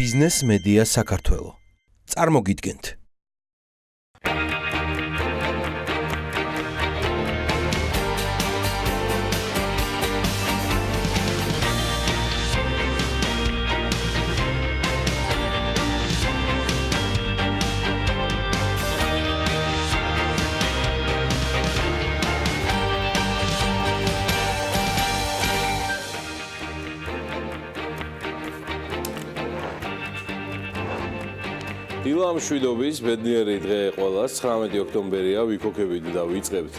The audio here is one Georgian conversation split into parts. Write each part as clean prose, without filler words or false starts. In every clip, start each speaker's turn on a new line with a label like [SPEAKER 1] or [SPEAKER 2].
[SPEAKER 1] ბიზნეს მედია საქართველო. წარმოგიდგენთ.
[SPEAKER 2] დილა მშვიდობის ბედნიერი დღე ყველას 19 ოქტომბერია ვიქოქებით და ვიწყებთ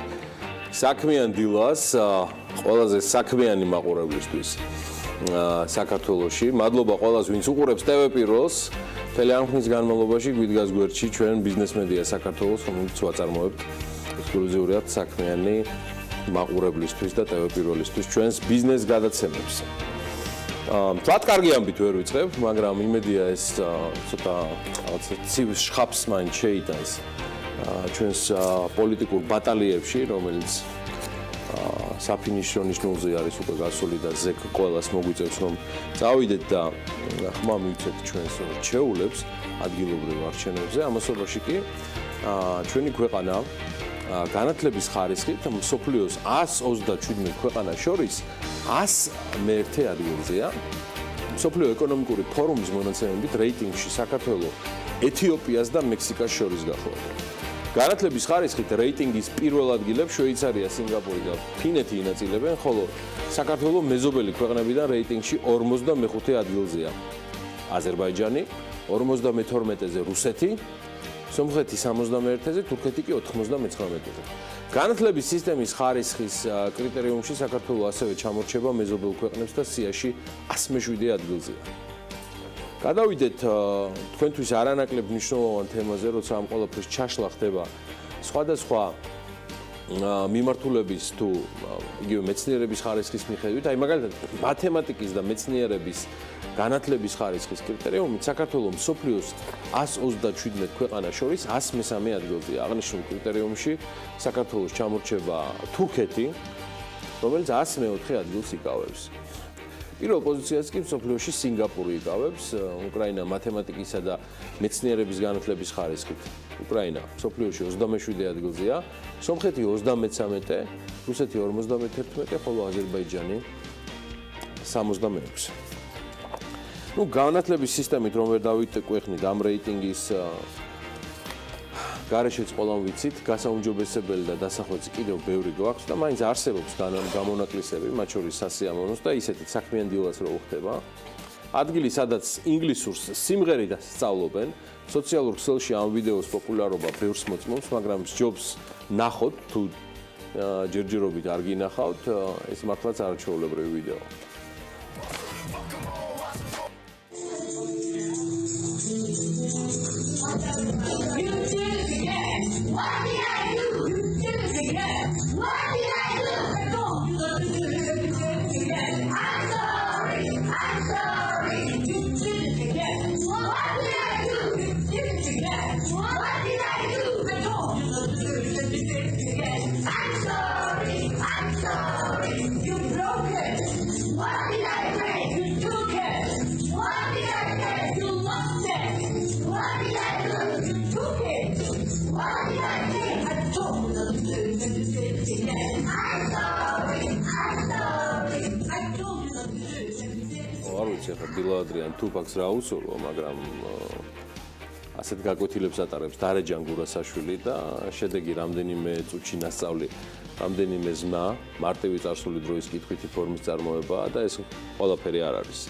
[SPEAKER 2] საქმიან დილას ყველაზე საქმიანი მაყურებლისთვის საქართველოში. მადლობა ყველას ვინც უყურებს TV პირველს. მთელი ამ ხნის განმავლობაში გვიდგას გვერდში ჩვენ ბიზნეს მედია საქართველოს, რომელიც ვაწარმოებთ ექსკლუზიურად საქმიანი მაყურებლისთვის და TV პირველისთვის ჩვენს ბიზნეს გადაცემებს. Თვათ კარგი ამბით ვერ ვიწყებ, მაგრამ იმედია ეს ცოტა ცივ შხაპს მაინც შეიტანს ჩვენს პოლიტიკურ ბატალიებში, რომელიც საფინიშო ნიშნულზე არის უკვე გასული და ზეკ ყველას მოგვიწევს რომ წავიდეთ და ხმა მივცეთ ჩვენს რჩეულებს ადგილობრივ არჩევნებზე. ამასობაში კი ჩვენი ქვეყანა განათლების ხარისხით მსოფლიოს 127 ქვეყანას შორის 101 ადგილზეა. მსოფლიო ეკონომიკური ფორუმის მონაცემებით რეიტინგში საქართველო ეთიოპიას და მექსიკას შორის გახლავდა. განათლების ხარისხით რეიტინგის პირველ ადგილებს შვეიცარია, სინგაპური და ფინეთი ინაწილებენ, ხოლო საქართველო მეზობელი ქვეყნებიდან რეიტინგში 45 ადგილზეა. აზერბაიჯანი 52-ზე რუსეთი, სომხეთი 61-ზე, თურქეთი კი 99-ზე. განათლების სისტემის ხარისხის კრიტერიუმში საქართველო ასევე ჩამორჩება მეზობელ ქვეყნებს და სიაში 107 ადგილზეა. გადავიდეთ თქვენთვის არანაკლებ მნიშვნელოვან თემაზე, როცა ამ ყველაფრის ჩაშლა ხდება სხვადასხვა მიმართულების თუ იგივე მეცნიერების ხარისხის მიხედვით, აი მაგალითად მათემატიკის და მეცნიერების განათლების ხარისხის კრიტერიუმით საქართველო მსოფლიოს 127 ქვეყანას შორის 103 ადგილზეა. აღნიშნულ კრიტერიუმში საქართველოს ჩამორჩება თურქეთი, რომელიც 104 ადგილს იკავებს. პირველ პოზიციას კი მსოფლიოში სინგაპური იკავებს, უკრაინა მათემატიკისა და მეცნიერების განათლების ხარისხით. უკრაინა მსოფლიოში 27 ადგილზეა, სომხეთი 33, რუსეთი 51, ხოლო აზერბაიჯანი 66. განათლების სისტემით რომ ვერ დავიტყვეხნით ამ რეიტინგის გარეშეც ყველამ ვიცით, გასაუმჯობესებელი და დასახვეცი კიდევ ბევრი გვაქვს და მაინც არსებობს გამონაკლისები, მათ შორის სასიამოვნოს და ისეთიც საქმიან დილას რო ხდება. ადგილი, სადაც ინგლისურს სიმღერით სწავლობენ, სოციალურ ქსელში ამ ვიდეოს პოპულარობა ბევრს მოწმობს, მაგრამ სჯობს ნახოთ თუ ჯერჯერობით არ გინახავთ, ეს მართლაც არაჩვეულებრივი ვიდეო. დილა ადრიან თუფაქს რა უსურვა, მაგრამ ასეთ გაკვეთილებს ატარებს დარეჯან გურასაშვილი და შედეგი რამდენიმე წუთში ნასწავლი, რამდენიმე ზმა, მარტივი წარსული დროის კითხვითი ფორმის წარმოებაა და ეს ყველაფერი არ არის.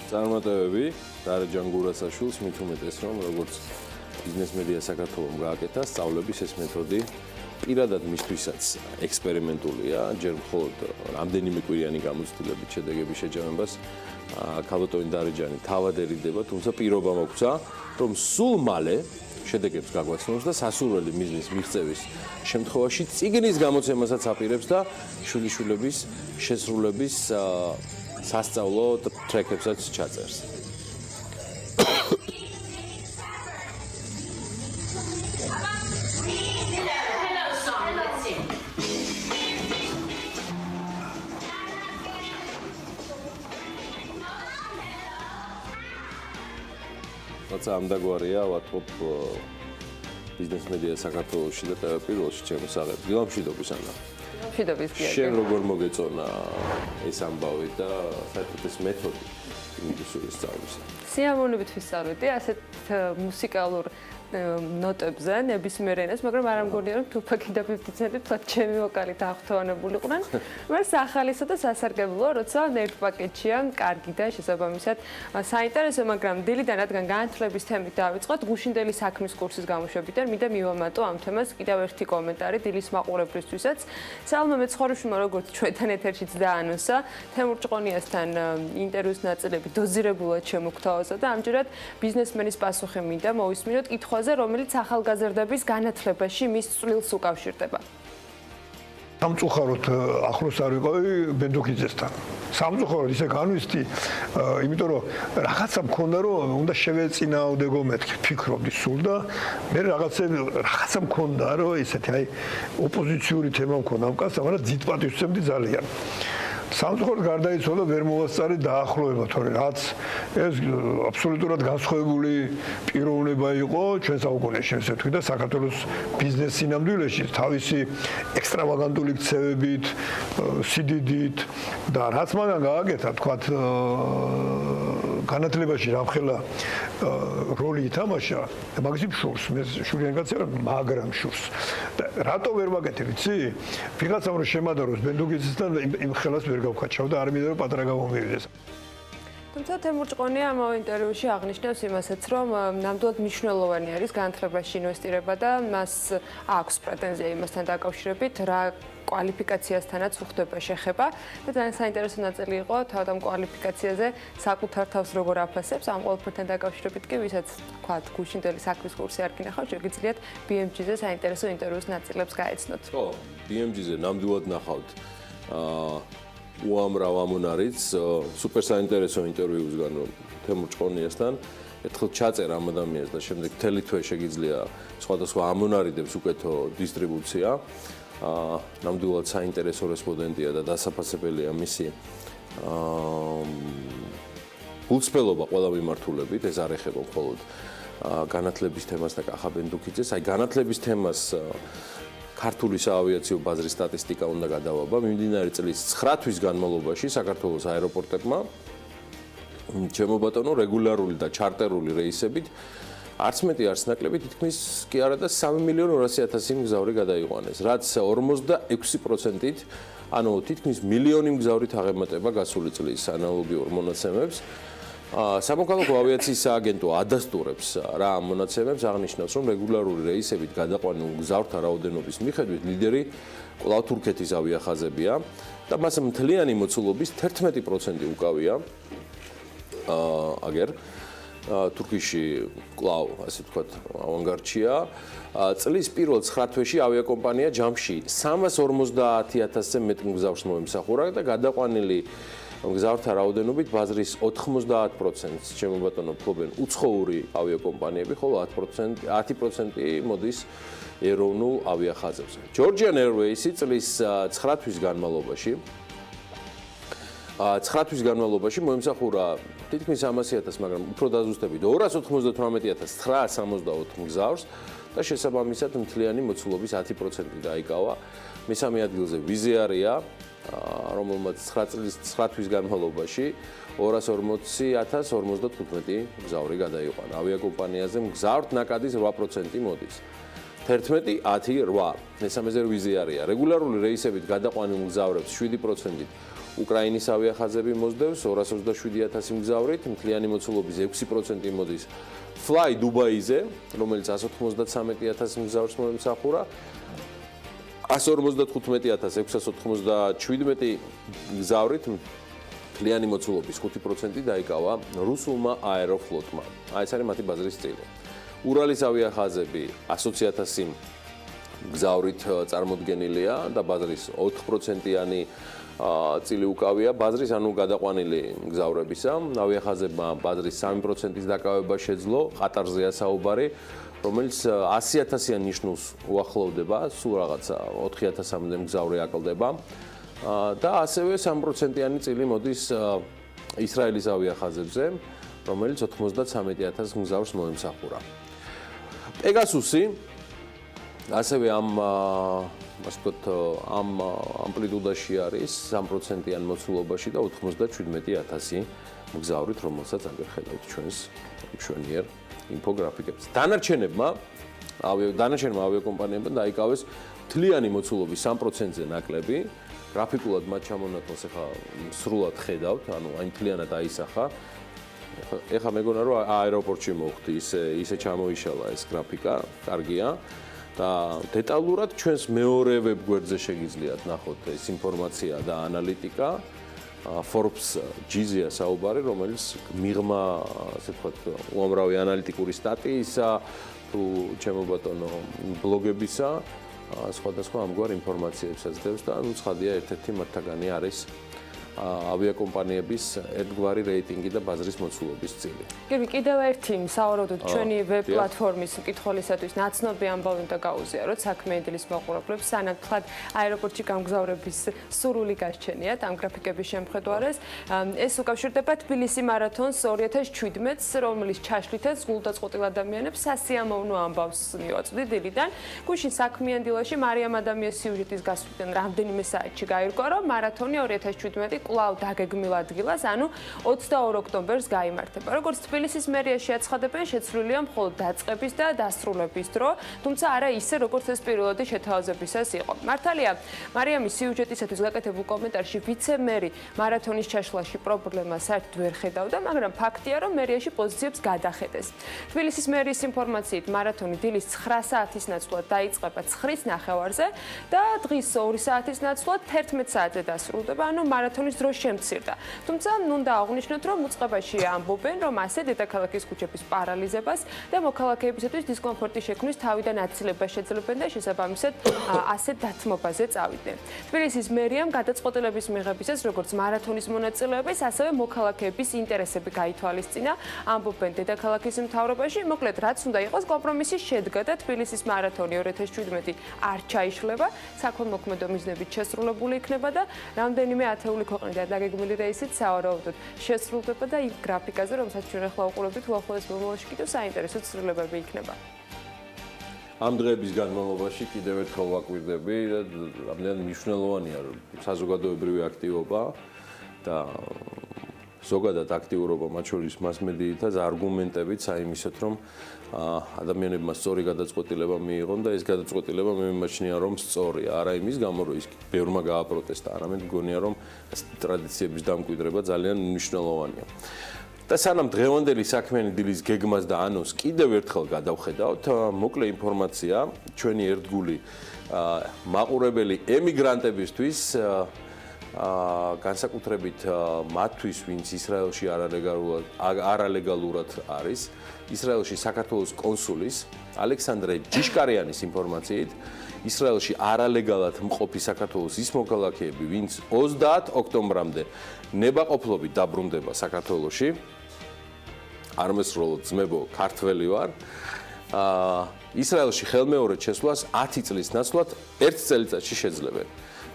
[SPEAKER 2] წარმატებები დარეჯან გურასაშვილს მით უმეტეს რომ როგორც ბიზნეს მედია საქართველოს გააკეთა სწავლების ეს მეთოდი პირადად მისთვისაც ექსპერიმენტულია, ჯერ მხოლოდ რამდენიმე კვირიანი გამოცდილებით შედეგების შეჯამებას ქალბატონი დარეჯანი თავად ერიდება, თუმცა პირობა მოგცა, რომ სულ მალე შედეგებს გაგვაცნობს და სასურველი მიზნის მიღწევის შემთხვევაში წიგნის გამოცემასაც აპირებს და შვილიშვილების შესრულების სასწავლო ტრეკებსაც ჩაწერს. რაცა ამდაგვარია ვატყობ ბიზნეს მედია საქართველოში და პირველში ჩემი საღები. დილა მშვიდობის ანა.
[SPEAKER 3] მშვიდობის გიაგე.
[SPEAKER 2] შენ როგორ მოგეწონა ეს ამბავი და საერთოდ ეს მეთოდი ინგლისურის სწავლისა?
[SPEAKER 3] სიამოვნებით ვისწავლედი ასეთ მუსიკალურ ნოტებზე ნებისმიერ ენას, მაგრამ არ ამგონია რომ თუფაკი და ფიფტიცენტი თვათ ჩემი ვოკალი დაახტოვანებულიყვნენ. მას ახალისა და სასარგებლოა, როცა ერთ პაკეტშია, კარგი და შესაბამისად საინტერესო, მაგრამ დილიდან რადგან განათლების თემით დავიწყოთ, გუშინდელი საქმის კურსის გამოშვებიდან მინდა მივამატო ამ თემას კიდევ ერთი კომენტარი დილის მაყურებლისთვისაც. სალმა მეცხოვრიშვილმა როგორც ჩვენთან ეთერშიც დაანონსა, თემურ ჭყონიასთან ინტერვიუს ნაწილები დოზირებულად შემოგთავაზა და ამჯერად ბიზნესმენის პასუხი მინდა მოვისმინოთ კითხვა რომელიც ახალგაზრდების განათლებაში მის წვლილს უკავშირდება.
[SPEAKER 4] სამწუხაროდ ახლოს არ ვიყავი ბენდუქიძესთან. სამწუხაროდ ისე განვისთი, იმიტომ რომ რაღაცა მქონდა რომ უნდა შევეწინააღმდეგო მეთქი, ფიქრობდი სულ და მე რაღაცა მქონდა რომ ისეთი აი ოპოზიციური თემა მქონდა ამ კაცს, მაგრამ ძით პატივცემდი ძალიან. სამწუხაროდ გარდაიცვალა ვერ მოვასწარი დაახლოება, თორე რაც ეს აბსოლუტურად განსხვავებული პიროვნება იყო ჩვენ საუკუნეში, ესე ვთქვი და საქართველოს ბიზნეს სინამდვილეში თავისი ექსტრავაგანტული ქცევებით, სიდიდით და რაც მანან გააკეთა, თქვათ განათლებაში რამხელა როლი ითამაშა, მაგის შურს, მე შურიან კაცი ვარ, მაგრამ შურს. და რატო ვერ ვაკეთე, ვიცი? ვიღაცამ რომ შემადაროს ბენდუქიძესთან იმ ხელას ვერ გავხაჩავ და არ მინდა რომ პატრა გამომივიდეს.
[SPEAKER 3] თუმცა თემურ ჭყონია ამ ინტერვიუში აღნიშნავს იმასაც, რომ ნამდვილად მნიშვნელოვანი არის განათლებაში ინვესტირება და მას აქვს პრეტენზია იმასთან დაკავშირებით, რა კვალიფიკაციასთანაც უხდება შეხება და ძალიან საინტერესო ნაწილი იყო თავად ამ კვალიფიკაციაზე საკუთარ თავს როგორ აფასებს ამ ყველაფერთან დაკავშირებით კი ვისაც თქვათ გუშინდელი საქმის კურსი არ გინახავთ შეგიძლიათ BMG-ზე საინტერესო ინტერვიუს ნაწილებს გაეცნოთ.
[SPEAKER 2] ხო, BMG-ზე ნამდვილად ნახავთ უამრავ ამონარიც სუპერ საინტერესო ინტერვიუსგან თემურ ჭყონიასთან ერთხელ ჩაწერ ამ ადამიანს და შემდეგ მთელი თვე შეგიძლია სხვადასხვა ამონარიდებს უკეთო დისტრიბუცია. ნამდვილად საინტერესო რესპონდენტია და დასაფასებელია მისი გულწრფელობა ყველა მიმართულებით, ეს არ ეხება მხოლოდ განათლების თემას და კახა ბენდუქიძეს, აი განათლების თემას ქართული საავიაციო ბაზრის სტატისტიკა უნდა გადავაბა მიმდინარე წლის 9 თვის განმავლობაში საქართველოს აეროპორტებმა ჩემო ბატონო რეგულარული და ჩარტერული რეისებით არც მეტი არც ნაკლები თითქმის კი არა და 3.200.000 მგზავრი გადაიყვანეს, რაც 46%-ით, ანუ თითქმის მილიონი მგზავრით აღემატება გასული წლის ანალოგიურ მონაცემებს. სამოქალაქო ავიაციის სააგენტო ადასტურებს რა ამ მონაცემებს აღნიშნავს, რომ რეგულარული რეისებით გადაყვანილ მგზავრთა რაოდენობის მიხედვით ლიდერი კვლავ თურქეთის ავიახაზებია და მას მთლიანი მოცულობის 11% უკავია აგერ თურქეთში კვლავ ასე ვთქვათ ავანგარდშია. წლის პირველ 9 თვეში ავიაკომპანია ჯამში 350.000-ზე მეტ მგზავრს მოემსახურა და გადაყვანილი მგზავრთა რაოდენობით ბაზრის 90%-ს ჩემო ბატონო ფლობენ უცხოური ავიაკომპანიები, ხოლო 10% მოდის ეროვნულ ავიახაზებზე. Georgian Airways-ი წლის 9 თვის განმავლობაში 9 თვის განმავლობაში მოემსახურა თითქმის 300.000, მაგრამ უფრო დაზუსტებით 298.964 მგზავრს და შესაბამისად მთლიანი მოცულობის 10% დაიკავა. მესამე ადგილზე ვიზიარია, რომელმაც 9 თვის განმავლობაში 240.055 მგზავრი გადაიყვანა. ავიაკომპანიაზე მგზავრთ ნაკადის 8% მოდის. 11.10.8 მესამეზე ვიზიარია. რეგულარული რეისებით გადაყვანილ მგზავრებს 7%-ით უკრაინის ავიახაზები მოსდევს 227.000 მგზავრით, მთლიანი მოცულობის 6% მოდის Fly Dubai-ზე, რომელიც 193,000 მგზავრს მოემსახურა. 155,697 მგზავრით მთლიანი მოცულობის 5% დაიკავა რუსულმა აეროფლოტმა. ეს არის მათი ბაზრის წილი. ურალის ავიახაზები 120,000 მგზავრით წარმოდგენილია და ბაზრის 4%-იანი წილი უკავია ბაზრის, ანუ გადაყვანილი მგზავრებისა. ავიახაზებმა ბაზრის 3%-ის დაკავება შეძლო, ყატარზეა საუბარი, რომელიც 100,000-იან ნიშნულს უახლოვდება, სულ რაღაცა 4,000-მდე მგზავრი აკლდება. და ასევე 3%-იანი წილი მოდის ისრაელის ავიახაზებზე, რომელიც 93,000 მგზავრს მოემსახურა. პეგასუსი ასევე ამ ამპლიტუდაში არის 3%-იან მოცულობაში და 97,000 მგზავრით, რომელსაც აღხედავთ ჩვენს მშვენიერ ინფოგრაფიკებს. დანარჩენმა ავიაკომპანიებმა დაიკავეს მთლიანი მოცულობის 3%-ზე ნაკლები. გრაფიკულად მათ ჩამონათვალს ახლა სრულად ხედავთ, ანუ აი მთლიანად აისახა. ეხლა მეგონა რომ აეროპორტში მოვხდი, ისე ჩამოიშალა ეს გრაფიკა, კარგია. და დეტალურად ჩვენს მეორე ვებგვერდზე შეგიძლიათ ნახოთ ეს ინფორმაცია და ანალიტიკა. Forbes G-ზეა საუბარი, რომელიც მიღმა, ასე ვთქვათ, უამრავი ანალიტიკური სტატიისა, თუ ჩემო ბატონო, ბლოგებისა, სხვადასხვა ამგვარ ინფორმაციებსაც დევს და ნუ ცხადია ერთ-ერთი მათთაგანი არის ავიაკომპანიების ერთგვარი რეიტინგი და ბაზრის მოცულობის წილი.
[SPEAKER 3] კიდევ ერთი სავარაუდოდ ჩვენი ვებ პლატფორმის მკითხველისათვის ნაცნობი ამბავი უნდა გაუზიაროთ საქმიანი დილის მაყურებლებს, სანამ თქვათ აეროპორტში გამგზავრების სურვილი გაჩენიათ ამ გრაფიკების შემხედვარეს. ეს უკავშირდება თბილისი მარათონს 2017-ს, რომლის ჩაშლითაც გულდაწყვეტილ ადამიანებს სასიამოვნო ამბავს მივაწვდი დილიდან. გუშინ საქმიან დილაში მარიამ ადამიანის სიუჟეტის გასვლიდან რამდენიმე საათში გაირკვა, რომ მარათონი 2017 კვლავ დაგეგმილ ადგილას, ანუ 22 ოქტომბერს გაიმართება. როგორც თბილისის მერიაში აცხადებენ, შეცვლილია მხოლოდ დაწყების და დასრულების დრო, თუმცა არა ისე, როგორც ეს პირველადი შეთავაზებისას იყო. მართალია, მარიამის სიუჟეტისათვის გაკეთებულ კომენტარში ვიცე-მერი მარათონის ჩაშლაში პრობლემას საერთოდ ვერ ხედავდა, მაგრამ ფაქტია, რომ მერიაში პოზიციებს გადახედეს. თბილისის მერის ინფორმაციით, მარათონი დილის 9 საათის ნაცვლად დაიწყება 9:30-ზე და დღის 2 საათის ნაცვლად 11 საათზე დასრულდება, ანუ მარათონის დრო შემცირდა. თუმცა უნდა აღვნიშნოთ, რომ უწყებაში ამბობენ, რომ ასე დედაქალაქის ქუჩების პარალიზებას და მოქალაქეებისათვის დისკომფორტის შექმნის თავიდან აცილებას შეძლებენ და შესაბამისად ასე დათმობაზე წავიდნენ. თბილისის მერიამ გადაწყვეტილების მიღებისას, როგორც მარათონის მონაწილეების, ასევე მოქალაქეების ინტერესები გაითვალისწინა, ამბობენ დედაქალაქის მთავრობაში. მოკლედ, რაც უნდა იყოს, კომპრომისი შედგა და თბილისის მარათონი 2017 არ ჩაიშლება, საქველმოქმედო მიზნებით შესრულებული იქნება და რამდენიმე ათეული ქვეყნიდან დაგეგმილი რეისით სავარაუდოდ შესრულდება და იმ გრაფიკაზე, რომელსაც ჩვენ ახლა უყურებთ, უახლოეს მომავალში კიდევ საინტერესო ცვლილებები იქნება.
[SPEAKER 2] ამ დღეების განმავლობაში კიდევ ერთხელ ვაკვირდები და რამდენად მნიშვნელოვანია საზოგადოებრივი აქტივობა და ზოგადად აქტიურობა მათ შორის მასმედიითაც არგუმენტებით საიმისოთ, რომ ადამიანებმა სწორი გადაწყვეტილება მიიღონ და ეს გადაწყვეტილება მე მიმაჩნია, რომ სწორია, არა იმის გამო, რომ ის ბევრმა გააპროტესტა, არამედ მგონია, რომ ტრადიციების დამკვიდრება ძალიან მნიშვნელოვანია. და სანამ დღევანდელი საქმიანი დილის გეგმას და ანონს კიდევ ერთხელ გადავხედავთ, მოკლე ინფორმაცია ჩვენი ერთგული მაყურებელი ემიგრანტებისთვის განსაკუთრებით მათთვის, ვინც ისრაელში არალეგალურად არის, ისრაელში საქართველოს კონსულის ალექსანდრე ჯიშკარიანის ინფორმაციით, ისრაელში არალეგალად მყოფი საქართველოს ის მოქალაქეები, ვინც 30 ოქტომბრამდე ნებაყოფლობით დაბრუნდება საქართველოში, არ მესროლოდ ძმებო, ქართველი ვარ, ისრაელში ხელმეორედ შესვლას 10 წლის ნაცვლად 1 წელიწადში შეძლებენ.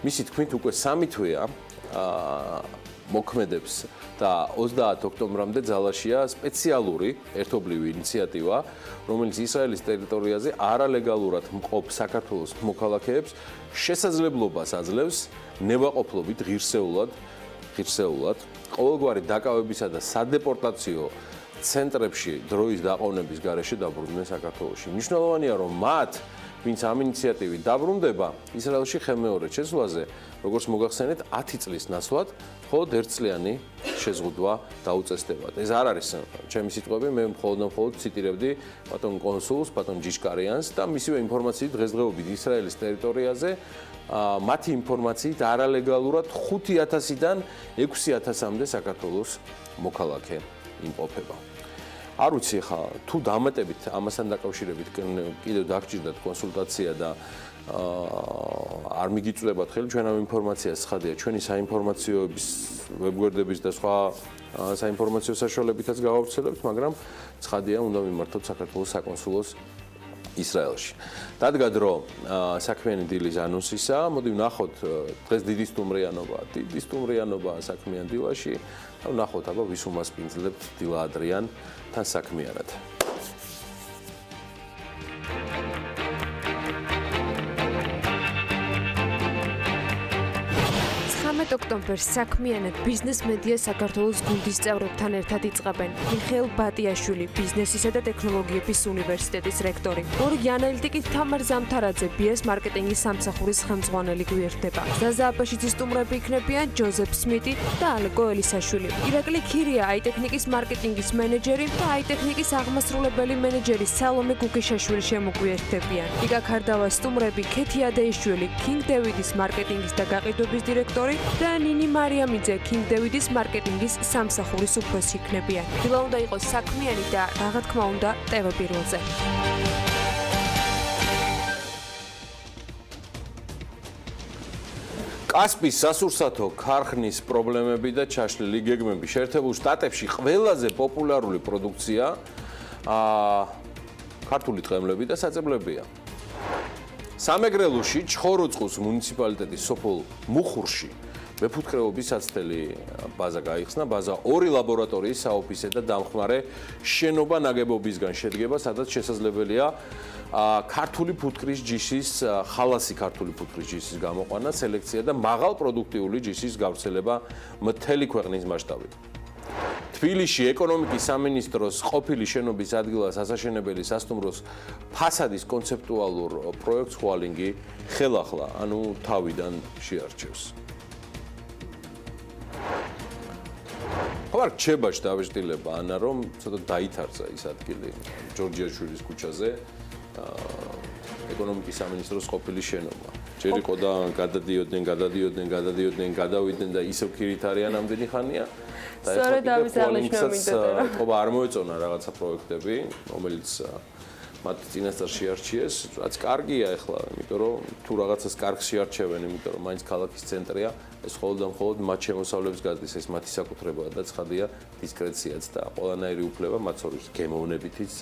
[SPEAKER 2] მისი თქმით, უკვე 3 თვეა მოქმედებს და 30 ოქტომბრამდე ძალაშია სპეციალური ერთობლივი ინიციატივა, რომელიც ისრაელის ტერიტორიაზე არალეგალურად მყოფ საქართველოს მოქალაქეებს შესაძლებლობას აძლევს ნებაყოფლობით ღირსეულად ყოველგვარი დაკავებისა და სადეპორტაციო ცენტრებში დროის დაყოვნების გარეშე დაბრუნდნენ საქართველოში. მნიშვნელოვანია, რომ მათ ვინც ამ ინიციატივით დაბრუნდება ისრაელში ხელმეორედ შესვლაზე, როგორც მოგახსენეთ, 10 წლის ნაცვლად მხოლოდ ერთწლიანი შეზღუდვა დაუწესდებათ. ეს არ არის ჩემი სიტყვები, მე მხოლოდ ციტირებდი ბატონ კონსულს, ბატონ ჯიშკარიანს და მისივე ინფორმაციით დღესდღეობით ისრაელის ტერიტორიაზე მათი ინფორმაციით არალეგალურად 5000-დან 6000-მდე საქართველოს მოქალაქე იმყოფება. არ ვიცი ხა თუ დამატებით ამასთან დაკავშირებით კიდევ დაგჭირდათ კონსულტაცია და არ მიგიწვდებათ ხელი ჩვენ ამ ინფორმაციას ხადია ჩვენი საინფორმაციოების ვებგვერდების და სხვა საინფორმაციო საშუალებითაც გავავრცელებთ, მაგრამ ცხადია უნდა მიმართოთ საქართველოს საკონსულოს ისრაელში. დადგა დრო საქმიანი დილის ანონსისა, მოდი ვნახოთ დღეს დიდი სტუმრიანობა საქმიან დილაში და ვნახოთ აბა ვის უმასპინძლებთ დილა ადრიანთან საქმიანად.
[SPEAKER 3] 13 ოქტომბერს საქმიანად ბიზნეს მედია საქართველოს გუნდის წევრებთან ერთად იწყებენ მიხეილ ბატიაშვილი, ბიზნესისა და ტექნოლოგიების უნივერსიტეტის რექტორი. გორგი ანალიტიკით თამარ ზამთარაძე, BS მარკეტინგის სამსახურის ხელმძღვანელი გვერდება. ზაზა აბაშიძის სტუმრები იქნებიან ჯოზეფ სმიტი და ალეკო ელისაშვილი. ირაკლი ქირია, აიტექნიკის მარკეტინგის მენეჯერი და აიტექნიკის აღმასრულებელი მენეჯერი სალომე გუგეშაშვილი შემოგვიერთდებიან. იგა ქარდავა სტუმრები ქეთი ადეიშვილი, King David-ის მარკეტინგის და გაყიდვების დირექტორი და ნინი მარიამიძე King David-ის მარკეტინგის სამსახურის უფროსი იქნებიან. დილა უნდა იყოს საქმიანი და რა თქმა უნდა ტევ პირველზე.
[SPEAKER 2] კასპის სასურსათო ქარხნის პრობლემები და ჩაშლილი გეგმები შეერთებულ შტატებში ყველაზე პოპულარული პროდუქცია ქართული ტყემლები და საწებლებია. სამეგრელოში ჩხოროწყუს მუნიციპალიტეტის სოფელ მუხურში მეფუტკრეობის საცდელი ბაზა გაიხსნა. ბაზა 2 ლაბორატორიის, საოფისე და დამხმარე შენობა ნაგებობისგან შედგება, სადაც შესაძლებელია ქართული ფუტკრის ჯიშის, ხალასი ქართული ფუტკრის ჯიშის გამოყვანა, სელექცია და მაღალპროდუქტიული ჯიშის გავრცელება მთელი ქვეყნის მასშტაბით. თბილისში ეკონომიკის სამინისტროს ყოფილი შენობის ადგილას ასაშენებელი სასტუმროს ფასადის კონცეპტუალურ პროექტს ხვალინგი ხელახლა, ანუ თავიდან შეარჩევს. ხوار რჩებაში დავეშტილება ანა რომ ცოტა დაითარცა ის ადგილი ჯორჯიაშვილის ქუჩაზე ეკონომიკის სამინისტროს ყოფილი შენობა. ჯერ იყო და გადადიოდნენ, გადავიდნენ და ისევ ქირით არიან ამდენი ხანია.
[SPEAKER 3] სწორედ ამის აღნიშნა მინდოდა.
[SPEAKER 2] თქობა არ მოეწონა რაღაცა პროექტები, რომელიც მათ წინასწარ შეარჩიეს, რაც კარგია ახლა, იმიტომ რომ თუ რაღაცას კარგს შეარჩევენ, იმიტომ რომ მაინც ქალაქის ცენტრია, ეს მხოლოდ მათ შემოსავლებს გადის, ეს მათი საკუთრებაა და ცხადია დისკრეციაც და ყველანაირი უფლება მათ შორის გემოვნებითიც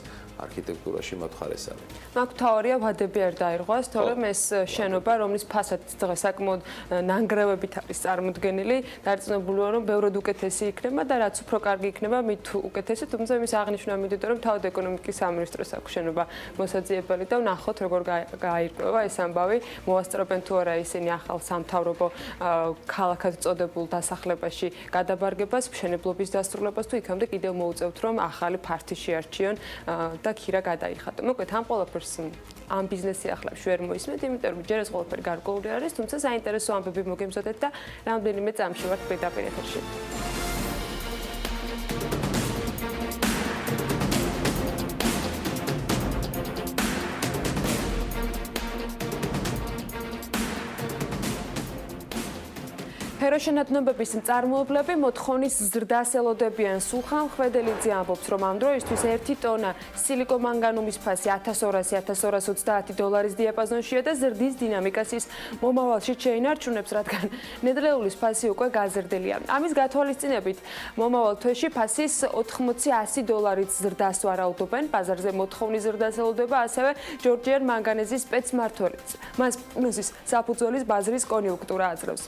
[SPEAKER 2] არქიტექტურაში მათ ხარეს არის.
[SPEAKER 3] მაგ თავარია ვადები არ დაირღვას, თორემ ეს შენობა, რომლის ფასადიც დღეს საკმაოდ ნანგრევებით არის წარმოდგენილი, დარწმუნებულია რომ ბევრად უკეთესი იქნება და რაც უფრო კარგი იქნება, მით უკეთესი, თუმცა იმის აღნიშვნა მინდოდა რომ თავად ეკონომიკის სამინისტროს აქვს შენობა მოსაძიებელი და ვნახოთ როგორ გაირკვევა ეს ამბავი, მოასწრებენ თუ არა ისინი ახალ სამთავრობო ქალაქად წოდებულ დასახლებაში გადაბარგებას, მშენებლობის დასრულებას თუ იქამდე კიდევ მოუწევთ რომ ახალი ფართი შეარჩიონ და ქირა გადაიხადო. მოკლედ ამ ყველაფერს ამ ბიზნესი ახლებში ვერ მოისმენთ, იმიტომ რომ ჯერ ეს ყველაფერი გარკვეული არის, თუმცა საინტერესო ამბები მოგემზადეთ და რამდენიმე წამში ვართ პირდაპირ ეთერში. ფეროშენადნობების მწარმოებლები მოთხოვნის ზრდას ელოდებიან. სულხან ხვედელიძე ამბობს, რომ ამ დროისთვის 1 ტონა სილიკომანგანუმის ფასი $1,200-1,210 დიაპაზონშია და ზრდის დინამიკას ის მომავალში შეინარჩუნებს, რადგან ნედლეულის ფასი უკვე გაზრდილია. ამის გათვალისწინებით მომავალ თვეში ფასის $80-100 ზრდას ვარაუდობენ. ბაზარზე მოთხოვნის ზრდას ელოდება ასევე ჯორჯიერ მანგანეზის სპეცმმართველიც. მას პროგნოზის საფუძველის ბაზრის კონიუნქტურა აძლევს.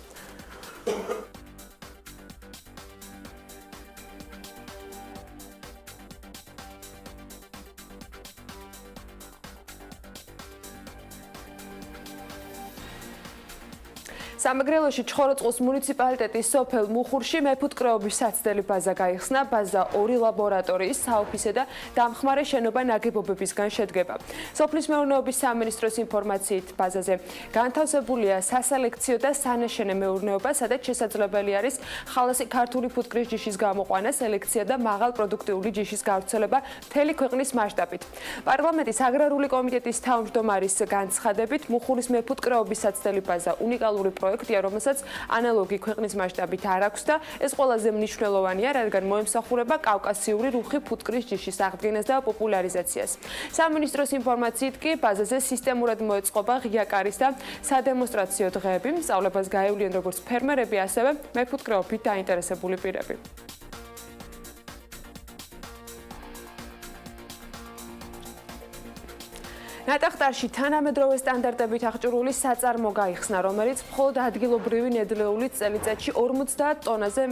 [SPEAKER 3] სამეგრელოში ჩხოროწყუს მუნიციპალიტეტის სოფელ მუხურში მეფუტკრეობის საცდელი ბაზა გაიხსნა. ბაზა 2 ლაბორატორიის, საოფისე და დამხმარე შენობა ნაგებობებისგან შედგება. სოფლის მეურნეობის სამინისტროს ინფორმაციით ბაზაზე განთავსებულია სასალექციო და სანაშენე მეურნეობა, სადაც შესაძლებელი არის ხალასი ქართული ფუტკრის ჯიშის გამოყვანა, სელექცია და მაღალპროდუქტიული ჯიშის გავრცელება მთელი ქვეყნის მასშტაბით. პარლამენტის აგრარული კომიტეტის თავმჯდომარის განცხადებით, მუხურის მეფუტკრეობის საცდელი ბაზა უნიკალური პროექტია, რომელსაც ანალოგი ქვეყნის მასშტაბით არ აქვს და ეს ყველაზე მნიშვნელოვანია, რადგან მოემსახურება კავკასიური რუხი ფუტკრის ჯიშის აღდგენას და პოპულარიზაციას. სამინისტროს ინფორმაციით კი ბაზაზე სისტემურად მოეწყობა ღია კარის და სადემონსტრაციო დღეები, სწავლებას გაევლიან როგორც ფერმერები, ასევე მეფუტკრეობით დაინტერესებული პირები. ნატახტარში თანამედროვე სტანდარტებით აღჭურვილი საწარმო გაიხსნა, რომელიც მხოლოდ ადგილობრივი ნედლეულით წელიწადში 50 ტონაზე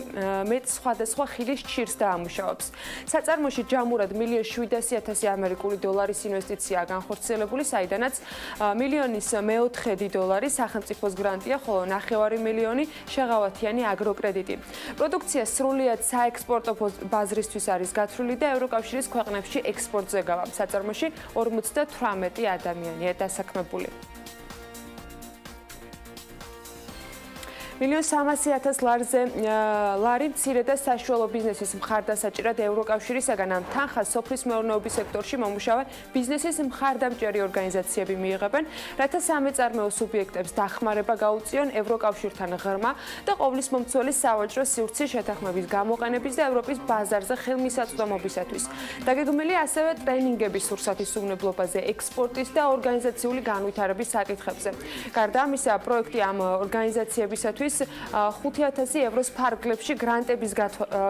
[SPEAKER 3] მეტ სხვადასხვა ხილის ჩირს დაამუშავებს. საწარმოში ჯამურად $1,700,000 ამერიკული დოლარის ინვესტიციაა განხორციელებული, საიდანაც $1,400,000 სახელმწიფოს გრანტია, ხოლო $500,000 შეღავათიანი აგროკრედიტი. პროდუქცია სრულად საექსპორტო ბაზრისთვის არის გათვლილი და ევროკავშირის ქვეყნებში ექსპორტზე გავა. საწარმოში 58 ადამიანია დასაქმებული. $1,300,000 ლარი მცირე და საშუალო ბიზნესის მხარდასაჭირად ევროკავშირისაგან ამ თანხას სოფლის მეურნეობის სექტორში მომუშავე ბიზნესის მხარდამჭერი ორგანიზაციები მიიღებენ, რათა სამეწარმეო სუბიექტებს დახმარება გაუწიონ ევროკავშირთან ღრმა და ყოვლისმომცველი სავაჭრო სივრცის შეთანხმების გამოყენების და ევროპის ბაზარზე ხელმისაწვდომობისათვის. დაგეგმილია ასევე ტრენინგების სურსათისმგებლობაზე, ექსპორტის და ორგანიზაციული განვითარების საკითხებზე. გარდა ამისა, პროექტი ამ ორგანიზაციებისათვის €5,000 ფარგლებში გრანტების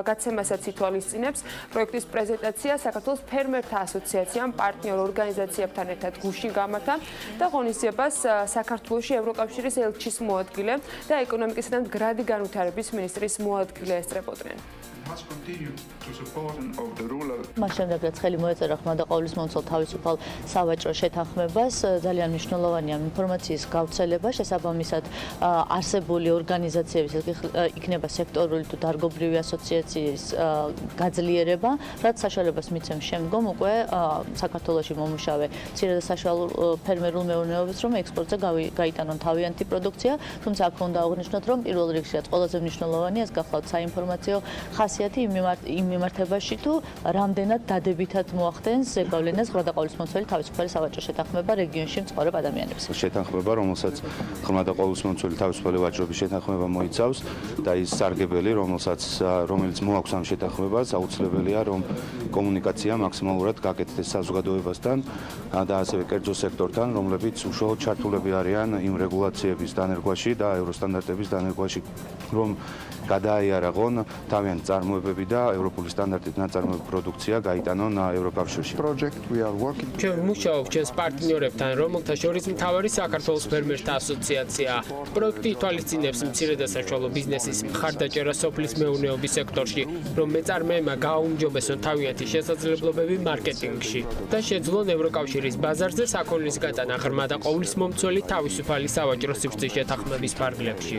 [SPEAKER 3] გაცემასაც ითვალისწინებს. პროექტის პრეზენტაცია საქართველოს ფერმერთა ასოციაციამ პარტნიორ ორგანიზაციებთან ერთად გუშინ გამართა და ღონისძიებას საქართველოში ევროკავშირის ელჩის მოადგილე და ეკონომიკისა და მდგრადი განვითარების მინისტრის მოადგილე ესწრებოდნენ.
[SPEAKER 5] მას შემდეგ რაც ხელი მოეწერა ხმა და ყოვლისმომცველ თავისუფალ სავაჭრო შეთანხმებას, ძალიან მნიშვნელოვანია ინფორმაციის გავრცელება, შესაბამისად არსებული ორგანიზაციების იქნება სექტორული თუ დარგობრივი ასოციაციის გაძლიერება, რაც საშუალებას მიცემს შემდგომ უკვე საქართველოში მომუშავე მცირე და საშუალო ფერმერულ მეურნეობებს, რომ ექსპორტზე გაიტანონ თავიანთი პროდუქცია, თუმცა აქ უნდა აღვნიშნოთ, რომ პირველ რიგში ყველაზე მნიშვნელოვანია ეს გახლავთ საინფორმაციო ხასიათი იმ მიმართებაში თუ რამდენად დადებითად მოახდენს ზეგავლენას ღრმა და ყოვლისმომცველი თავისუფალი სავაჭრო შეთანხმება რეგიონში მცხოვრებ ადამიანებს.
[SPEAKER 6] შეთანხმება, რომელსაც ღრმა და ყოვლისმომცველი თავისუფალი ვაჭრობის შეთანხმება მოიცავს და ის სარგებელი, რომელიც მოაქვს ამ შეთანხმებას, აუცილებელია, რომ კომუნიკაცია მაქსიმალურად გაკეთდეს საზოგადოებასთან და ასევე კერძო სექტორთან, რომლებიც უშუალოდ ჩართულები არიან იმ რეგულაციების დანერგვაში და ევროსტანდარტების დანერგვაში, რომ გადაიარაღონ თავიანთი წარმოებები და ევროპული სტანდარტით ნაწარმოების პროდუქცია გაიტანონ ევროკავშირში.
[SPEAKER 7] ჩვენ ვმუშაობთ ჩვენს პარტნიორებთან, რომელთა შორის მთავარი საქართველოს ფერმერთა ასოციაციაა. პროექტი ითვალისწინებს მცირე და საშუალო ბიზნესის მხარდაჭერას სოფლის მეურნეობის სექტორში, რომ მეწარმეებმა გააუმჯობესონ თავიანთი შესაძლებლობები მარკეტინგში და შეძლონ ევროკავშირის ბაზარზე საქონლის გატანა ღრმა და ყოვლისმომცველი თავისუფალი სავაჭრო სივრცის შეთანხმების ფარგლებში.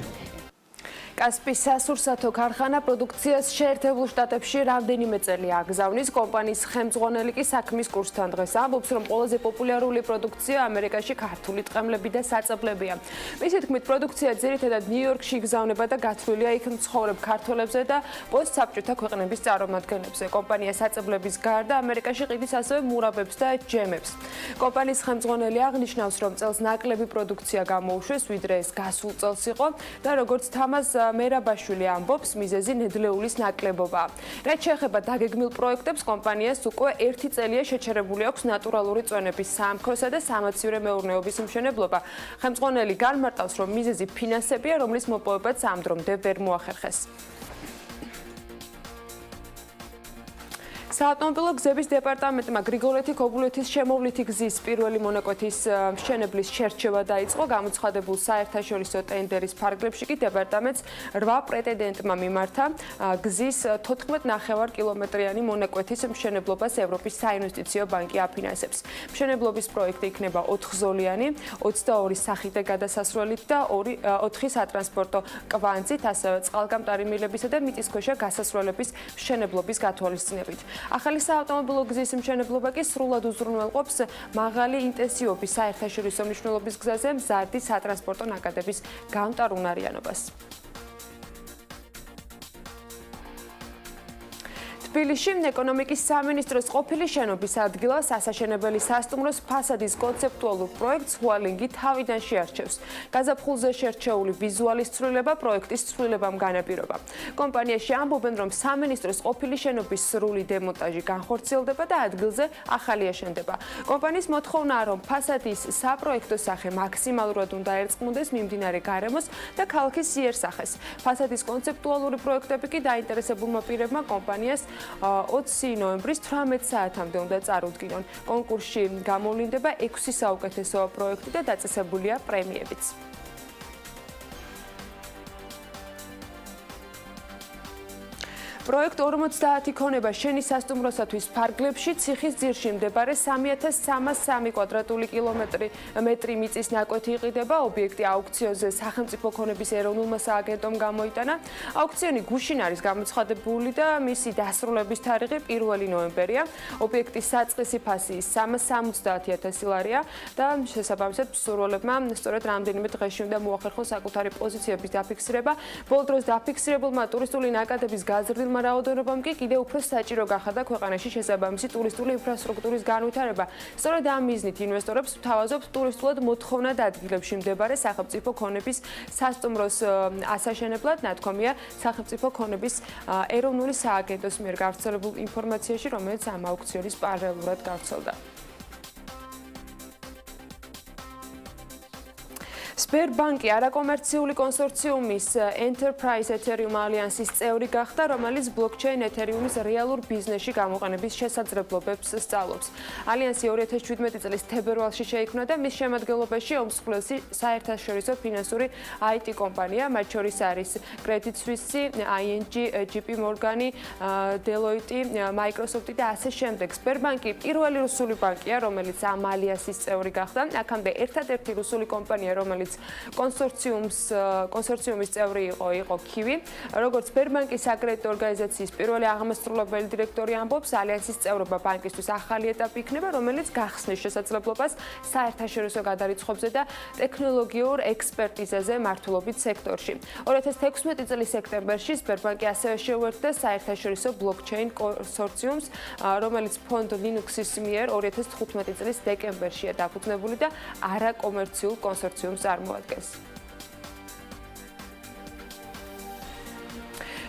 [SPEAKER 3] კასპის სასურსათო ქარხანა პროდუქციას შეერთებულ შტატებში რამდენიმე წელი აგზავნის. კომპანიის ხელმძღვანელი კი საქმის კურსთან დღეს ამბობს, რომ ყველაზე პოპულარული პროდუქცია ამერიკაში ქართული ტყემლები და საწებლებია. მისი თქმით, პროდუქცია ძირითადად ნიუ-იორკში იგზავნება და გათვლილია იქ მცხოვრებ ქართველებზე და პოსტსაბჭოთა ქვეყნების წარმომადგენლებზე. კომპანია საწებლების გარდა ამერიკაში ყიდის ასევე მურაბებს და ჯემებს. კომპანიის ხელმძღვანელი აღნიშნავს, რომ წელს ნაკლები პროდუქცია გამოუშვეს, ვიდრე ეს გასულ წელს იყო და როგორც თამას მერაბაშვილი ამბობს, მიზეზი ნედლეულის ნაკლებობაა. რაც შეეხება დაგეგმილ პროექტებს, კომპანიას უკვე 1 წელია შეჩერებული აქვს ნატურალური წვენების სამქოსა და სამაცივრე მეურნეობის მშენებლობა. ხელმძღვანელი განმარტავს, რომ მიზეზი ფინანსებია, რომლის მოპოვებაც ამ დრომდე ვერ მოახერხეს. საავტომობილო გზების დეპარტამენტმა გრიგოლეთი-ქობულეთის შემოვლითი გზის პირველი მონაკვეთის მშენებლის შერჩევა დაიწყო. გამოცხადებულ საერთაშორისო ტენდერის ფარგლებში კი დეპარტამენტს 8 პრეტენდენტმა მიმართა გზის 14.5 კილომეტრიანი მონაკვეთის მშენებლობას ევროპის საინვესტიციო ბანკი აფინანსებს. მშენებლობის პროექტი იქნება 4-ზოლიანი, 22 სახით გადასასვლელით და 4 სატრანსპორტო კვანძით, ასევე წყალგამტარი მილებისა და მიწისქვეშა გასასვლელების მშენებლობის გათვალისწინებით. ახალი საავტომობილო გზის მშენებლობა კი სრულად უზრუნველყოფს მაღალი ინტენსივობის საერთაშორისო მნიშვნელობის გზაზე მზარდი სატრანსპორტო ნაკადების გამტარუნარიანობას. თბილისში ეკონომიკის სამინისტროს ყოფილი შენობის ადგილას ასაშენებელი სასტუმროს ფასადის კონცეპტუალურ პროექტს ჰუალინგი თავიდან შეარჩევს. გაზაფხულზე შერჩეული ვიზუალის ცვლილება პროექტის ცვლილებამ განაპირობა. კომპანიაში ამბობენ, რომ სამინისტროს ყოფილი შენობის სრული დემონტაჟი განხორციელდება და ადგილზე ახალი აშენდება. კომპანიის მოთხოვნაა, რომ ფასადის საპროექტო სახე მაქსიმალურად უნდა ერწყმუნდეს მიმდინარე გარემოს და ქალაქის იერსახეს. ფასადის კონცეპტუალური პროექტები კი დაინტერესებულმა პირებმა კომპანიას 20 ნოემბრის 18 საათამდე უნდა წარუდგინონ. კონკურსში გამოვლინდება 6 საუკეთესო პროექტი და დაწესებულია პრემიებიც. პროექტ 50 ქონება შენის სასტუმროსათვის ფარგლებში ციხის ძირში მდებარე 3303 კვადრატული კილომეტრი მიწის ნაკვეთი იყიდება. ობიექტი აუქციონზე სახელმწიფო ქონების ეროვნულმა სააგენტომ გამოიტანა. აუქციონი გუშინ არის გამოცხადებული და მისი დასრულების თარიღი 1 ნოემბერია. ობიექტის საწყისი ფასი 370,000 ლარია და შესაბამისად მსურველებმა სწორედ რამდენიმე დღეში უნდა მოახერხოს საკუთარი პოზიციების დაფიქსირება. ბოლო დროს დაფიქსირებულმა ტურისტული ნაკადების გაზრდილ რაოდენობამ კი კიდევ უფრო საჭირო გახადა ქვეყანაში შესაბამისი ტურისტული ინფრასტრუქტურის განვითარება. სწორედ ამ მიზნით ინვესტორებს თავაზობს ტურისტულად მოთხოვნად ადგილებში მდებარე სახელმწიფო ქონების სასტუმროს ასაშენებლად. ნათქვამია სახელმწიფო ქონების ეროვნული სააგენტოს მიერ გავრცელებულ ინფორმაციაში, რომელიც ამ აუქციონის პარალელურად გავრცელდა. სბერბანკი არაკომერციული კონსორციუმის Enterprise Ethereum ალიანსის წევრი გახდა, რომელიც ბლოკჩეინ ეთერიუმის რეალურ ბიზნესში გამოყენების შესაძლებლობებს სწავლობს. ალიანსი 2017 წლის თებერვალში შეიქმნა და მის შემადგენლობაში უმსხვილესი საერთაშორისო ფინანსური IT კომპანია, მათ შორის არის Credit Suisse, ING, JP Morgan, Deloitte, Microsoft და ასე შემდეგ. სბერბანკი პირველი რუსული ბანკია, რომელიც ამ ალიანსის წევრი გახდა. აქამდე ერთადერთი რუსული კომპანია, რომელიც კონსორციუმის წევრი იყო Kiwi. როგორც სბერბანკის საკრედიტო ორგანიზაციის პირველი აღმასრულებელი დირექტორი ამბობს, ალიანსის წევრობა ბანკისთვის ახალი ეტაპი იქნება, რომელიც გახსნის შესაძლებლობას საერთაშორისო გადარიცხვებზე და ტექნოლოგიურ ექსპერტიზაზე მართულობით სექტორში. 2016 წლის სექტემბერში სბერბანკი ასევე შეუერთდა საერთაშორისო ბლოკჩეინ კონსორციუმს, რომელიც ფონდ Linux-ის მიერ 2015 წლის დეკემბერშია დაფუძნებული და არაკომერციულ კონსორციუმს წარმოადგენს.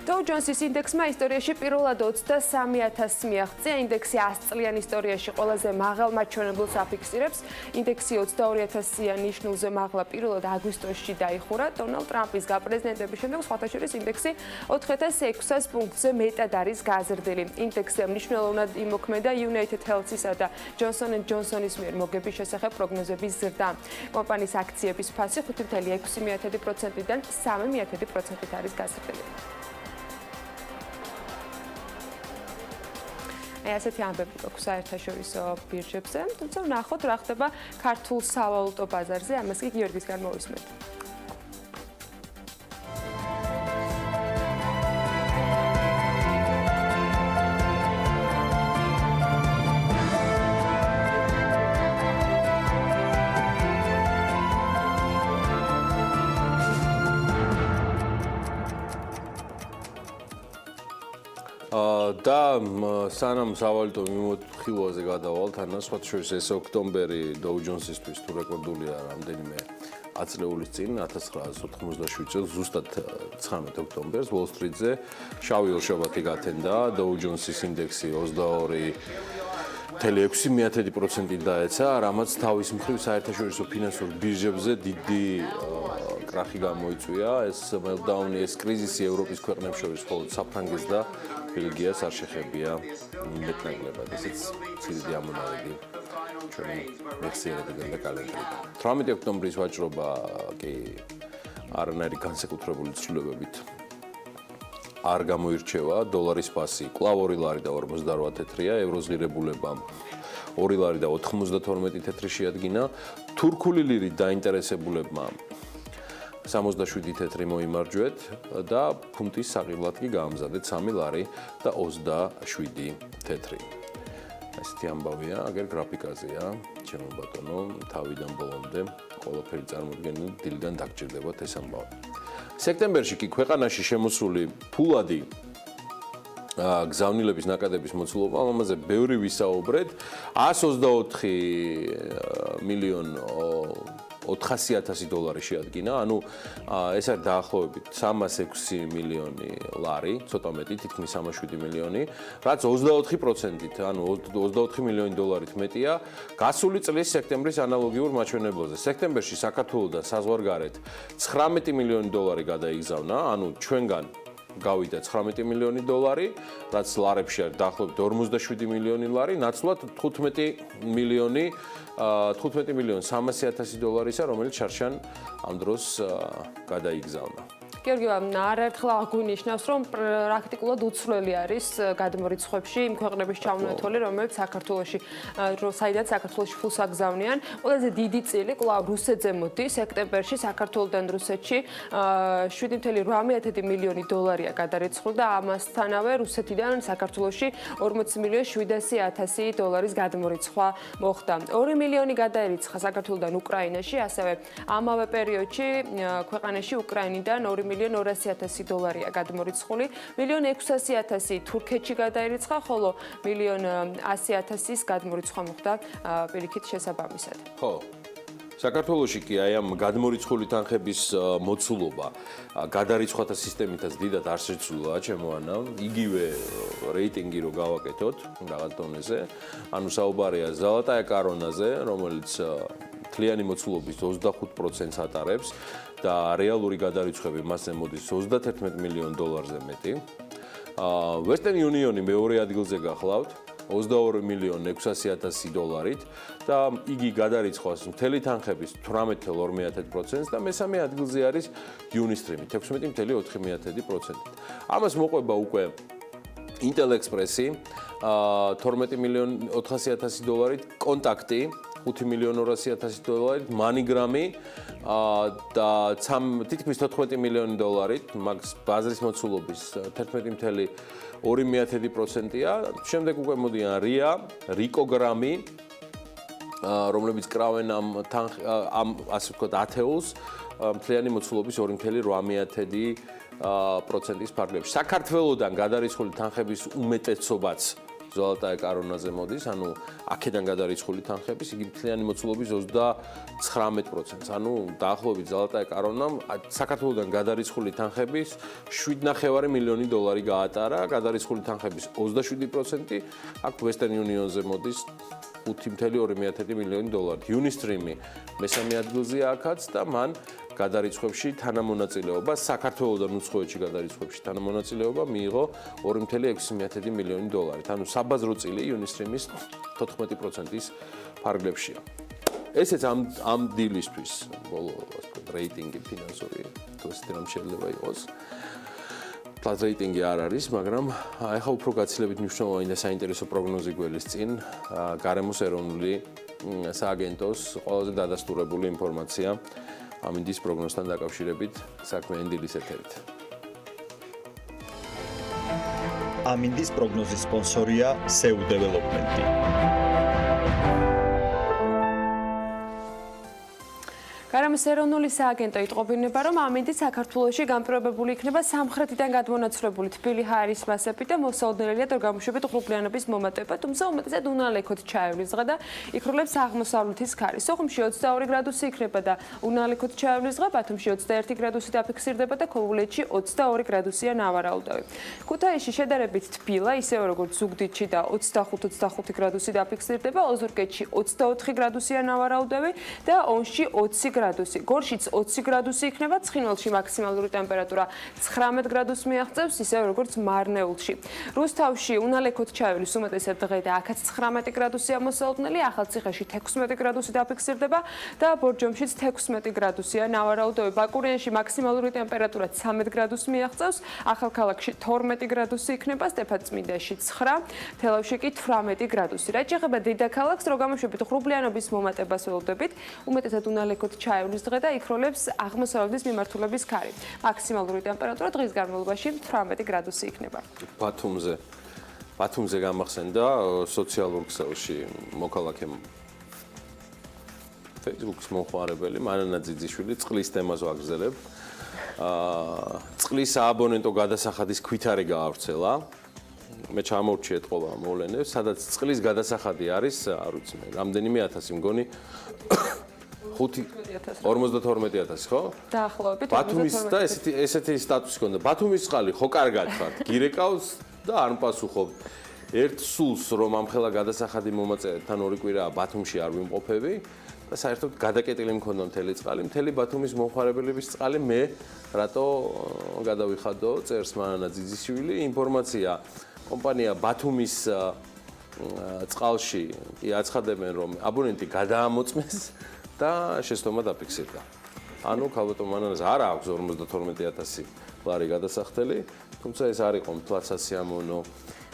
[SPEAKER 3] Dow Jones-ის ინდექსმა ისტორიაში პირველად 23,000 მიაღწია. ინდექსი 100 წლიან ისტორიაში ყველაზე მაღალ მაჩვენებელს აფიქსირებს. ინდექსი 22,000-იან ნიშნულზე მაღლა პირველად აგვისტოში დაიხურა. დონალდ ტრამპის გაპრეზიდენტების შემდეგ სხვათა შორის ინდექსი 4,600 პუნქტზე მეტად არის გაზრდილი. ინდექსზე მნიშვნელოვნად იმოქმედა United Health-ისა და Johnson & Johnson-ის მიერ მოგების შესახებ პროგნოზების ზრდა. კომპანიის აქციების ფასი 5,6%-დან 3% არის გაზრდილი. ასეთი ამბები გვაქვს საერთაშორისო ბირჟებზე, თუმცა ვნახოთ რა ხდება ქართულ სავალუტო ბაზარზე, ამას კი გიორგისგან მოვისმენთ.
[SPEAKER 2] და სანამ სავალუტო მიმოხილვაზე გადავალთ, ან სხვათა შორის ეს ოქტომბერი Dow Jones-ისთვის თუ რეკორდულია რამდენიმე ათწლეულის წინ 1987 წელს ზუსტად 19 ოქტომბერს Wall Street-ზე შავი ელშობათი გათენდა. Dow Jones-ის ინდექსი 22,6% დაეცა, რამაც თავის მხრივ საერთაშორისო ფინანსურ ბირჟებზე დიდი კრახი გამოიწვია, ეს მელტდაუნი, ეს კრიზისი ევროპის ქვეყნებს შორის მხოლოდ საფრანგეთს და ბელგიას არ შეხებია მეტნაკლებად. ესეც ცივი ამონავედი ჩვენი მეხსიერებიდან და კალენდრიდან. 18 ოქტომბრის ვაჭრობა კი არანაირი განსაკუთრებული ცვლილებებით არ გამოირჩევა. დოლარის ფასი კვლავ 2 ლარი და 58 თეთრია, ევროს ღირებულება 2 ლარი და 92 თეთრი შეადგინა. თურქული ლირით დაინტერესებულებმა 67 თეთრი მოიმარჯვეთ და ფუნტის საყიდლად კი გაამზადეთ 3 ლარი და 27 თეთრი. ესეთი ამბავია, აგერ გრაფიკაზეა, ჩემო ბატონო, თავიდან ბოლომდე ყველაფერი წარმოდგენილი დილიდან დაგჭირდებათ ეს ამბავი. სექტემბერში კი ქვეყანაში შემოსული ფულადი გზავნილების ნაკადების მოცულობა, ამაზე ბევრი ვისაუბრეთ, 124 მილიონ 400,000 დოლარი შეადგინა, ანუ ეს არის დაახლოებით 306 მილიონი ლარი, ცოტა მეტი, თითქმის 307 მილიონი, რაც 24%-ით, ანუ 24 მილიონი დოლარით მეტია გასული წლის სექტემბრის ანალოგიურ მაჩვენებლებზე. სექტემბერში საქართველოსთან საზღვარგარეთ 19 მილიონი დოლარი გადაიგზავნა, ანუ ჩვენგან გავიდა 19 მილიონი დოლარი, რაც ლარებში არის დაახლოებით 57 მილიონი ლარი, ნაცვლად 15 მილიონ 300,000 დოლარისა, რომელიც შარშან ამ დროს გადაიგზავნა.
[SPEAKER 3] გიორგი, არაერთხელ აღვნიშნავს, რომ პრაქტიკულად უცვლელი არის გადმორიცხვებში იმ ქვეყნების ჩამონათვალი, რომელიც საქართველოში, საიდანაც საქართველოში ფულს აგზავნიან. ყველაზე დიდი წილი კვლავ რუსეთზე მოდის. სექტემბერში საქართველოსთან რუსეთში 7,8 მილიონი დოლარია გადარიცხული და ამასთანავე რუსეთიდან საქართველოში 40 მილიონ 700,000 დოლარის გადმორიცხვა მოხდა. 2 მილიონი გადაერიცხა საქართველოსთან უკრაინაში, ასევე ამავე პერიოდში ქვეყანაში უკრაინიდან 2 მილიონ 200,000 დოლარია გადმორიცხული, 1,600,000 თურქეთში გადაერიცხა, ხოლო 1,100,000-ის გადმორიცხვა მოხდა პირიქით შესაბამისად.
[SPEAKER 2] ხო. საქართველოში კი აი ამ გადმორიცხული თანხების მოცულობა გადარიცხვათა სისტემითაც დიდად არ შეცვლილა, ჩემო ანა, იგივე რეიტინგი რო გავაკეთოთ რაღაც დონეზე, ანუ საუბარია ზალატაია კარონაზე, რომელიც მთლიანი მოცულობის 25%-ს ატარებს და რეალური გადარიცხვები მასზე მოდის 31 მილიონ დოლარზე მეტი. Western Union-ი მეორე ადგილზე გახლავთ 22 მილიონ 600,000 დოლარით და იგი გადარიცხვას მთელი თანხების 18,2%-ს და მესამე ადგილზე არის Unistream 16,4%-ით. ამას მოყვება უკვე Intel Express-ი 12 მილიონ 400,000 დოლარით, კონტაქტი 5 მილიონ 200,000 დოლარით, MoneyGram-ი და თითქმის 14 მილიონი დოლარით, მაგ ბაზრის მოცულობის 11,2%-ია. შემდეგ უკვე მოდიან RIA, RICOGRAM-ი, რომლებიც კრავენ ამ ასე ვთქვათ ათეულს, მთლიანი მოცულობის 2,8%-ის ფარგლებში. საქართველოსთან გადარიცხული თანხების უმეტესობაც ზოლოტაია კარონაზე მოდის, ანუ აქედან გადარიცხული თანხების, იგი მთლიანი მოცულობის 39%-ს, ანუ დაახლოებით ზოლოტაია კარონამ საქართველოსთან გადარიცხული თანხების 7,5 მილიონი დოლარი გაატარა, გადარიცხული თანხების 27%, აქ Western Union-ზე მოდის 5,2 მილიონი დოლარი. Unistream-ი მესამე ადგილზეა აქაც და მან გადარიცხვებში თანამონაწილეობა საქართველოსთან უცხოეთში გადარიცხვებში თანამონაწილეობა მიიღო 2,6 მილიონი დოლარით. ანუ საბაზრო წილი Unistream-ის 14%-ის ფარგლებშია. ესეც ამ დილისთვის ბოლო რეიტინგი ფინანსური თუ ესეთი რამ შეიძლება იყოს. ფლატ რეიტინგი არ არის, მაგრამ ახლა უფრო გაცილებით მნიშვნელოვანი და საინტერესო პროგნოზი გველის წინ გარემოს ეროვნული სააგენტოს ყველაზე დადასტურებული ინფორმაცია ამინდის პროგნოზთან დაკავშირებით საქმიანი დილის ეთერით.
[SPEAKER 8] ამინდის პროგნოზის სპონსორია SEU Development.
[SPEAKER 3] გარემოს ეროვნული სააგენტო იტყობინება, რომ ამინდი საქართველოში განპირობებული იქნება სამხრეთიდან გადმონაცვლებული თბილი ჰაერის მასები და მოსაოდნელია დრო-გამოშვებით ღრუბლიანობის მომატება, თუმცა უმეტესად უნალექოდ ჩაევლის დღე და იქრულებს აღმოსავლეთის ქარი. სოხუმში 22 გრადუსი იქნება და უნალექოდ ჩაევლის დღე, ბათუმში 21 გრადუსი დაფიქსირდება და ქობულეთში 22 გრადუსია ნავარაუდავი. ქუთაისში შედარებით თბილა, ისევე როგორც ზუგდიდში და 25 გრადუსი დაფიქსირდება, ოზურგეთში 24 გრადუსია ნავარაუდავი და ონში 20 გრადუსი. გრადუსი. გორშიც 20 გრადუსი იქნება, ცხინვალში მაქსიმალური ტემპერატურა 19 გრადუსს მიაღწევს, ისევე როგორც მარნეულში. რუსთავში უნალექოთ ჩაივლის უმეტესად დღე და აქაც 19 გრადუსია მოსალოდნელი, ახალციხეში 16 გრადუსი დაფიქსირდება და ბორჯომშიც 16 გრადუსია ნავარაუდოვი. ბაკურიანში მაქსიმალური ტემპერატურა 13 გრადუსს მიაღწევს, ახალქალაქში 12 გრადუსი იქნება, სტეფანწმინდაში 9, თელავში კი 18 გრადუსი. რაც შეეხება დედაქალაქს, რო გამოშვებით ღრუბლიანობის მომატებას ველოდებით, უმეტესად უნალექოთ ჩაივლის დღე და იქროლებს აღმოსავლეთის მიმართულების ქარი. მაქსიმალური ტემპერატურა დღის განმავლობაში 18 გრადუსი იქნება.
[SPEAKER 2] ბათუმზე გამახსენდა სოციალურ ქსელში მოქალაქემ Facebook-ის მომხმარებელი მანანა ძიძიშვილი წყლის თემას ვაგრძელებ. წყლის სააბონენტო გადასახადის ქვითარი გაავრცელა. მე ჩამორჩიე ეთყობა მოვლენებს, სადაც წყლის გადასახადი არის, არ ვიცი მე, რამდენიმე ათასი მგონი 52,000 ხო?
[SPEAKER 3] დაახლოებით
[SPEAKER 2] ბათუმის და ესეთი სტატუსი ჰქონდა. ბათუმის წყალი ხო კარგად ხართ, გირეკავს და არ მპასუხობ. ერთ სულს რომ ამხელა გადასახადი მომაწერეთ, თან ორი კვირაა ბათუმში არ ვიმყოფები და საერთოდ გადაკეტილი მქონდა მთელი წყალი, მთელი ბათუმის მომხმარებლების წყალი მე რატო გადავიხადო, წერს მანანა ძიძიშვილი, ინფორმაცია კომპანია ბათუმის წყალში კი აცხადებენ რომ აბონენტი გადაამოწმეს და შეცდომა დაფიქსირდა. ანუ ქალბატონ მანანას არ აქვს 52,000 ლარი გადასახდელი, თუმცა ეს არ იყო მთლად-სასიამოვნო.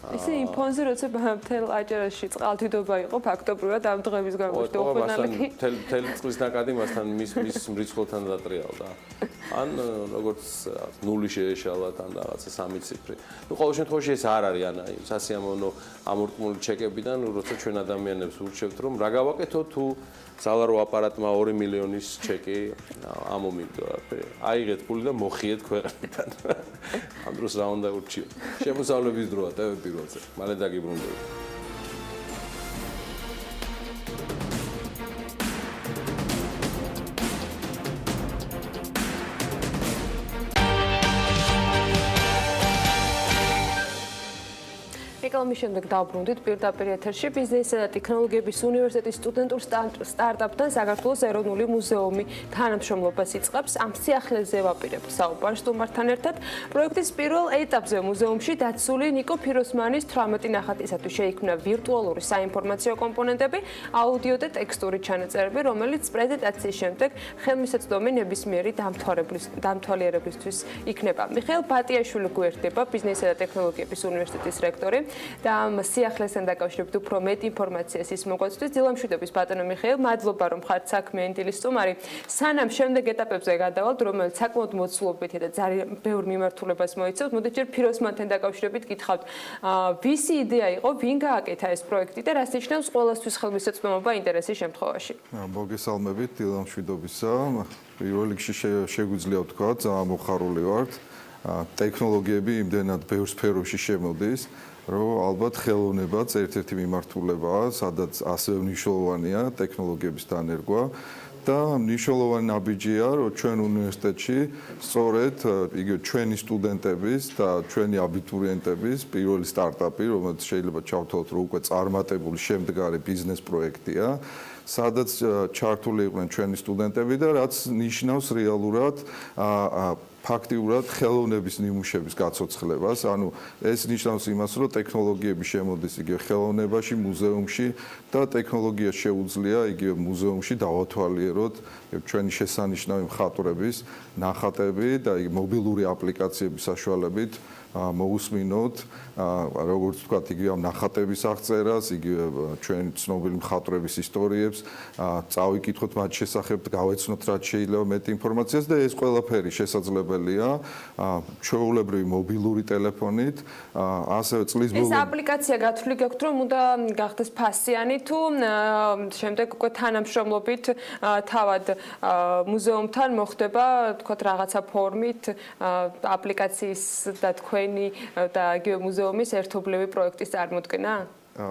[SPEAKER 3] ისე იმფონზე როცა მთელ აჭარაში წყალდიდობა იყო ფაქტობრივად ამ დღების გამო
[SPEAKER 2] უხმარლი მთელი წყლის ნაკადი მასთან მის მრიცხველთან დატრიალდა. ან როგორც ნული შეეშალა თან რაღაცა 3 ციფრი. ნუ ყოველ შემთხვევაში ეს არ არის ან სასიამოვნო ამორტმული ჩეკებიდან, როცა ჩვენ ადამიანებს ურჩევთ რომ რა გავაკეთო თუ სალარო აპარატმა 2 მილიონის ჩეკი ამომიგდო. აიღეთ ფული და მოხიეთ ქვეყნიდან. ამ დროს რა უნდა ურჩიო? შემოსავლების დროა და პირველზე. მალე დაგიბრუნდებით.
[SPEAKER 3] რეკламის შემდეგ დავბრუნდით პირდაპირ ეთერში ბიზნესისა და ტექნოლოგიების უნივერსიტეტის სტუდენტურ სტარტაპთან საქართველოს ეროვნული მუზეუმი თანამშრომლობას იწყებს. ამ სიახლეზე ვაპირებთ საუბარს სტუმართან ერთად. პროექტის პირველ ეტაპზე მუზეუმში დაცული ნიკო ფიროსმანის 18 ნახატისათვის შეიქმნა ვირტუალური საინფორმაციო კომპონენტები, აუდიო და ტექსტური ჩანაწერები, რომელიც პრეზენტაციის შემდეგ ხელმისაწვდომი ნებისმიერი დამთვალიერებლისთვის იქნება. მიხეილ ბატიაშვილი გვერდება, ბიზნესისა და ტექნოლოგიების უნივერსიტეტის რექტორი. და ამ სიახლესთან დაკავშირებით უფრო მეტ ინფორმაციას ის მოგვაწვდის. დილა მშვიდობის ბატონო მიხეილ, მადლობა რომ ხართ საქმიანი დილის სტუმარი. სანამ შემდეგ ეტაპებზე გადავალთ, რომელიც საკმაოდ მოცულობითია და ძალიან ბევრ მიმართულებას მოიცავს, მოდით ჯერ ფიროსმანთან დაკავშირებით გითხავთ, ვისი იდეა იყო, ვინ გააკეთა ეს პროექტი და რას ნიშნავს ყველასთვის ხელმისაწვდომობა ინტერესის შემთხვევაში?
[SPEAKER 9] მოგესალმებით დილა მშვიდობისა. პირველ რიგში შეგვიძლია ვთქვა, ძალიან მოხარული ვართ. ტექნოლოგიები იმდენად ბევრ სფეროში შემოდის, რომ ალბათ ხელოვნებაც ერთ-ერთი მიმართულებაა, სადაც ასევე მნიშვნელოვანია ტექნოლოგიების დანერგვა და მნიშვნელოვანი ნაბიჯია, რომ ჩვენ უნივერსიტეტში სწორედ იგივე ჩვენი სტუდენტების და ჩვენი აბიტურიენტების პირველი სტარტაპი, რომელიც შეიძლება ჩავთვალოთ, რომ უკვე წარმატებული შემდგარი ბიზნეს პროექტია, სადაც ჩართული იყვნენ ჩვენი სტუდენტები და რაც ნიშნავს რეალურად ფაქტიურად ხელოვნების ნიმუშების გაცოცხლებას, ანუ ეს ნიშნავს იმას, რომ ტექნოლოგიები შემოდის იგივე ხელოვნებაში, მუზეუმში და ტექნოლოგია შეუძლია იგივე მუზეუმში დავათვალიეროთ ჩვენი შესანიშნავი მხატვრების ნახატები და მობილური აპლიკაციების საშუალებით მოусმინოთ, როგორც ვთქვათ, იგივე ამ ნახატების აღწერას, იგივე ჩვენი ცნობილი მხატვრების ისტორიებს, წავიკითხოთ მათ შესახებ, გავეცნოთ რაც შეიძლება მეტ ინფორმაციას და ეს ყველაფერი შესაძლებელია ჩვეულებრივი მობილური ტელეფონით, ასევე წლის ბოლომდე.
[SPEAKER 3] ეს აპლიკაცია გათვლი გაქვთ, რომ უნდა გახდეს ფასიანი თუ შემდეგ უკვე თანამშრომლობით თავად მუზეუმთან მოხდება, თქვათ, რაღაცა ფორმით აპლიკაციის და და იგივე მუზეუმის ერთობლივი პროექტის წარმოქმნა?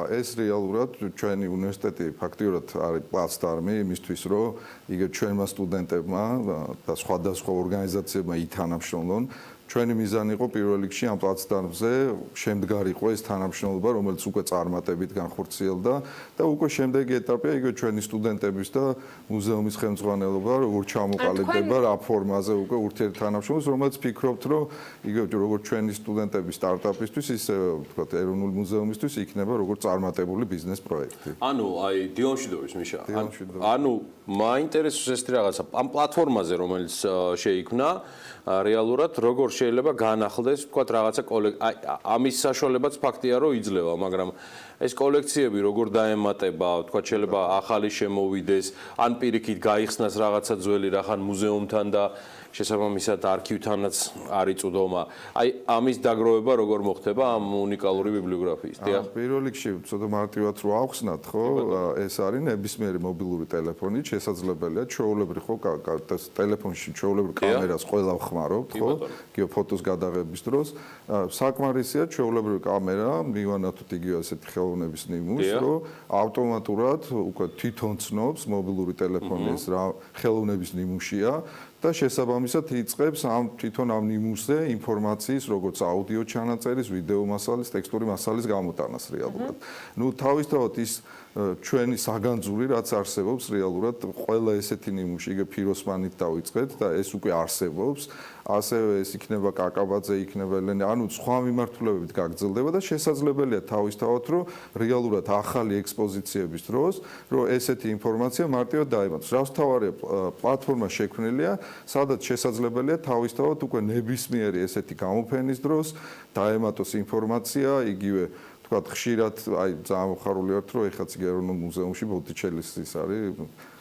[SPEAKER 9] ეს რეალურად ჩვენი უნივერსიტეტი ფაქტიურად არის პლატფორმი იმისთვის, რომ იგივე ჩვენმა სტუდენტებმა და სხვადასხვა ორგანიზაციებმა ითანამშრომლონ ჩვენი მიზანი იყო პირველ რიგში ამ პლატფორმაზე შემდგარიყო ეს თანამშრომლობა, რომელიც უკვე წარმატებით განხორციელდა და უკვე შემდეგი ეტაპია იგივე ჩვენი სტუდენტების და მუზეუმის ხელმძღვანელობა, როგორ ჩამოყალიბდება რა ფორმაზე უკვე ურთიერთთანამშრომლობს, რომელიც ფიქრობთ, რომ იგივე როგორც ჩვენი სტუდენტების სტარტაპისთვის, ისე ვთქვათ, ეროვნული მუზეუმისთვის იქნება როგორც წარმატებული ბიზნეს პროექტი.
[SPEAKER 2] ანუ აი დიონშვიდობის მიშა. ანუ მაინტერესებს ეს რაღაცა ამ პლატფორმაზე, რომელიც შეიქმნა, რეალურად როგორ შეიძლება განახლდეს, ვთქვათ, რაღაცა ამის საშუალებაც ფაქტია, რომ იძლევა, მაგრამ ეს კოლექციები როგორ დაემატება, ვთქვათ, შეიძლება ახალი შემოვიდეს, ან პირიქით გაიხსნას რაღაცა ძველი რახან მუზეუმთან და შესაბამისად არქივთანაც არ იწვდომა. აი ამის დაგროვება როგორ მოხდება ამ უნიკალური ბიბლიოგრაფიის? დიახ.
[SPEAKER 9] პირველ რიგში ცოტა მარტივად რო ავხსნათ, ხო, ეს არის ნებისმიერი მობილური ტელეფონი, შესაძლებელია ჩვეულებრივ ხო ტელეფონში ჩვეულებრივ კამერას ყველა ვხმარობთ, ხო? იგივე ფოტოს გადაღების დროს საკმარისია ჩვეულებრივი კამერა, მივანათოთ იგივე ასეთი ხელოვნების ნიმუშს, რომ ავტომატურად უკვე თვითონ ცნობს მობილური ტელეფონის რა ხელოვნების ნიმუშია და შესაბამისად იწყებს თვითონ ამ ნიმუშზე ინფორმაციის, როგორც აუდიო ჩანაწერის, ვიდეო მასალის, ტექსტური მასალის გამოტანას რეალურად. ნუ თავისთავად ის ჩვენი საგანძური, რაც არსებობს რეალურად, ყველა ესეთი ნიმუში, იგივე ფიროსმანით დავიწყეთ და ეს უკვე არსებობს. ასევე ეს იქნება კაკაბაძე, იქნება ელენე, ანუ სხვა მიმართულებებით გაგრძელდება და შესაძლებელია თავისთავად, რომ რეალურად ახალი ექსპოზიციების დროს, რომ ესეთი ინფორმაცია მარტივად დაემატოს. რასთავარია პლატფორმა შექმნილია, სადაც შესაძლებელია თავისთავად უკვე ნებისმიერი ესეთი გამოფენის დროს დაემატოს ინფორმაცია, იგივე თქვათ ხშირად, აი ძალიან მოხარული ვართ, რომ ეხაც ეროვნულ მუზეუმში ბოტიჩელის ის არის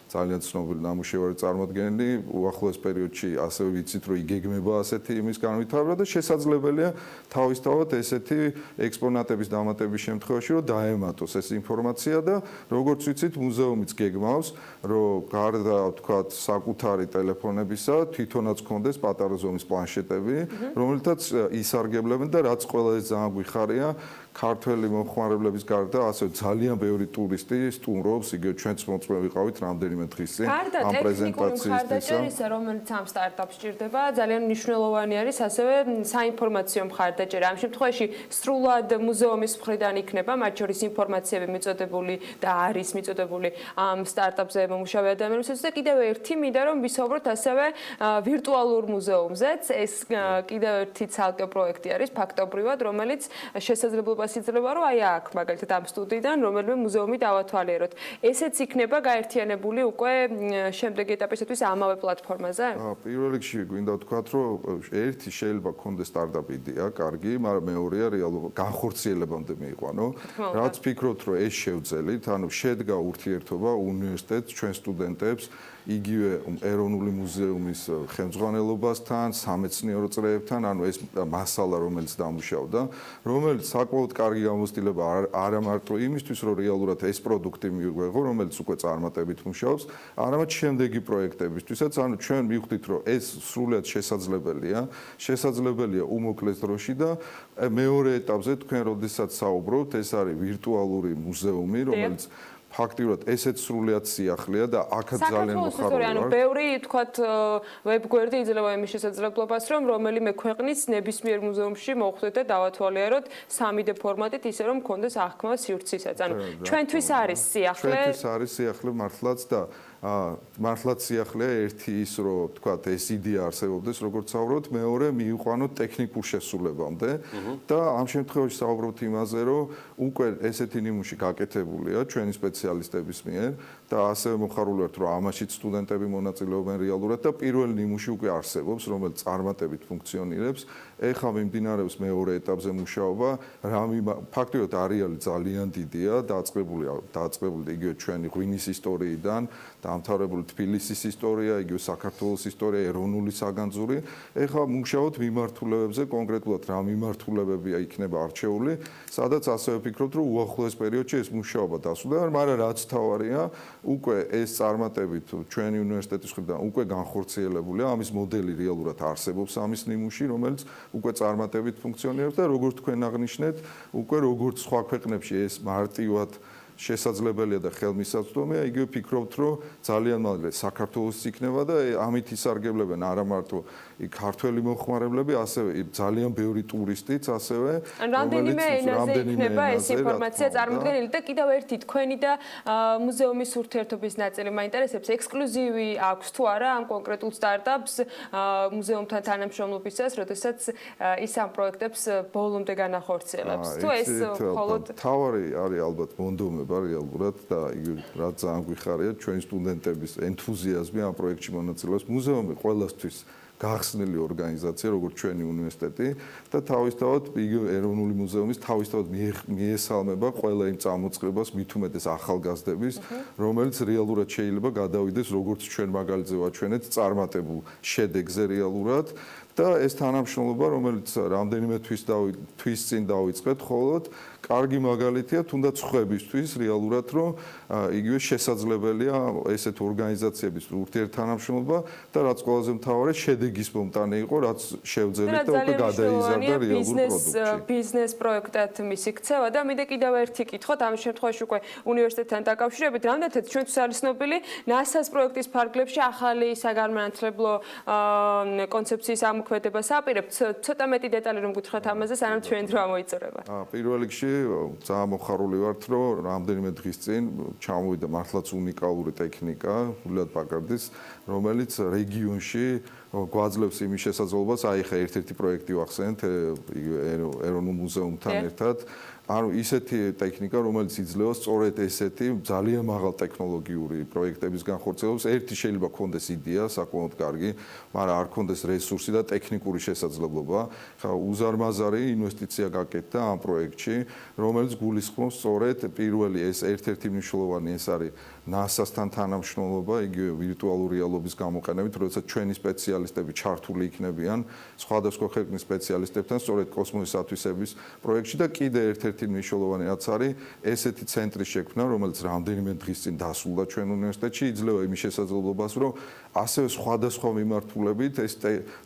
[SPEAKER 9] ძალიან ცნობილი ნამუშევარი წარმოადგენელი, უახლოეს პერიოდში ასევე ვიცით, რომ იგეგმება ასეთი იმის განვითარება და შესაძლებელია თავისთავად ესეთი ექსპონატების დამატების შემთხვევაში, რომ დაემატოს ეს ინფორმაცია და როგორც ვიცით, მუზეუმიც გეგმავს, რომ გარდა თქვათ საკუთარი ტელეფონებისა, თვითონაც ქონდეს პატარა ზომის პლანშეტები, რომელთაც ისარგებლებენ და რაც ყველაზე ძალიან გვიხარია, ქართველი მომხმარებლების გარდა ასევე ძალიან ბევრი ტურისტი სტუმრობს, იგივე ჩვენც მოწვე ვიყავით რამდენიმე დღისი ამ პრეზენტაციისთვისა,
[SPEAKER 3] რომელიც ამ სტარტაპს ჭირდება, ძალიან მნიშვნელოვანი არის ასევე საინფორმაციო მხარდაჭერა. ამ შემთხვევაში სრულად მუზეუმის მხრიდან იქნება მათ შორის ინფორმაციები მიწოდებული და არის მიწოდებული ამ სტარტაპზე მომუშავე ადამიანებისთვის და კიდევ ერთი მინდა რომ ვისაუბროთ ასევე ვირტუალურ მუზეუმზეც. ეს კიდევ ერთი ცალკე პროექტი არის ფაქტობრივად, რომელიც შესაძლებლობა იძლევა, რომ აი აქ მაგალითად ამ სტუდიიდან რომელიმე მუზეუმი დავათვალიეროთ. ესეც იქნება გაერთიანებული უკვე შემდეგი ეტაპისათვის ამავე პლატფორმაზე?
[SPEAKER 9] პირველ რიგში გვინდა ვთქვათ, რომ ერთი შეიძლება გქონდეს სტარტაპ იდეა, კარგი, მაგრამ მეორეა რეალობა განხორციელებამდე მიიყვანო. რაც ფიქრობთ, რომ ეს შევძელით, ანუ შედგა ურთიერთობა უნივერსიტეტს, ჩვენ სტუდენტებს, იგივე ეროვნული მუზეუმის ხელმძღვანელობასთან, სამეცნიერო წრეებთან, ანუ ეს მასალა, რომელიც დამუშავდა, რომელიც საკმაოდ კარგი გამოცდილება არა მარტო იმისთვის, რომ რეალურად ეს პროდუქტი მიგვეღო, რომელიც უკვე წარმატებით მუშაობს, არამედ შემდეგი პროექტებისთვისაც, ანუ ჩვენ მივხვდით, რომ ეს სრულად შესაძლებელია უმოკლეს დროში და მეორე ეტაპზე თქვენ როდესაც საუბრობთ, ეს არის ვირტუალური მუზეუმი, რომელიც ფაქტიურად ესეც სრულიად სიახლეა და აქაც ძალიან მოხარული ვარ.
[SPEAKER 3] ანუ ბევრი თქვათ ვებგვერდი იძლევა იმის შესაძლებლობას, რომ რომელიმე ქვეყნის ნებისმიერ მუზეუმში მოვხვდეთ და დავათვალიეროთ 3D ფორმატით, ისე რომ მქონდეს აღქმა სივრცესაც. ანუ ჩვენთვის არის სიახლე.
[SPEAKER 9] ჩვენთვის არის სიახლე მართლაც და მართლაც სიახლეა ერთი ის, რომ თქვათ ეს იდეა არსებობდეს, როგორც საუბრობთ, მეორე მიიყვანოთ ტექნიკურ შესრულებამდე და ამ შემთხვევაში საუბრობთ იმაზე, რომ უკვე ესეთი ნიმუში გაკეთებულია ჩვენი სპეციალისტების მიერ და ასევე მოხარული ვართ, რომ ამაშიც სტუდენტები მონაწილეობენ რეალურად და პირველი ნიმუში უკვე არსებობს, რომელიც წარმატებით ფუნქციონირებს. ეხლა მიმდინარეობს მეორე ეტაპზე მუშაობა, ფაქტობრივად არეალი ძალიან დიდია, დაწყებული იგივე ჩვენი ღვინის ისტორიიდან, დამთავრებული თბილისის ისტორია, იგივე საქართველოს ისტორია, ეროვნული საგანძური. ეხლა მუშაობთ მიმართულებებზე, კონკრეტულად რა მიმართულებებია იქნება არჩეული, სადაც ასევე ვფიქრობთ, რომ უახლოეს პერიოდში ეს მუშაობა დასრულდება, მაგრამ რაც თავარია, უკვე ეს წარმატებით ჩვენი უნივერსიტეტის მხრიდან უკვე განხორციელებულია, ამის მოდელი რეალურად არსებობს ამის ნიმუში, რომელიც უკვე წარმატებით ფუნქციონირებს და როგორც თქვენ აღნიშნეთ, უკვე როგორც სხვა ქვეყნებში ეს მარტივად შესაძლებელია და ხელმისაწვდომია, იგივე ფიქრობთ, რომ ძალიან მალე საქართველოს იქნება და ამით ისარგებლებენ არა მარტო ქართველი მომხმარებლები, ასევე ძალიან ბევრი ტურისტიც, ასევე
[SPEAKER 3] რამდენიმე ენაზე იქნება ეს ინფორმაცია წარმოდგენილი და კიდევ ერთი თქვენი და მუზეუმის ურთიერთობის ნაწილი მაინტერესებს, ექსკლუზივი აქვს თუ არა ამ კონკრეტულ სტარტაპს მუზეუმთან თანამშრომლობისას, როდესაც ის ამ პროექტებს ბოლომდე განახორციელებს. თუ ეს მხოლოდ
[SPEAKER 9] თავარი არის ალბათ მონდომება რეალურად და რაც ძალიან გვიხარია ჩვენი სტუდენტების ენთუზიაზმი ამ პროექტში მონაწილეობს. მუზეუმი ყველასთვის გახსნილი ორგანიზაცია, როგორც ჩვენი უნივერსიტეტი და თავისთავად იგივე ეროვნული მუზეუმის თავისთავად მიესალმება ყველა იმ წამოწყებას, მით უმეტეს ახალგაზრდების, რომელიც რეალურად შეიძლება გადავიდეს, როგორც ჩვენ მაგალითზე ვაჩვენეთ, წარმატებულ შედეგზე რეალურად. და ეს თანამშრომლობა, რომელიც რამდენიმე თვის წინ დავიწყეთ, მხოლოდ კარგი მაგალითია თუნდაც ხვებისთვის რეალურად, რომ იგივე შესაძლებელია ესეთ ორგანიზაციების ურთიერთთანამშრომლობა და რაც ყველაზე მთავარი შედეგის მომტანი იყო, რაც შევძელით და უკვე გადაიზარდა რეალურ პროდუქტში.
[SPEAKER 3] ბიზნეს პროექტად მისი ქცევა და მინდა კიდევ ერთი კითხოთ, ამ შემთხვევაში უკვე უნივერსიტეტთან დაკავშირებით, რამდენადაც ჩვენთვის არის ცნობილი NASA-ს პროექტის ფარგლებში ახალი საგანმანათლებლო კონცეფციის ამოქმედებას აპირებთ. ცოტა მეტი დეტალი რომ გითხრათ ამაზე, სანამ ჩვენ დრო ამოიწურება.
[SPEAKER 9] პირველ რიგში ძალიან მოხარული ვართ, რომ რამდენიმე დღის წინ ჩამოვიდა მართლაც უნიკალური ტექნიკა, სრულად პაკარდის, რომელიც რეგიონში გვაძლევს იმის შესაძლებლობას, აი ხა ერთ-ერთი პროექტი ვახსენეთ ეროვნულ მუზეუმთან ერთად. ანუ ისეთი ტექნიკა, რომელიც იძლევა სწორედ ესეთი ძალიან მაღალ ტექნოლოგიური პროექტების განხორციელებას. ერთი შეიძლება ქონდეს იდეა, საკმაოდ კარგი, მაგრამ არ ქონდეს რესურსი და ტექნიკური შესაძლებლობა. ხა უზარმაზარი ინვესტიცია გაკეთდა ამ პროექტში, რომელიც გულისხმობს სწორედ პირველი ეს ერთ-ერთი მნიშვნელოვანი ეს არის NASA-სთან თანამშრომლობა, იგივე ვირტუალური რეალობის გამოყენებით, როდესაც ჩვენი სპეციალისტები ჩართული იქნებიან სხვადასხვა ქვეყნის სპეციალისტებთან სწორედ კოსმოსის ათვისების პროექტში და კიდე ერთ-ერთი მნიშვნელოვანი რაც არის ესეთი ცენტრის შექმნა, რომელიც რამდენიმე დღის წინ დასრულდა ჩვენ უნივერსიტეტში, იძლევა იმის შესაძლებლობას, რომ ასევე სხვადასხვა მიმართულებით ეს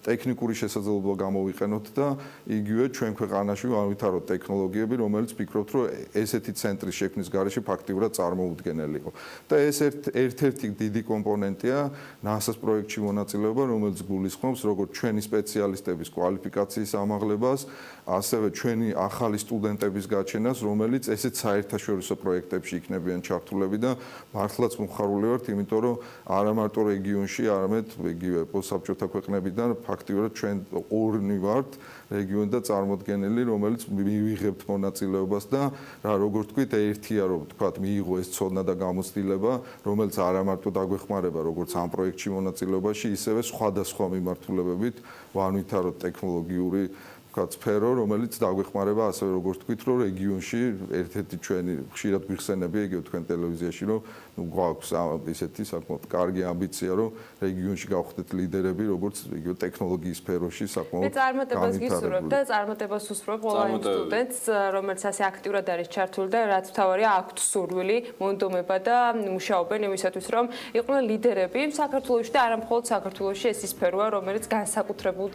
[SPEAKER 9] ტექნიკური შესაძლებლობა გამოვიყენოთ და იგივე ჩვენ ქვეყანაში ავითაროთ ტექნოლოგიები, რომელიც ფიქრობთ, რომ ესეთი ცენტრის შექმნის გარეშე ფაქტიურად წარმოუდგენელი იყო. და ეს ერთ-ერთი დიდი კომპონენტია NASA-ს პროექტში მონაწილეობა, რომელიც გულისხმობს როგორც ჩვენი სპეციალისტების კვალიფიკაციის ამაღლებას, ასევე ჩვენი ახალი სტუდენტების გაჩენას, რომელიც ესეთ საერთაშორისო პროექტებში იქნებიან ჩართულები და მართლაც მომხარული ვართ, იმიტომ რომ არა მარტო რეგიონში, არამედ იგივე პოსტსაბჭოთა ქვეყნებიდან ფაქტიურად ჩვენ ორნი ვართ რეგიონი და წარმოდგენილი, რომელიც მივიღებთ მონაწილეობას და რა როგორ თქვით, ერთია რომ თქვათ მიიღო ეს ცოდნა და გამოცდილება, რომელიც არა მარტო დაგვეხმარება როგორც ამ პროექტში მონაწილეობაში, ისევე სხვადასხვა მიმართულებებით ვანვითაროთ ტექნოლოგიური სფერო, რომელიც დაგვეხმარება ასევე როგორც თქვით, რომ რეგიონში ერთ-ერთი ჩვენი ხშირად გვიხსენებია იგივე თქვენ ტელევიზიაში, რომ გვაქვს ისეთი საკმაოდ კარგი ამბიცია, რომ რეგიონში გავხდეთ ლიდერები, როგორც იგივე ტექნოლოგიის სფეროში საკმაოდ
[SPEAKER 3] მე წარმატებას გისურვებ და წარმატებას უსურვებ ყველა იმ სტუდენტს, რომელიც ასე აქტიურად არის ჩართული და რაც მთავარია აქვთ სურვილი, მონდომება და მუშაობენ იმისათვის, რომ იყვნენ ლიდერები საქართველოში და არა მხოლოდ საქართველოში, ეს ის სფეროა, რომელიც განსაკუთრებულ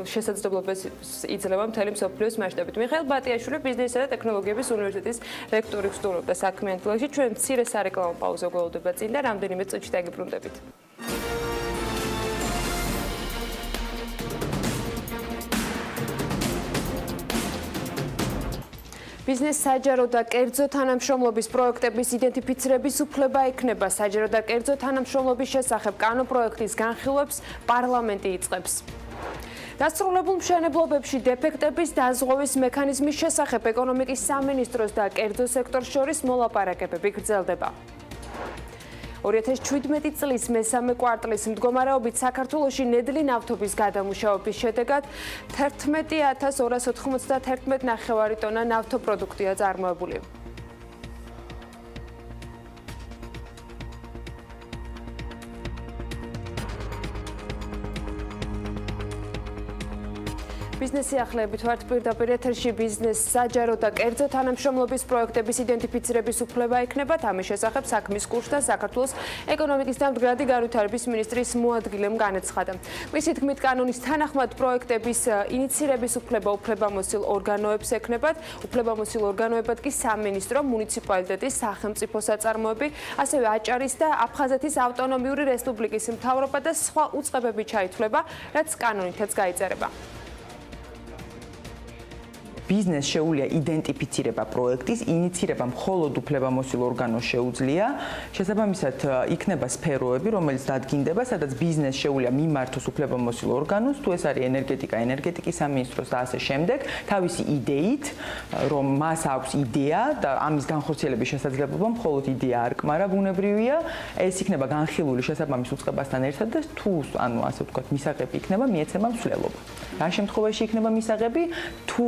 [SPEAKER 3] შესაძლებლობებს იძლევა მთელი მსოფლიოს მასშტაბით. მიხეილ ბატიაშვილი, ბიზნესისა და ტექნოლოგიების უნივერსიტეტის რექტორი ვსტუმრობდა საქმიანი დილაში. ჩვენ მცირე სარეკლამო პაუზა გველოდება წინ და რამდენიმე წუთში დაგიბრუნდებით. ბიზნეს საჯარო და კერძო თანამშრომლობის პროექტების იდენტიფიცირების უფლება ექნება. საჯარო და კერძო თანამშრომლობის შესახებ კანონპროექტის განხილვებს პარლამენტი იწყებს. დასრულებულ მშენებლობებში დეფექტების დაზღვევის მექანიზმის შესახებ ეკონომიკის სამინისტროს და კერძო სექტორს შორის მოლაპარაკებები გრძელდება. 2017 წლის მესამე კვარტლის მდგომარეობით საქართველოში ნედლი ნავთობის გადამუშავების შედეგად 11,291 ტონა ნავთობპროდუქტია წარმოებული. ბიზნესი ახლებით ვართ პირდაპირ ეთერში ბიზნეს საჯარო და კერძო თანამშრომლობის პროექტების იდენტიფიცირების უფლება ექნებათ. ამის შესახებ საქმის კურსთან საქართველოს ეკონომიკის და მდგრადი განვითარების მინისტრის მოადგილემ განაცხადა. მისი თქმით, კანონის თანახმად პროექტების ინიცირების უფლება უფლებამოსილ ორგანოებს ექნებათ. უფლებამოსილ ორგანოებად კი სამინისტრო, მუნიციპალიტეტის, სახელმწიფო საწარმოები, ასევე აჭარის და აფხაზეთის ავტონომიური რესპუბლიკის მთავრობა და სხვა უწყებები ჩაითვლება, რაც კანონითაც გაიწერება.
[SPEAKER 10] ბიზნეს შეუძლია იდენტიფიცირება პროექტის, ინიცირება მხოლოდ უფლებამოსილ ორგანოს შეუძლია. შესაბამისად, იქნება სფეროები, რომელიც დადგინდება, სადაც ბიზნეს შეუძლია მიმართოს უფლებამოსილ ორგანოს, თუ ეს არის ენერგეტიკა, ენერგეტიკის სამინისტროს და ასე შემდეგ, თავისი იდეით, რომ მას აქვს იდეა და ამის განხორციელების შესაძლებლობა მხოლოდ იდეა არ კმარა, ბუნებრივია, ეს იქნება განხილული შესაბამის უწყებასთან ერთად და თუ, ანუ ასე ვთქვათ, მისაღები იქნება, მიეცემა მსვლელობა. რა შემთხვევაში იქნება მისაღები, თუ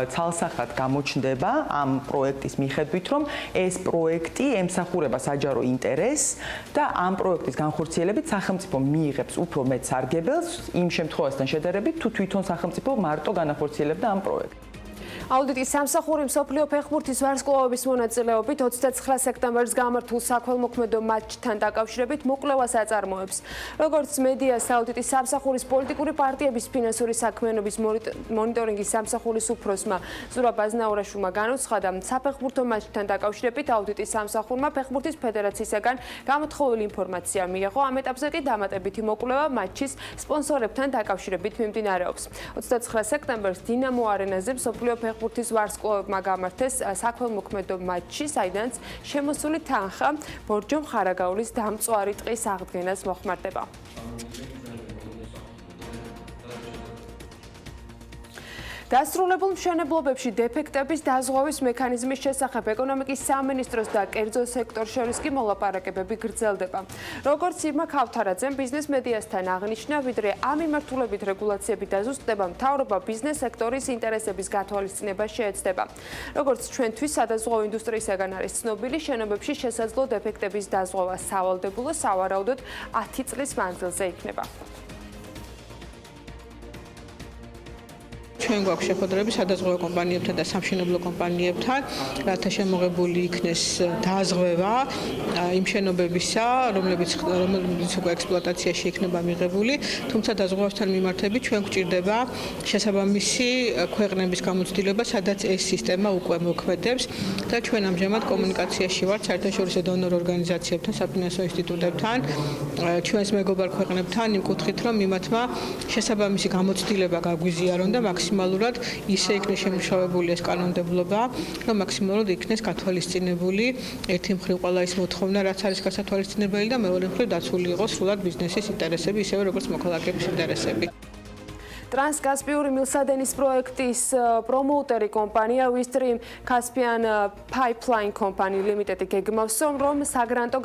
[SPEAKER 10] ცალსახად გამოჩნდება ამ პროექტის მიხედვით, რომ ეს პროექტი ემსახურება საჯარო ინტერესს და ამ პროექტის განხორციელებით სახელმწიფო მიიღებს უფრო მეტ სარგებელს იმ შემთხვევასთან შედარებით, თუ თვითონ სახელმწიფო მარტო განახორციელებდა ამ პროექტს.
[SPEAKER 3] აუდიტის სამსახური მსოფლიო ფეხბურთის ვარსკვლავების მონაწილეობით 29 სექტემბერს გამართულ საქველმოქმედო მატჩთან დაკავშირებით მოკვლევას აწარმოებს. როგორც მედიას აუდიტის სამსახურის პოლიტიკური პარტიების ფინანსური საქმიანობის მონიტორინგის სამსახურის უფროსმა ზურაბ აზნაურაშვილმა განუცხადა, საფეხბურთო მატჩთან დაკავშირებით აუდიტის სამსახურმა ფეხბურთის ფედერაციისგან გამოთხოვილი ინფორმაცია მიიღო. ამ ეტაპზე კი დამატებითი მოკვლევა მატჩის სპონსორებთან დაკავშირებით მიმდინარეობს. 29 სექტემბერს დინამო არენაზე მსოფლიო ფეხბურთის ვარსკვლავებმა გამართეს საქველმოქმედო მატჩი, საიდანაც შემოსული თანხა ბორჯომ ხარაგაულის დამწვარი ტყის აღდგენას მოხმარდება. დასრულებულ მშენებლობებში დეფექტების დაზღვევის მექანიზმის შესახებ ეკონომიკის სამინისტროს და კერძო სექტორს შორის კი მოლაპარაკებები გრძელდება. როგორც ირმა ქავთარაძემ ბიზნეს მედიასთან აღნიშნა, ვიდრე ამ მიმართულებით რეგულაციები დაზუსტდება, მთავრობა ბიზნეს სექტორის ინტერესების გათვალისწინება შეეცდება. როგორც ჩვენთვის სადაზღვევო ინდუსტრიისგან არის ცნობილი, შენობებში შესაძლო დეფექტების დაზღვევა სავალდებულო სავარაუდოდ 10 წლის მანძილზე იქნება.
[SPEAKER 11] ჩვენ გვაქვს შეხვედრები სადაზღვევო კომპანიებთან და სამშენებლო კომპანიებთან, რათა შემოღებული იქნეს დაზღვევა იმ შენობებისა, რომლებიც უკვე ექსპლუატაციაში იქნება მიღებული, თუმცა დაზღვევასთან მიმართებით ჩვენ გვჭირდება შესაბამისი ქვეყნების გამოცდილება, სადაც ეს სისტემა უკვე მოქმედებს და ჩვენ ამჟამად კომუნიკაციაში ვართ საერთაშორისო დონორ ორგანიზაციებთან, საფინანსო ინსტიტუტებთან, ჩვენს მეგობარ ქვეყნებთან იმ კუთხით, რომ იმათმა შესაბამისი გამოცდილება გაგვიზიარონ და მაქსიმალურად ისე იქნეს შემუშავებული ეს კანონმდებლობა, რომ მაქსიმალურად იქნეს გათვალისწინებული ერთი მხრივ ყველა ის მოთხოვნა, რაც არის გასათვალისწინებელი და მეორე მხრივ დაცული იყოს სრულად ბიზნესის ინტერესები, ისევე როგორც მოქალაქეების ინტერესები.
[SPEAKER 3] ტრანსკასპიური მილსადენის პროექტის პრომოუტერი კომპანია Westream Caspian Pipeline Company Limited გეგმავს, რომ საგრანტო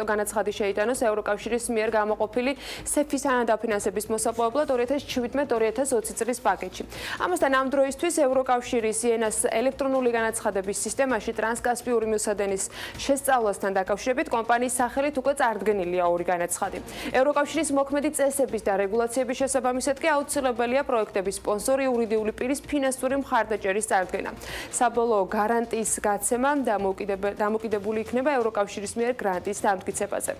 [SPEAKER 3] განაცხადი შეიტანოს ევროკავშირის მიერ გამოყოფილი სეფის ანადაფინანსების მოსაპოვებლად 2017-2020 წლის პაკეტში. ამასთან ამ დროისთვის ევროკავშირის იენას ელექტრონული განაცხადების სისტემაში ტრანსკასპიური მილსადენის შესწავლასთან დაკავშირებით კომპანიის სახელით უკვე წარდგენილია ორი განაცხადი. ევროკავშირის მოქმედი წესების და რეგულაციების შესაბამისად კი აუცილებელია პროექტების სპონსორი იურიდიული პირის ფინანსური მხარდაჭერის წარდგენა. საბოლოო გარანტიის გაცემა დამოკიდებული იქნება ევროკავშირის მიერ გრანტის დამტკიცებაზე.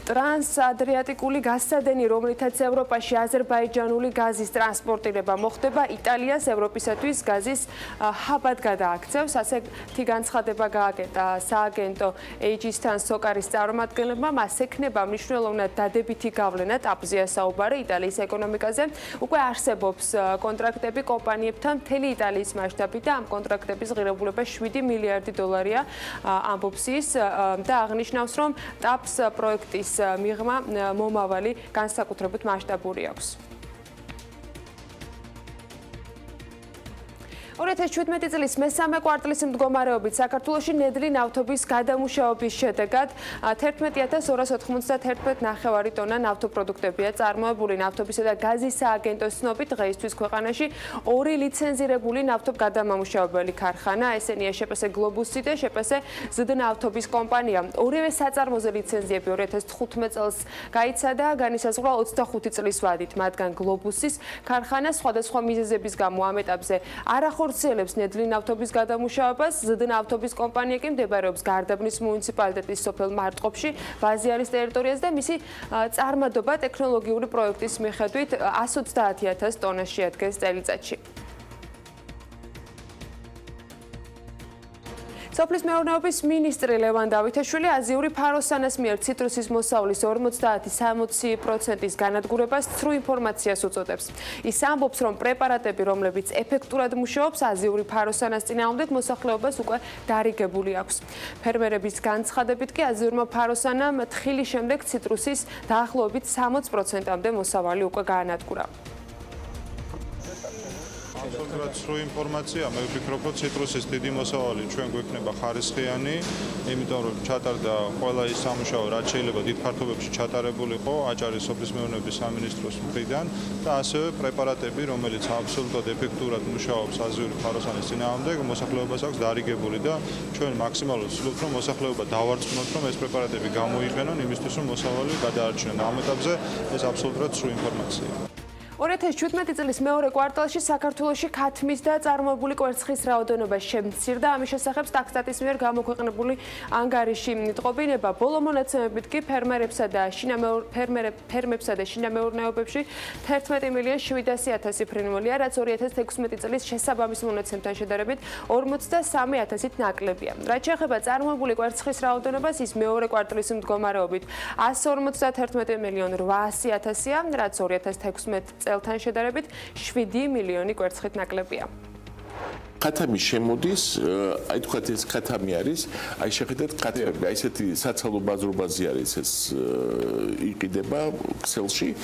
[SPEAKER 3] ტრანსადრიატიკული გაზსადენი, რომლითაც ევროპაში აზერბაიჯანული გაზის ტრანსპორტირება მოხდება, იტალიას ევროპისათვის გაზის ჰაბად გადააქცევს. ასეთი განცხადება გააკეთა სააგენტო AG-სთან სოკარის წარმომადგენლებმა. მას ექნება მნიშვნელოვნად დადებითი გავლენა ტაპზეა საუბარი იტალიის ეკონომიკაზე. უკვე არსებობს კონტრაქტები კომპანიებთან მთელი იტალიის მასშტაბით და ამ კონტრაქტების ღირებულება 7 მილიარდი დოლარია, ამბობს ის და აღნიშნავს, რომ ტაპს პროექტის მიღმა მომავალი განსაკუთრებით მასშტაბური აქვს. 2017 წლის მესამე კვარტლის მდგომარეობით საქართველოში ნედლი ნავთობის გადამუშავების შედეგად 11291 ტონა ნავთობპროდუქტებია წარმოებული. ნავთობისა და გაზის სააგენტოს ცნობით დღეისთვის ქვეყანაში 2 ლიცენზირებული ნავთობგადამამუშავებელი ქარხანა, ესენია შპს გლობუსი და შპს ზდ ნავთობის კომპანია. ორივე საწარმოზე ლიცენზიები 2015 წელს გაიცადა განისაზღვრა 25 წლის ვადით, მათგან გლობუსის ქარხანა სხვადასხვა მიზეზების გამო ამ ეტაპზე არ ახორციელებს ნედლი ნავთობის გადამუშავებას. ზდ ნავთობის კომპანია კი მდებარეობს გარდაბნის მუნიციპალიტეტის სოფელ მარტყოფში, ბაზიანის ტერიტორიაზე და მისი წარმადობა ტექნოლოგიური პროექტის მიხედვით 130,000 ტონას შეადგენს წელიწადში. სოფლის მეურნეობის მინისტრი ლევან დავითაშვილი აზიური ფაროსანას მიერ ციტრუსის მოსავლის 50-60%-ის განადგურებას ცრუ ინფორმაციას უწოდებს. ის ამბობს, რომ პრეპარატები, რომლებიც ეფექტურად მუშაობს, აზიური ფაროსანას წინააღმდეგ მოსახლეობას უკვე დარიგებული აქვს. ფერმერების განცხადებით კი აზიურმა ფაროსანამ თხილის შემდეგ ციტრუსის დაახლოებით 60%-მდე მოსავალი უკვე გაანადგურა.
[SPEAKER 12] Absolutურად სრულ ინფორმაცია, მე ვფიქრობ, რომ ციტრუსის დიდი მოსავალი ჩვენ გვექნება ხარისხიანი, იმიტომ რომ ჩატარდა ყველა ის სამუშაო, რაც შეიძლება დიდ ფართობებში ჩატარებულიყო აჭარის სოფლის მეურნეობის სამინისტროს მხრიდან და ასევე პრეპარატები, რომელიც აბსოლუტურად ეფექტურად მუშაობს აზიური ფაროსანის წინააღმდეგ, მოსახლეობას აქვს დარიგებული და ჩვენ მაქსიმალურად ვცდილობთ, რომ მოსახლეობა დავარწმუნოთ, რომ ეს პრეპარატები გამოიყენონ იმისთვის, რომ მოსავალი გადაარჩინონ. ამ ეტაპზე ეს აბსოლუტურად სრულ ინფორმაციაა.
[SPEAKER 3] 2017 წლის მეორე კვარტალში საქართველოში ქათმის და წარმოებული კვერცხის რაოდენობა შემცირდა. ამის შესახებ სტატისტიკის მიერ გამოქვეყნებული ანგარიში ტყობინება ბოლო მონაცემებით კი ფერმერებსა და შინამეურნეობებში 11,700,000 ფრინველია, რაც 2016 წლის შესაბამის მონაცემთან შედარებით 43,000-ით ნაკლებია. რაც შეეხება წარმოებული კვერცხის რაოდენობას, ის მეორე კვარტლის მდგომარეობით 151,800,000-ია, რაც 2016 წელთან შედარებით 7 მილიონი კვერცხით ნაკლებია.
[SPEAKER 13] ქათამი შემოდის, აი თქვათ ეს ქათამი არის, აი შეხედეთ ქათამი, აი ესეთი საცალო ბაზრობაზე არის ეს იყიდება ქსელში,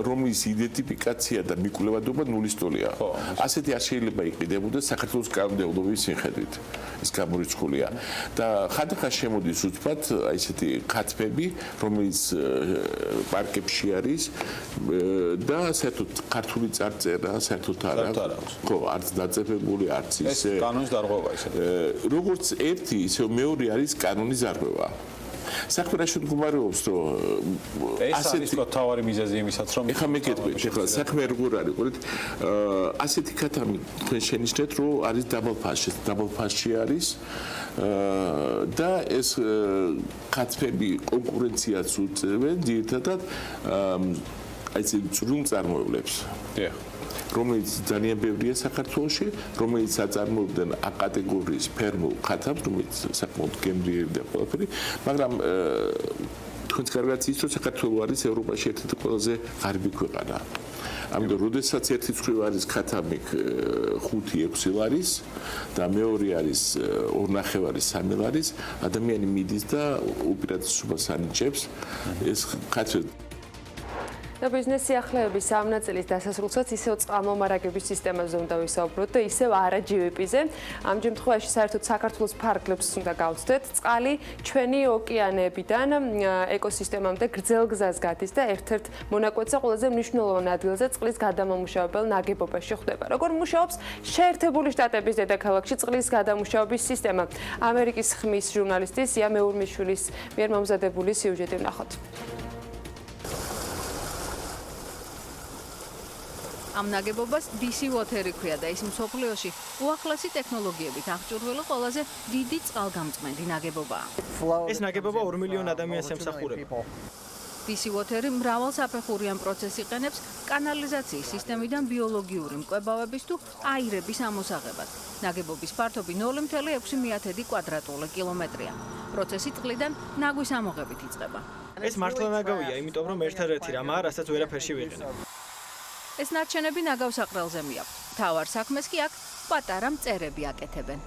[SPEAKER 13] რომლის იდენტიფიკაცია და მიკვლევადობა ნულის ტოლია. ასეთი არ შეიძლება იყიდებოდეს საქართველოს კანონმდებლობის მიხედვით. ეს გამორიცხულია და ხანდახან შემოდის უცბად აი ესეთი ქათმები, რომელიც პარკებში არის და საერთოდ ქართული წარწერა საერთოდ არ აქვს. ხო, არც დაწესებული
[SPEAKER 14] ეს კანონის დარღვევა ისე.
[SPEAKER 13] როგორც ერთი, ისე მეორე არის კანონის დარღვევა. საქმე რაში მდგომარეობს, რომ
[SPEAKER 14] ეს არის თავარი მიზეზი იმისაც, რომ
[SPEAKER 13] ეხლა მეკეთბეთ, ეხლა საქმე როგორ არის, ყურეთ, ასეთი ქათამი თქვენ შენიშნეთ, რომ არის დაბალფასში არის და ეს ქათმები კონკურენციას უწევენ ძირითადად აი ეს წვრილ წარმოებლებს.
[SPEAKER 14] დიახ.
[SPEAKER 13] რომელიც ძალიან ბევრია საქართველოში, რომელიც აწარმოებდნენ A კატეგორიის ფერმულ ქათამს, რომელიც საკმაოდ გემრიელი და ყველაფერი, მაგრამ თქვენც კარგად იცით, რომ საქართველო არის ევროპაში ერთ-ერთი ყველაზე ღარიბი ქვეყანა. ამიტომ, როდესაც ერთი წვრივ არის ქათამი 5-6 ლარის და მეორე არის 2.5-3 ლარის, ადამიანი მიდის და უპირატესობას ანიჭებს ეს ქათმი
[SPEAKER 3] და ბიზნეს სიახლეების ამ ნაწილის დასასრულსაც ისევ წყალმომარაგების სისტემაზე უნდა ვისაუბროთ და ისევ არაჯივიპიზე. ამ შემთხვევაში საერთოდ საქართველოს ფარგლებს უნდა გავცდეთ. წყალი ჩვენი ოკეანეებიდან ეკოსისტემამდე გრძელ გზას გადის და ერთ-ერთ მონაკვეთზე ყველაზე მნიშვნელოვან ადგილზე წყლის გადამამუშავებელ ნაგებობაში ხდება. როგორ მუშაობს შეერთებული შტატების დედაქალაქში წყლის გადამუშავების სისტემა? ამერიკის ხმის ჟურნალისტის ია მეურმიშვილის მიერ მომზადებული სიუჟეტი ვნახოთ.
[SPEAKER 15] ამ ნაგებობას DC Water-ი ქვია და ის მსოფლიოში უახლესი ტექნოლოგიებით აღჭურვილი ყველაზე დიდი წყალგამწმენდი ნაგებობაა.
[SPEAKER 16] ეს ნაგებობა 2 მილიონ ადამიანს ემსახურება.
[SPEAKER 15] DC Water-ი მრავალსაფეხურიან პროცესს იყენებს კანალიზაციის სისტემიდან ბიოლოგიური მკვლევარების თუ აირების ამოსაღებად. ნაგებობის ფართობი 0.6 კვადრატული კილომეტრია. პროცესი წყლიდან ნაგვის ამოღებით იწყება.
[SPEAKER 16] ეს მართლა ნაგავია, იმიტომ რომ ერთადერთი რამაა, რასაც ვერაფერში ვიყენებ.
[SPEAKER 15] ეს ნარჩენები ნაგავს აყრელზე მიაქვს. თავარ საქმეს კი აქ პატარა მწერები აკეთებენ.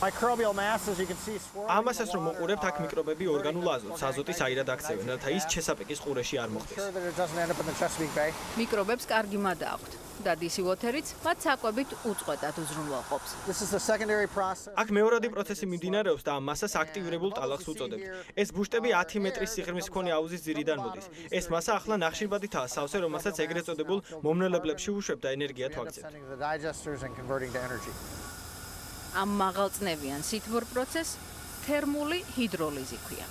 [SPEAKER 16] ამასაც რომ მოყურებთ, აქ მიკრობები ორგანულ აზოტს, აზოტის აირად აქცევენ, რათა ის ჩესაპეკის ყურეში არ მოხვდეს.
[SPEAKER 15] მიკრობებს კარგი მადა აქვთ და DC water-იც მათ საკვებით უწყვეტად უზრუნველყოფს.
[SPEAKER 16] აქ მეორადი პროცესი მიმდინარეობს და ამ მასას აქტივირებულ ტალახს უწოდებთ. ეს ბუშტები 10 მეტრის სიღრმის მქონე აუზის ძირიდან მოდის. ეს მასა ახლა ნახშირბადითაა სავსე, რომელსაც ეგრეთ წოდებულ მომნელებლებში უშვებ და ენერგია თვაგცევთ.
[SPEAKER 15] ამ მაღალწნევიან სითბურ პროცესს თერმული ჰიდროლიზი ქვია.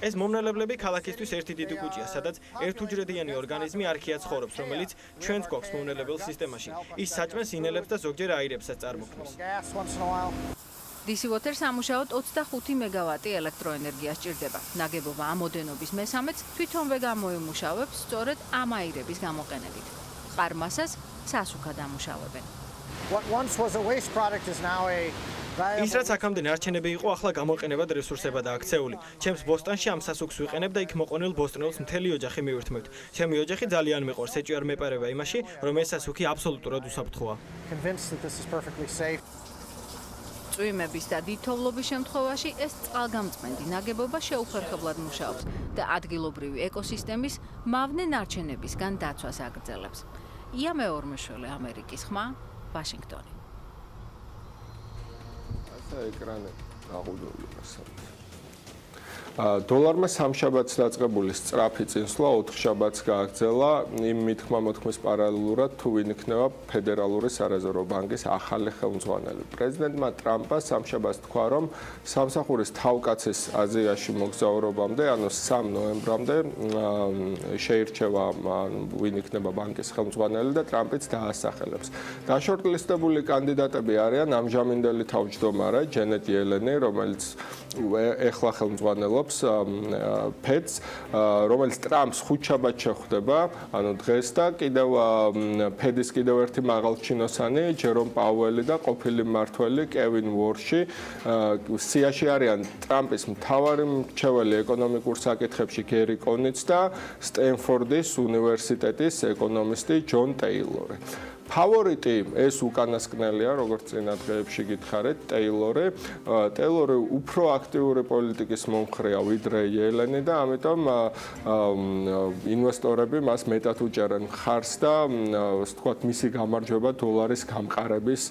[SPEAKER 16] ეს მომნელებლები ქალაქისთვის ერთი დიდი კუჭია, სადაც ერთუჯრედიანი ორგანიზმი არქია ცხოვრობს, რომელიც ჩვენს გვაქვს მომნელებელ სისტემაში. ის საჭმელს ინელებს და ზოგჯერ აირებსაც წარმოქმნის.
[SPEAKER 15] DC water სამუშაოდ 25 მეგავატი ელექტროენერგია სჭირდება. ნაგებობა ამ ოდენობის მესამეც თვითონვე გამოიმუშავებს სწორედ ამ აირების გამოყენებით. ყარმასას სასუქად ამუშავებენ.
[SPEAKER 16] ის რაც აქამდე ნარჩენები იყო, ახლა გამოყენებად რესურსებად აქცეული. ჩემს ბოსტონში ამ სასუქს ვიყენებ და იქ მოყონილ ბოსტონელს მთელი ოჯახი მივირთმევთ. ჩემი ოჯახი ძალიან მეყურს, ეჭვი არ მეპარება იმაში, რომ ეს სასუქი აბსოლუტურად უსაფრთხოა.
[SPEAKER 15] წვიმების და დიდთოვლობის შემთხვევაში ეს წყალგამწმენდი ნაგებობა შეუხერხებლად მუშაობს და ადგილობრივი ეკოსისტემის მავნე ნარჩენებისგან დაცვას აგრძელებს. ია მეორმეშვილი, ამერიკის ხმა, ვაშინგტონი.
[SPEAKER 2] ეკრანი აღუდოვლია სამთ. დოლარმა სამშაბათს დაწყებული სწრაფი წინსვლა 4 შაბათს გააგრძელა იმ მითქმა-მოთქმის პარალელურად თუ ვინ იქნება ფედერალური სარეზერვო ბანკის ახალი ხელმძღვანელი. პრეზიდენტმა ტრამპმა სამშაბათს თქვა, რომ სამსახურის თავკაცის აზიაში მოგზაურობამდე, ანუ 3 ნოემბრამდე შეირჩევა ვინ იქნება ბანკის ხელმძღვანელი და ტრამპიც დაასახელებს. დაშორტლისტებული კანდიდატები არიან ამჟამინდელი თავმჯდომარე ჯენეტ იელენი, რომელიც ეხლა ხელმძღვანელობს ფედს, რომელიც ტრამპს 5 შაბათს შეხვდება, ანუ დღეს და კიდევ ფედის კიდევ ერთი მაღალჩინოსანი ჯერომ პაუელი და ყოფილი მმართველი კევინ ვორში სიაში არიან ტრამპის მთავარი მრჩეველი ეკონომიკურ საკითხებში გერი კონიც და სტენფორდის უნივერსიტეტის ეკონომისტი ჯონ ტეილორი. ფავორიტი ეს უკანასკნელია, როგორც წინა დღეებში გითხარით, ტეილორი. ტეილორი უფრო აქტიური პოლიტიკის მომხრეა ვიდრე იელენი და ამიტომ ინვესტორები მას მეტად უჭერენ მხარს და ასე ვთქვათ, მისი გამარჯვება დოლარის გამყარების,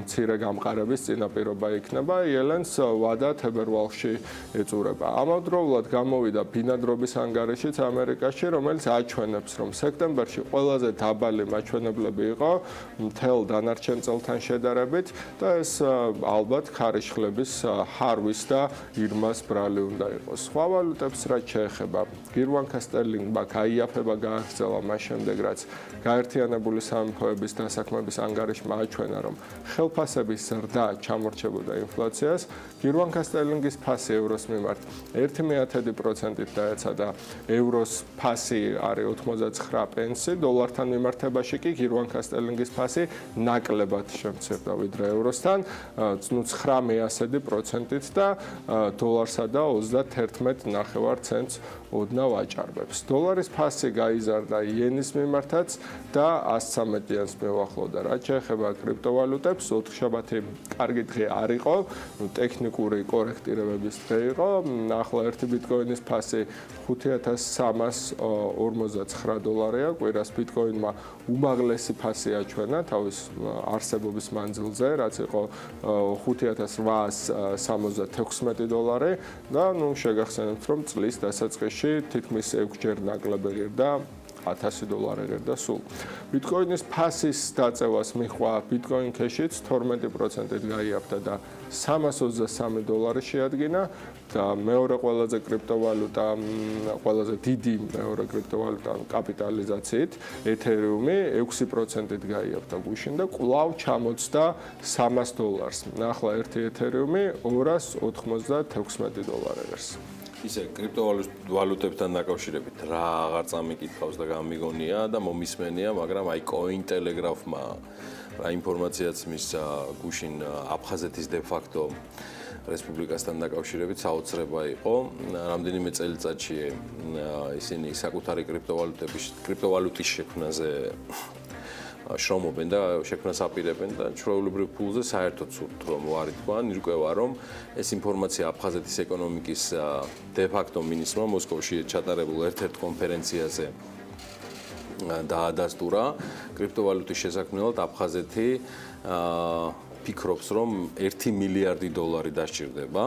[SPEAKER 2] მცირე გამყარების წინაპირობა იქნება. იელენს ვადა თებერვალში ეწურება. ამავდროულად გამოვიდა ბინადრობის ანგარიშიც ამერიკაში, რომელიც აჩვენებს, რომ სექტემბერში ყველაზე დაბალი მაჩვენებლები მთელ დანარჩენ წელთან შედარებით და ეს ალბათ ქარიშხლების ჰარვის და ირმას ბრალი უნდა იყოს. სხვა ვალუტებს რაც შეეხება, გირვანქა სტერლინგმა გაიაფება გააგრძელა მას შემდეგ, რაც გაერთიანებული სამეფოების დასაქმების ანგარიშმა აჩვენა, რომ ხელფასების ზრდა ჩამორჩებოდა ინფლაციას. გირვანქა სტერლინგის ფასი ევროს მიმართ 1/10%-ით დაეცა და ევროს ფასი არის 89 პენსი, დოლართან მიმართებაში კი გირვანქა სტერლინგის ფასი ნაკლებად შემცირდა ვიდრე ევროსთან 9/100%-ით და დოლარსა და 31.9 ცენტს ოდნავ აჭარბებს. დოლარის ფასი გაიზარდა იენის მიმართაც და 113-იანს მეუახლოვდა. რაც შეეხება კრიპტოვალუტებს, 4 შაბათი კარგი დღე არ იყო, ტექნიკური კორექტირებების დღე იყო. ახლა ერთი ბიტკოინის ფასი 5349 დოლარია, კვირას ბიტკოინმა უმაღლესი ფასი აჩვენა თავის არსებობის მანძილზე, რაც იყო 5876 დოლარი და ნუ შეგახსენებთ, რომ წლის დასაწყისში თითქმის 6-ჯერ ნაკლები ღირდა 1000 დოლარი ღირდა სულ. ბიტკოინის ფასის დაწევას მიჰყვა ბიტკოინ ქეშიც 12%-ით გაიაფთა და 323 დოლარი შეადგინა და მეორე ყველაზე კრიპტოვალუტა, ყველაზე დიდი მეორე კრიპტოვალუტა კაპიტალიზაციით ეთერიუმი 6%-ით გაიაფთა გუშინ და კვლავ ჩამოწდა 300 დოლარს. ახლა ერთი ეთერიუმი 296 დოლარი ღირს. ისე კრიპტოვალუტებთან დაკავშირებით რაღაც ამიკითხავს და გამიგონია და მომისმენია, მაგრამ აი კოინტელეგრაფმა რა ინფორმაციაც მისცა გუშინ აფხაზეთის დე-ფაქტო რესპუბლიკასთან დაკავშირებით საოცრება იყო. რამდენიმე წელიწადში ისინი საკუთარი კრიპტოვალუტის შექმნაზე შრომობენ და შექმნას აპირებენ და ჩვეულებრივ ფულზე საერთოდ სურთ რომ ვარითქვან, ირკვევა რომ ეს ინფორმაცია აფხაზეთის ეკონომიკის de facto მინისტრმა მოსკოვში ჩატარებულ ერთ-ერთ კონფერენციაზე დაადასტურა კრიპტოვალუტის შესაქმნელად აფხაზეთი ფიქრობს რომ 1 მილიარდი დოლარი დასჭირდება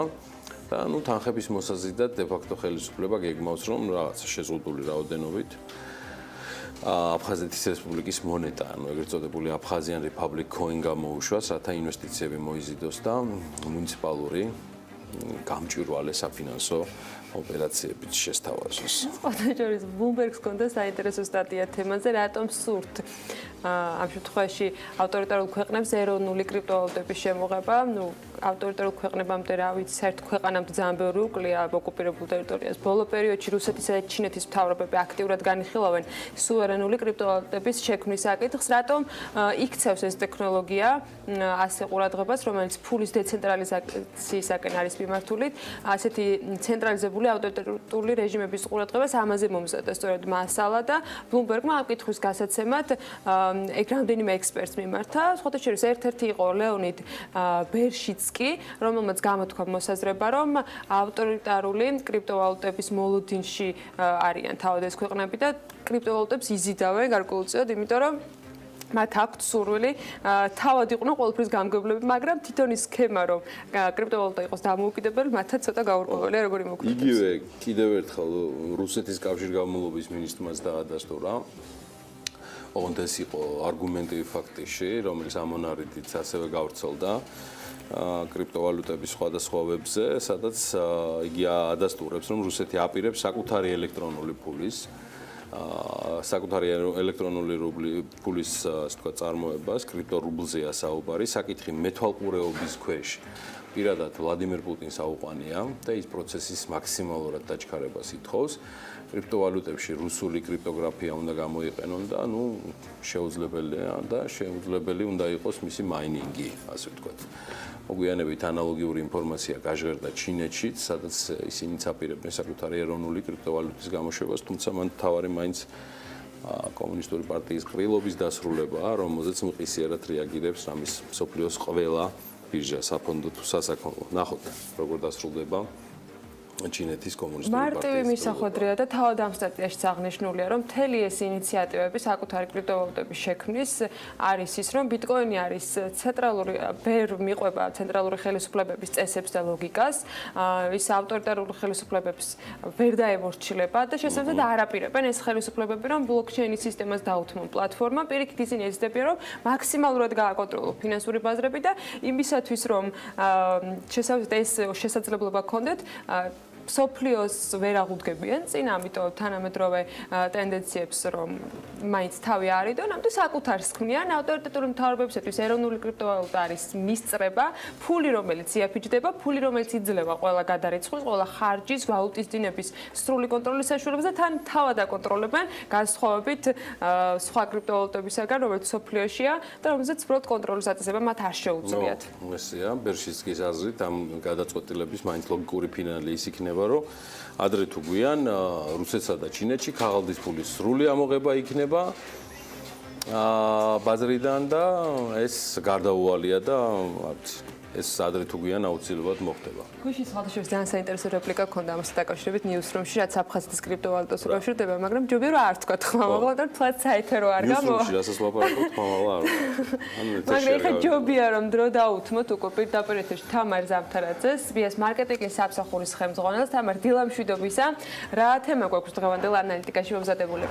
[SPEAKER 2] და ნუ თანხების მოსაზიდად de facto ხელისუფლება გეგმავს რომ რაღაც შეზღუდული რაოდენობით აფხაზეთის რესპუბლიკის მონეტა, ანუ ეგრეთ წოდებული Abkhazian Republic coin გამოუშვას, რათა ინვესტიციები მოიზიდოს და მუნიციპალური გამჭვირვალე საფინანსო ოპერაციებით შესთავაზოს.
[SPEAKER 3] სპორტაჟორის Bloomberg-ს კონდა საინტერესო სტატია თემაზე, რატომ სურთ ამ შემთხვევაში ავტორიტარულ ქვეყნებს ეროვნული კრიპტოვალუტების შემოღება, ნუ ავტორიტარულ ქვეყნებამდე რა ვიცი, საერთოდ ქვეყანამდე ძალიან ბევრი უკლია ოკუპირებულ ტერიტორიას. ბოლო პერიოდში რუსეთისა და ჩინეთის მთავრობები აქტიურად განიხილავენ სუვერენული კრიპტოვალუტების შექმნის საკითხს, რატომ იქცევს ეს ტექნოლოგია ასე ყურადღებას, რომელიც ფულის დეცენტრალიზაციისაკენ არის მიმართული, ასეთი ცენტრალიზებული ავტორიტარული რეჟიმების ყურადღებას ამაზე მომზადა სწორედ მასალა და Bloomberg-მა ამ კითხვის გასაცემად რამდენიმე ექსპერტს მიმართა, სხვათა შორის ერთ-ერთი იყო ლეონიდ ბერშიცკი, რომელმაც გამოთქვა მოსაზრება, რომ ავტორიტარული კრიპტოვალუტების მოლოდინში არიან თავად ეს ქვეყნები და კრიპტოვალუტებს იზიდავენ გარკვეულწილად, იმიტომ რომ მათ აქვთ სურვილი თავად იყვნენ ყველაფრის გამგებლები, მაგრამ თვითონ ის სქემა, რომ კრიპტოვალუტა იყოს დამოუკიდებელი, მათაც ცოტა გაურკვეველია, როგორ იმოქმედებს.
[SPEAKER 2] იგივე კიდევ ერთხელ რუსეთის კავშირგაბმულობის მინისტრმაც დაადასტურა. ოღონდ ეს იყო არგუმენტი ფაქტიში, რომელიც ამონარიდით ასევე გავრცელდა კრიპტოვალუტების სხვადასხვა ვებზე, სადაც იგი ადასტურებს, რომ რუსეთი აპირებს საკუთარი ელექტრონული ფულის საკუთარი ელექტრონული ფულის ასე ვთქვათ წარმოებას, კრიპტორუბლზეა საუბარი, საკითხი მეთვალყურეობის ქვეშ პირადად ვლადიმერ პუტინს აუყვანია და ის პროცესის მაქსიმალურად დაჩქარებას ითხოვს. კრიპტოვალუტებში რუსული კრიპტოგრაფია უნდა გამოიყენონ და ნუ შეუძლებელია და შეუძლებელი უნდა იყოს მისი მაინინგი, ასე ვთქვათ. მოგვიანებით ანალოგიური ინფორმაცია გაჟღერდა ჩინეთშიც, სადაც ისინიც აპირებდნენ საკუთარი ეროვნული კრიპტოვალუტის გამოშვებას, თუმცა მან თავარი მაინც კომუნისტური პარტიის ყრილობის დასრულებაა, რომელზეც მყისიერად რეაგირებს რამის მსოფლიოს ყველა ბირჟა, საფონდო თუ სასაქონლო. ნახოთ, როგორ დასრულდება ჩინეთის კომუნისტური პარტიის.
[SPEAKER 3] მარტივი მისახვედრია და თავად ამ სტატიაში აღნიშნულია, რომ მთელი ეს ინიციატივები საკუთარი კრიპტოვალუტების შექმნის არის ის, რომ ბიტკოინი არის ცენტრალური ვერ მიყვება ცენტრალური ხელისუფლებების წესებს და ლოგიკას, ის ავტორიტარული ხელისუფლებებს ვერ დაემორჩილება და შესაძლოა არ აპირებენ ეს ხელისუფლებები, რომ ბლოკჩეინის სისტემას დაუთმონ პლატფორმა, პირიქით ისინი ეცდებიან, რომ მაქსიმალურად გააკონტროლონ ფინანსური ბაზრები და იმისათვის, რომ შესაძლოა ეს შესაძლებლობა ჰქონდეთ, სოფლიოს ვერ აღუდგებიან წინ, ამიტომ თანამედროვე ტენდენციებს რომ მაინც თავი არიდონ, ამიტომ საკუთარს ქმნიან ავტორიტეტული მთავრობებისათვის ეროვნული კრიპტოვალუტა არის მისწრება, ფული რომელიც იაფიჯდება, ფული რომელიც იძლევა ყველა გადარიცხვის, ყველა ხარჯის, ვალუტის დინების სრული კონტროლის საშუალებას და თან თავად აკონტროლებენ განსხვავებით სხვა კრიპტოვალუტებისაგან, რომელიც სოფლიოშია და რომელზეც უბრალოდ კონტროლის აწესება მათ არ შეუძლიათ.
[SPEAKER 2] ესეა ბერშიცკის აზრით ამ გადაწყვეტილების მაინც ლოგიკური ფინალი ის იქნება რომ ადრე თუ გვიან რუსეთსა და ჩინეთში ქაღალდის ფულის სრული ამოღება იქნება ბაზრიდან და ეს გარდაუვალია და ეს ადრე თუ გვიან აუცილებლად მოხდება.
[SPEAKER 3] გუშინ სხვადასხვა ძალიან საინტერესო რეპლიკა გქონდა ამასთან დაკავშირებით ნიუსრუმში, რაც აფხაზეთის კრიპტოვალუტას უკავშირდება, მაგრამ ჯობია რომ არ თქვა ხმამაღლა და თქვა საერთო არ გამოვა.
[SPEAKER 2] ნიუსრუმში რასაც ლაპარაკობთ, ხმამაღლა არ.
[SPEAKER 3] მაგრამ ეხლა ჯობია რომ დრო დაუთმოთ უკვე პირდაპირ ეთერში თამარ ზამთარაძეს, ბიას მარკეტინგის სამსახურის ხელმძღვანელს, თამარ დილა მშვიდობისა. რა თემა გვაქვს დღევანდელ ანალიტიკაში მომზადებული?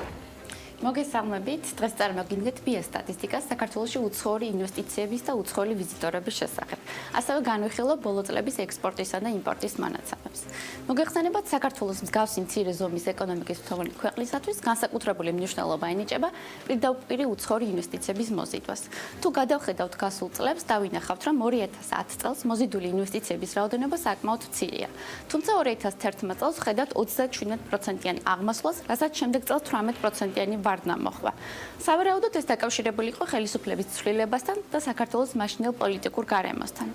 [SPEAKER 17] მოგესალმებით. დღეს წარმოგიდგენთ ბია სტატისტიკას საქართველოში უცხოური ინვესტიციების და უცხოელი ვიზიტორების შესახებ. ასევე განვიხილავ ბოლო წლების ექსპორტისა და იმპორტის მონაცემებს. მოგეხსენებათ, საქართველოს მსგავსი მცირე ზომის ეკონომიკის მთავარი ქვეყნისათვის განსაკუთრებული მნიშვნელობა ენიჭება პირდაპირ უცხოური ინვესტიციების მოზიდვას. თუ გადავხედავთ გასულ წლებს, დავინახავთ, რომ 2010 წელს მოზიდული ინვესტიციების რაოდენობა საკმაოდ მცირეა. თუმცა 2011 წელს ხედავთ 37%-იანი აღმასვლას, რასაც შემდეგ წელს 18%-იანი ვარდნა მოხდა. სავარაუდოდ ეს დაკავშირებული იყო ხელისუფლების ცვლილებასთან და საქართველოს მაშინდელ პოლიტიკურ გარემოსთან.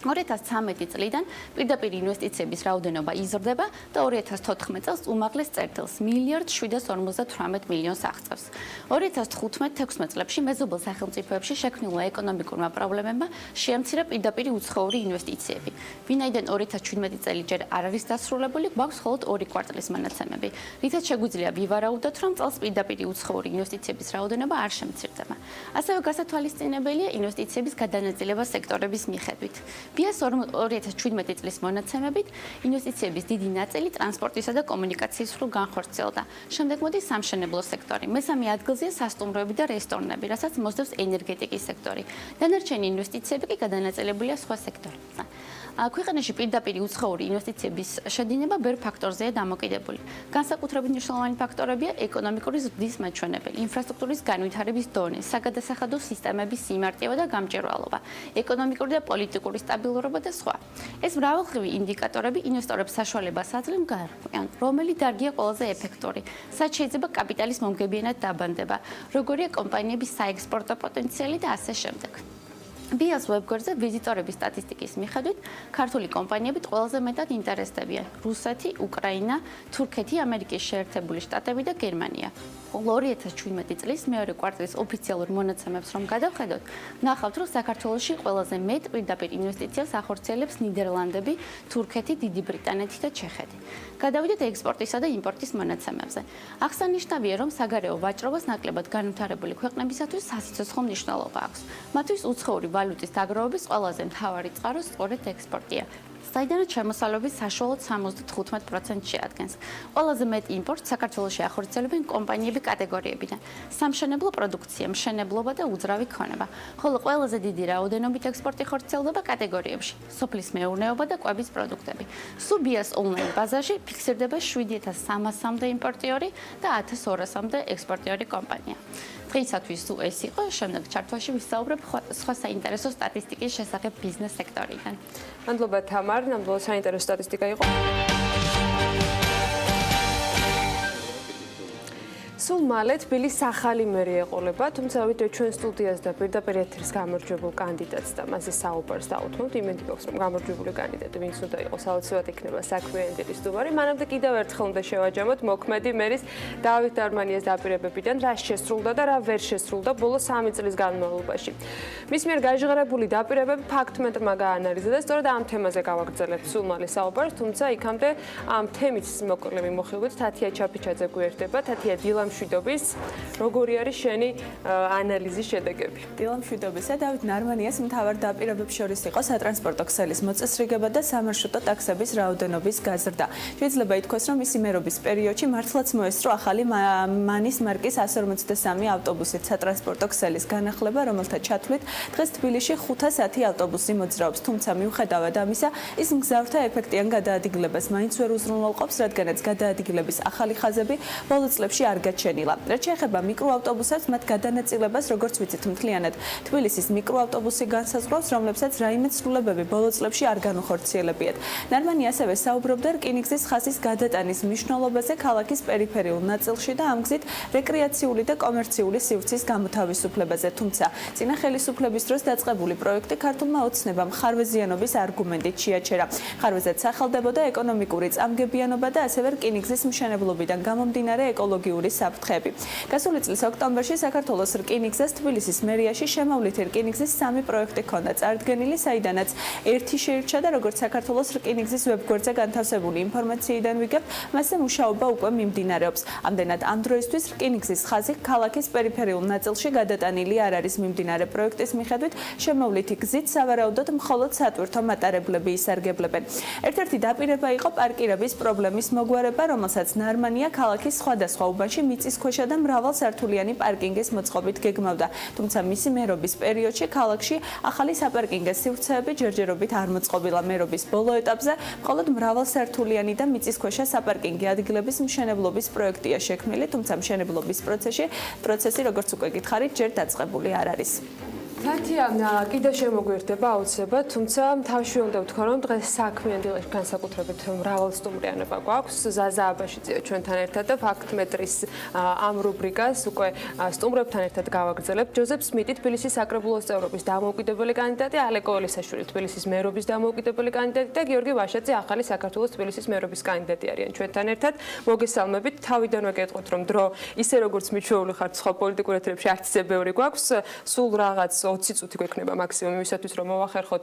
[SPEAKER 17] 2013 წლიდან პირდაპირ ინვესტიციების რაოდენობა იზრდება და 2014 წელს უმაღლეს წერტილს 1.758 მილიონს აღწევს. 2015-16 წლებში მეზობელ სახელმწიფოებში შექმნილმა ეკონომიკურმა პრობლემებმა შეამცირა პირდაპირ უცხოური ინვესტიციები. ვინაიდან 2017 წელი ჯერ არ არის დასრულებული, გვაქვს მხოლოდ 2 კვარტალის მონაცემები, რითაც შეგვიძლია ვივარაუდოთ, რომ წელს პირდაპირ უცხოური ინვესტიციების რაოდენობა არ შემცირდება. ასევე გასათვალისწინებელია ინვესტიციების გადანაწილება სექტორების მიხედვით. ბიას 2017 წლის მონაცემებით ინვესტიციების დიდი ნაწილი ტრანსპორტისა და კომუნიკაციის სრულ განხორციელდა. შემდეგ მოდის სამშენებლო სექტორი. მესამე ადგილზეა სასტუმროები და რესტორნები, რასაც მოსდევს ენერგეტიკის სექტორი. დანარჩენი ინვესტიციები კი გადანაწილებულია სხვა სექტორებზე. ქვეყანაში პირდაპირ უცხოური ინვესტიციების შედინება ბევრ ფაქტორზეა დამოკიდებული. განსაკუთრებით მნიშვნელოვანი ფაქტორებია ეკონომიკური ზრდის მაჩვენებელი, ინფრასტრუქტურის განვითარების დონე, საგადასახადო სისტემების სიმარტივა და გამჭვირვალობა, ეკონომიკური და პოლიტიკური სტაბილურობა და სხვა. ეს მრავალმხრივი ინდიკატორები ინვესტორებს საშუალებას აძლევს გაარკვიონ, რომელი დარგია ყველაზე ეფექტური, სად შეიძლება კაპიტალის მომგებიანად დაბანდება, როგორია კომპანიების საექსპორტო პოტენციალი და ასე შემდეგ. ბიას ვებგვერდზე ვიზიტორების სტატისტიკის მიხედვით, ქართული კომპანიები ყველაზე მეტად ინტერესდებიან რუსეთი, უკრაინა, თურქეთი, ამერიკის შეერთებული შტატები და გერმანია. 2017 წლის მეორე კვარტალის ოფიციალურ მონაცემებს რომ გადავხედოთ, ნახავთ, რომ საქართველოში ყველაზე მეტ პირდაპირ ინვესტიციას ახორციელებს ნიდერლანდები, თურქეთი, დიდი ბრიტანეთი და ჩეხეთი. გადავიდეთ ექსპორტისა და იმპორტის მონაცემებზე. აღსანიშნავია, რომ საგარეო ვაჭრობას ნაკლებად განვითარებული ქვეყნებისათვის სასიცოცხლო მნიშვნელობა აქვს. მათთვის უცხოური ვალუტის დაგროვების ყველაზე მთავარი წყარო სწორედ ექსპორტია. საიდანაც შემოსავლების საშუალოდ 75% შეადგენს. ყველაზე მეტ იმპორტს საქართველოში ახორციელებენ კომპანიები კატეგორიებიდან: სამშენებლო პროდუქცია, მშენებლობა და უძრავი ქონება. ხოლო ყველაზე დიდი რაოდენობით ექსპორტი ხორციელდება კატეგორიებში: სოფლის მეურნეობა და კვების პროდუქტები. სუბიას ონლაინ ბაზარში ფიქსირდება 7300-მდე იმპორტიორი და 1200-მდე ექსპორტიორი კომპანია. დღეისათვის ეს იყო, შემდეგ ჩართვაში ვისაუბრებ სხვა საინტერესო სტატისტიკის შესახებ ბიზნეს სექტორიდან.
[SPEAKER 3] მადლობა თამარ, ნამდვილად საინტერესო სტატისტიკა იყო. სულ მალე თბილის ახალი მერი ეყოლება, თუმცა ვიდრე ჩვენ სტუდიას და პირდაპირ ეთერს გამარჯვებულ კანდიდატს და მასზე საუბარს დაუთმობთ, იმედი გვაქვს, რომ გამარჯვებული კანდიდატი ვინც უნდა იყოს, აუცილებლად იქნება საქმიანი დილის სტუმარი. მანამდე კიდევ ერთხელ უნდა შევაჯამოთ მოქმედი მერის დავით დარმანიას დაპირებებიდან, რა შესრულდა და რა ვერ შესრულდა ბოლო 3 წლის განმავლობაში. მის მიერ გაჟღერებული დაპირებები ფაქტ-მეტრმა გაანალიზა და სწორედ ამ თემაზე გავაგრძელებთ სულ მალე საუბარს, თუმცა იქამდე ამ თემით მოკლე მიმოხილვით თათია ჩაფიჩაძე გვერდება. თათია, დილა მშვიდობის, როგორი არის შენი ანალიზის შედეგები?
[SPEAKER 18] დილა მშვიდობისა, დავით ნარმანიას მთავარ დაპირებებს შორის იყო სატრანსპორტო ქსელის მოწესრიგება და სამარშრუტო ტაქსების რაოდენობის გაზრდა. შეიძლება ითქვას, რომ მისი მერობის პერიოდში მართლაც მოესწრო ახალი მანის მარკის 153 ავტობუსით სატრანსპორტო ქსელის განახლება, რომელთა ჩათვლით დღეს თბილისში 510 ავტობუსი მოძრაობს. თუმცა მიუხედავად ამისა, ის მგზავრთა ეფექტიან გადაადგილებას მაინც ვერ უზრუნველყოფს, რადგანაც გადაადგილების ახალი ხაზები ბოლო წლებში არ გაჩენილა. რაც შეეხება მიკროავტობუსებს, მათ გადანაწილებას, როგორც ვიცით, მთლიანად თბილისის მიკროავტობუსი განსაზღვრავს, რომლებსაც რაიმე ცვლილებები ბოლო წლებში არ განუხორციელებიათ. ნარმანი ასევე საუბრობდა რკინიგზის ხაზის გადატანის მნიშვნელობაზე ქალაქის პერიფერიულ ნაწილში და ამ გზით რეკრეაციული და კომერციული სივრცის გამოთავისუფლებაზე. თუმცა, წინა ხელისუფლების დროს დაწყებული პროექტი ქართულმა ოცნებამ ხარვეზიანობის არგუმენტით შეაჩერა. ხარვეზად სახელდებოდა ეკონომიკური წამგებიანობა და ასევე რკინიგზის მშენებლობიდან გამომდინარე ეკოლოგიური საფრთხეები. გასული წლის ოქტომბერში საქართველოს რკინიგზას თბილისის მერიაში შემოვლითი რკინიგზის 3 პროექტი ჰქონდა წარდგენილი, საიდანაც ერთი შეირჩა და როგორც საქართველოს რკინიგზის ვებგვერდზე განთავსებული ინფორმაციიდან ვიგებთ, მასზე მუშაობა უკვე მიმდინარეობს. ამდენად ამ დროისთვის რკინიგზის ხაზი ქალაქის პერიფერიულ ნაწილში გადატანილი არ არის. მიმდინარე პროექტის მიხედვით შემოვლითი გზით სავარაუდოდ მხოლოდ სატვირთო მატარებლები ისარგებლებენ. ერთ-ერთი დაპირება იყო პარკირების პრობლემის მოგვარება, რომელსაც ნარმანია ქალაქის სხვადასხვა უბანში მიწისქვეშა და მრავალსართულიანი პარკინგის მოწყობით გეგმავდა. თუმცა მისი მერობის პერიოდში ქალაქში ახალი საპარკინგო სივრცეები ჯერჯერობით არ მოწყობილა. მერობის ბოლო ეტაპზე მხოლოდ მრავალსართულიანი და მიწისქვეშა საპარკინგო ადგილების მშენებლობის პროექტია შექმნილი, თუმცა მშენებლობის პროცესი, როგორც უკვე გითხარით, ჯერ დაწყებული არ არის.
[SPEAKER 3] თათია, კიდე შემოგვერდება აუცილებლად, თუმცა თავში უნდა ვთქვა, რომ დღეს საქმიან დილაში განსაკუთრებით მრავალსტუმრიანობა გვაქვს. ზაზა აბაშიძეა ჩვენთან ერთად და ფაქტ-მეტრის ამ რუბრიკას უკვე სტუმრებთან ერთად გავაგრძელებთ. ჯოზეფ სმიტი, თბილისის საკრებულოს წევრობის დამოუკიდებელი კანდიდატი, ალეკო ელისაშვილი, თბილისის მერობის დამოუკიდებელი კანდიდატი და გიორგი ვაშაძე, ახალი საქართველოს თბილისის მერობის კანდიდატი არიან ჩვენთან ერთად. მოგესალმებით. თავიდანვე გეტყვით, რომ დრო ისე როგორც მიჩვეული ხართ სხვა პოლიტიკურ ეთერებში არც ისე ბევრი გვაქვს, სულ რაღაც 20 წუთი გვექნება მაქსიმუმ იმისათვის რომ მოვახერხოთ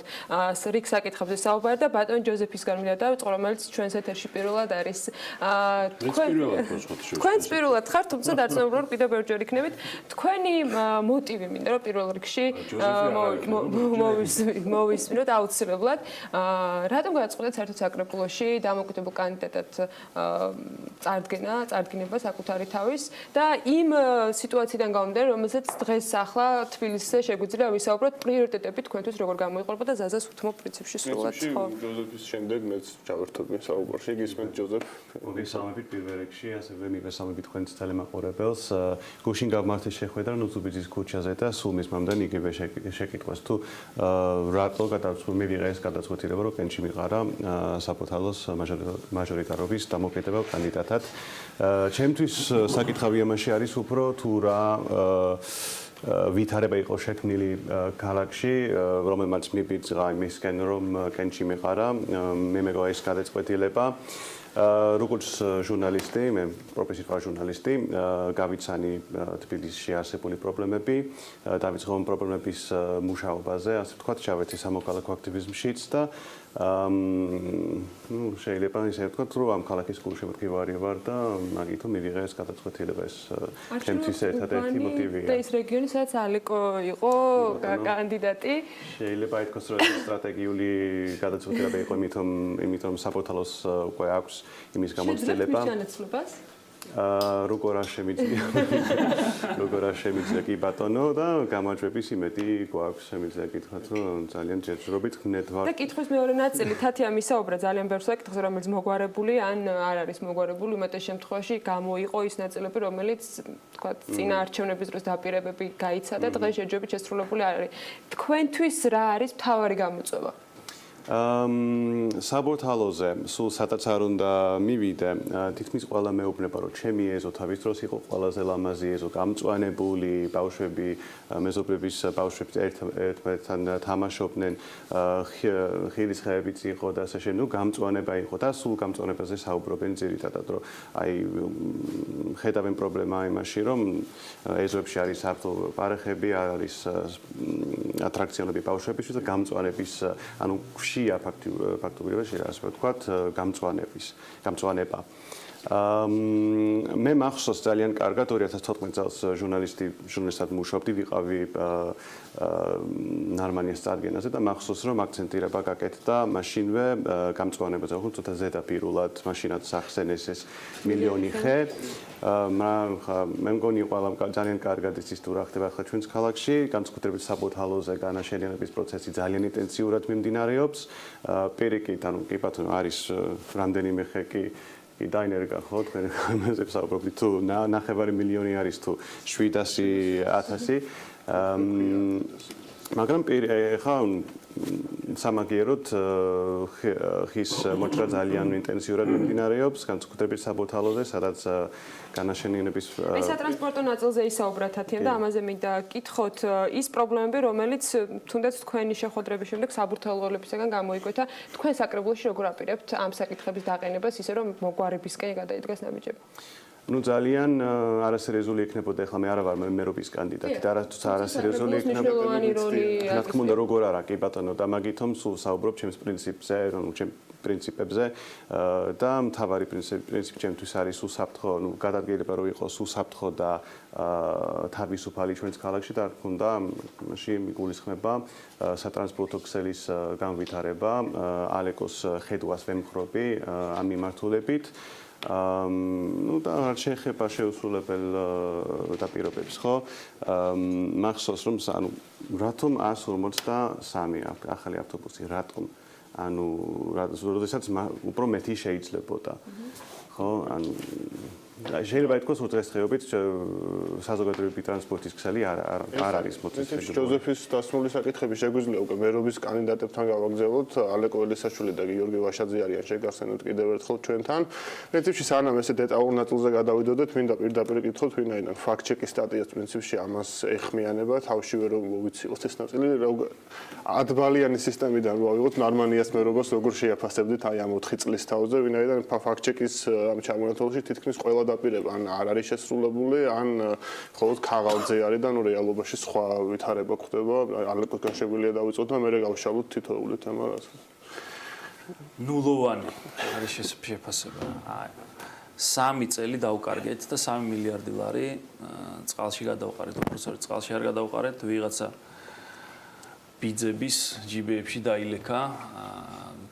[SPEAKER 3] რიგ საკითხებზე საუბარი და ბატონ ჯოზეფისგან მინდა რომელიც ჩვენს ეთერში პირველად არის. თქვენც პირველად ხართ, თუმცა დარწმუნებული ვარ კიდევ ბევრჯერ იქნებით. თქვენი მოტივი მინდა რომ პირველ რიგში მოვისმინოთ აუცილებლად. რატომ გადაწყვეტეთ საერთოდ საკრებულოში დამოუკიდებელ კანდიდატად წარდგენა საკუთარი თავის და იმ სიტუაციიდან გამომდინარე, რომელსაც დღეს ახლა თბილისზე შეგვიძლია ვისაუბროთ პრიორიტეტები თქვენთვის როგორ გამოიყურება და ზაზას უთმობ პრინციპში სრულად ხო?
[SPEAKER 2] ჯოზეფის შემდეგ მეც ჩავერთოთ მე საუბარში. გისმენთ ჯოზეფ?
[SPEAKER 6] მოგესალმებით პირველ რიგში, ასევე მივესალმებით თქვენს ტელემაყურებელს. გუშინ გავმართეთ შეხვედრა ნუცუბიძის ქუჩაზე და სულ მის მამდენ იგივე შეკითხვას თუ რატო მივიღე ეს გადაწყვეტილება, რომ კენჭი მიყარა საფოთალოს მაჟორიტარობის დამოუკიდებელ კანდიდატად. ჩემთვის საკითხავი ამაში არის უფრო თუ რა ვითარება იყო შექმნილი ქალაქში, რომელმაც მიბიძღა იმისკენ, რომ კენჭი მიყარა, მე მეგონა ეს გადაწყვეტილება. როგორც ჟურნალისტი, მე პროფესიით ვარ ჟურნალისტი, გავიცანი თბილისში არსებული პრობლემები, დავიწყო ამ პრობლემების მუშაობაზე, ასე ვთქვათ, ჩავერთი სამოქალაქო აქტივიზმშიც და შეიძლება ისე ვთქვათ, რომ ამ ქალაქის გულშემატკივარი ვარ და მაგითო მივიღე ეს გადაწყვეტილება, ეს ჩემთვის ერთადერთი მოტივია.
[SPEAKER 3] და ის რეგიონი, სადაც ალეკო იყო კანდიდატი.
[SPEAKER 6] შეიძლება ითქვას, რომ ეს სტრატეგიული გადაწყვეტილება იყო, იმიტომ საფოთალოს უკვე აქვს იმის გამოცდილება. როგორ არ შემიძლია კი ბატონო და გამარჯვების იმედი გვაქვს, შემიძლია გითხრათ, რომ ძალიან ჯერჯერობით ხნეთ ვარ.
[SPEAKER 3] და კითხვის მეორე ნაწილი, თათია მისაუბრა ძალიან ბევრ საკითხზე, რომელიც მოგვარებული ან არ არის მოგვარებული, უმეტეს შემთხვევაში გამოიყო ის ნაწილები, რომელიც თქვათ წინა არჩევნების დროს დაპირებები გაიცა და დღეს შეჯობებით შესრულებული არ არის. თქვენთვის რა არის მთავარი გამოწვევა?
[SPEAKER 6] საბოთალოზე სულ სადაც არ უნდა მივიდე, თითქმის ყველა მეუბნება, რომ ჩემი ეზო თავის დროს იყო ყველაზე ლამაზი ეზო, გამწვანებული ბავშვები, მეზობლების ბავშვები ერთმანეთთან თამაშობდნენ, ხილის ხეებიც იყო და ასე შემდეგ, გამწვანება იყო და სულ გამწვანებაზე საუბრობენ ძირითადად, რომ აი ხედავენ პრობლემა იმაში, რომ ეზოებში არის საფრთხე პარეხები, არის ატრაქციონები ბავშვებისთვის და გამწვანების, ანუ ფაქტობრივად ასე ვთქვათ, გამწვანება. მე მახსოვს ძალიან კარგად 2014 წელს ჟურნალისტად მუშაობდი, ვიყავი ნარმანიას წარდგენაზე და მახსოვს რომ აქცენტირება გაკეთდა მაშინვე გამწვანებაზე, ხო ცოტა ზედაპირულად, მაშინაც სახსენეს ეს მილიონი ხე. მე მგონი ყველა ძალიან კარგად იცის თუ რა ხდება ახლა ჩვენს ქალაქში, განსაკუთრებით საბოთალოზე განაშენიანების პროცესი ძალიან ინტენსიურად მიმდინარეობს. პირიქით, ანუ კი ბატონო არის რამდენიმე ხე კი დაინერგა ხო თქვენ ამაზე ვსაუბრობთ თუ ნახევარი მილიონი არის თუ 700,000 მაგრამ ხა სამაგიეროდ ხის მოჭრა ძალიან ინტენსიურად მიმდინარეობს, განსაკუთრებით საბოთალოზე, სადაც განაშენიანების
[SPEAKER 3] სატრანსპორტო ნაწილზე ისაუბრა თათიამ და ამაზე მინდა კითხოთ ის პრობლემები, რომელიც თუნდაც თქვენი შეხვედრების შემდეგ საბურთალოლებისგან გამოიკვეთა, თქვენ საკრებულოში როგორ აპირებთ ამ საკითხების დაყენებას, ისე რომ მოგვარებისკენ გადაიდგას ნაბიჯები?
[SPEAKER 6] ძალიან არასერიოზული იქნებოდა, ახლა მე არა ვარ მერობის კანდიდატი და არასერიოზული იქნებოდა. რა თქმა უნდა, როგორ არა, კი ბატონო, და მაგითომ სულ საუბრობ ჩემს პრინციპზე, ჩემ პრინციპებზე და მთავარი პრინციპი ჩემთვის არის უსაფრთხო, გადადგილება რომ იყოს უსაფრთხო და თავისუფალი ჩვენს ქალაქში და რა თქმა უნდა, მაშინ მიგულისხმება სატრანსპორტო ქსელის განვითარება, ალეკოს ხედვას ვემხრობი ამ მიმართულებით. და არ შეეხება შეუსრულებელ დაპირობებს, ხო? მახსოვს რომ ანუ რატომ 153 ახალი ავტობუსი, რატომ? ანუ როდესაც უფრო მეტი შეიძლებოდა. ხო? ანუ
[SPEAKER 19] შეიძლება ითქვას უწესრიგობით საზოგადოებრივი ტრანსპორტის ქსელი არ არის მოწესრიგებული.
[SPEAKER 20] ჯოზეფის დასმული საკითხები შეგვიძლია უკვე მერობის კანდიდატებთან გავაგზავნოთ. ალეკო ელისაშვილი და გიორგი ვაშაძე არიან შეგახსენოთ კიდევ ერთხელ ჩვენთან. პრინციპში სანამ ესე დეტალურ ნაწილზე გადავიდოდეთ, მინდა პირდაპირ კითხოთ ვინაიდან ფაქტ-ჩეკის სტატიას პრინციპში ამას ეხმიანება, თავშივე რომ მოვიცილოთ ეს ნაწილი, ათბალიანი სისტემიდან ვავიღოთ ნარმანიას მერობას როგორ შეაფასებდით აი ამ 4 წლის თავზე, ვინაიდან ფაქტ-ჩეკის ამ ჩამონათვალში თითქმის ყველა დაპირება ან არ არის შესრულებული, ან მხოლოდ ქაღალდზე არის და ნუ რეალობაში სხვა ვითარება ხდება. ალეკოსგან შეგვიძლია დავიწყოთ და მე გავშალოთ თითოეული თემა რაც.
[SPEAKER 21] ნულოვანი არის შეფასება. 3 წელი დავკარგეთ და 3 მილიარდი ლარი წყალში გადავყარეთ, უბრალოდ წყალში არ გადავყარეთ, ვიღაცა ბიძების ჯიბეებში დაილექა.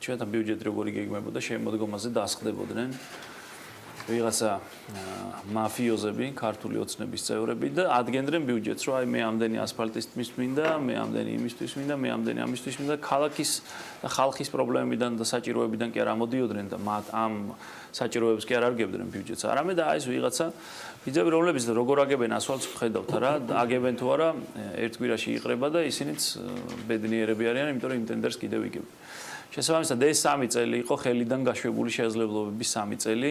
[SPEAKER 21] ჩვენთან ბიუჯეტი როგორი გეგმებოდა, შემოდგომაზე დასხდებოდნენ ვიღაცა მაფიოზები, ქართული ოცნების წევრები და ადგენდნენ ბიუჯეტს, რომ აი მე ამდენი ასფალტისთვის მინდა, მე ამდენი იმისთვის მინდა, მე ამდენი ამისთვის მინდა, ქალაქის და ხალხის პრობლემებიდან და საჭიროებიდან კი არ ამოდიოდნენ და ამ საჭიროებებს კი არ არგებდნენ ბიუჯეტს. არამედ აი ეს ვიღაცა ბიძები, რომლებიც როგორ აგებენ ასფალტს ხედავთ რა, აგებენ თუ არა, ერთ კვირაში იყრება და ისინიც ბედნიერები არიან, იმიტომ რომ იმ ტენდერს კიდევ იგებენ. შესაბამისად ეს 3 წელი იყო ხელიდან გაშვებული შესაძლებლობების 3 წელი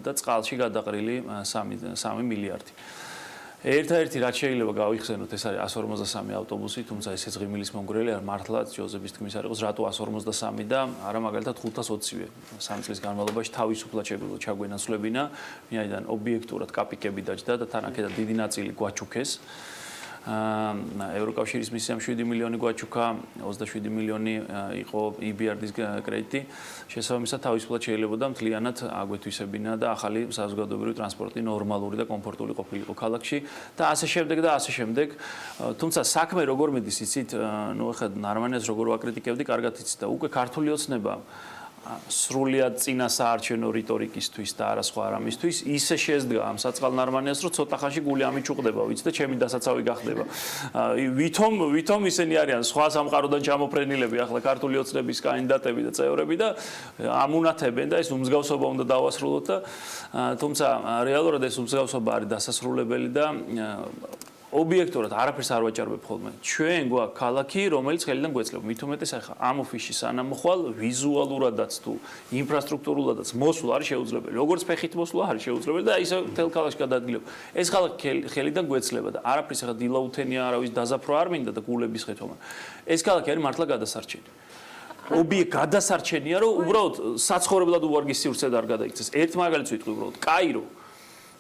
[SPEAKER 21] და წყალში გადაყრილი 3 მილიარდი. ერთადერთი რაც შეიძლება გავიხსენოთ ეს არის 153 ავტობუსი, თუმცა ესეც ღიმილის მომგვრელი არ მართლა ჯოზეფის თქმის არ იყოს, რატო 153 და არა მაგალითად 520-ვე 3 წლის განმავლობაში თავისუფლად შეგვიძლია ჩაგვენაცვლებინა, ვინაიდან ობიექტურად კაპიკები დაჯდა და თან აქედან დიდი ნაწილი გვაჩუქეს. ევროკავშირის მისიამ 7 მილიონი გვაჩუქა, 27 მილიონი იყო EBRD-ის კრედიტი. შესაბამისად თავისუფლად შეიძლებოდა მთლიანად აგვეთვისებინა და ახალი საზოგადოებრივი ტრანსპორტი ნორმალური და კომფორტული ყოფილიყო ქალაქში და ასე შემდეგ და ასე შემდეგ. თუმცა საქმე როგორ მიდის, იცით, ნუ ახლა ნარმანიას როგორ ვაკრიტიკებდი, კარგად იცით და უკვე ქართული ოცნება სრულად წინა საარჩევნო რიტორიკისთვის და არა სხვა რამისთვის ისე შეესდგა ამ საწყალ ნარმანიას, რომ ცოტა ხანში გული ამიჩუყდება, ვიცი და ჩემი დასაცავი გახდება. ვითომ ისინი არიან სხვა სამყაროდან ჩამოფრენილები, ახლა ქართული ოცნების კანდიდატები და წევრები და ამუნათებენ და ეს უმსგავსობა უნდა დავასრულოთ და თუმცა რეალურად ეს უმსგავსობა არის დასასრულებელი და ობიექტურად არაფერს არ ვაჭარბებ ხოლმე. ჩვენ გვაქვს ქალაქი, რომელიც ხელიდან გვეძლება. მით უმეტეს ახლა ამ ოფისში სანამ მოხვალ ვიზუალურადაც თუ ინფრასტრუქტურულადაც მოსვლა არის შეუძლებელი. როგორც ფეხით მოსვლა არის შეუძლებელი და ისე თელ ქალაქში გადაადგილება. ეს ქალაქი ხელიდან გვეძლება და არაფერს ახლა დილა უთენია, არავის დაზაფრო არ მინდა და გულების ხეთომა. ეს ქალაქი არის მართლა გადასარჩენი. გადასარჩენია, რომ უბრალოდ საცხოვრებლად უვარგის სივრცე არ გადაიქცეს. ერთ მაგალითს ვიტყვი უბრალოდ, კაირო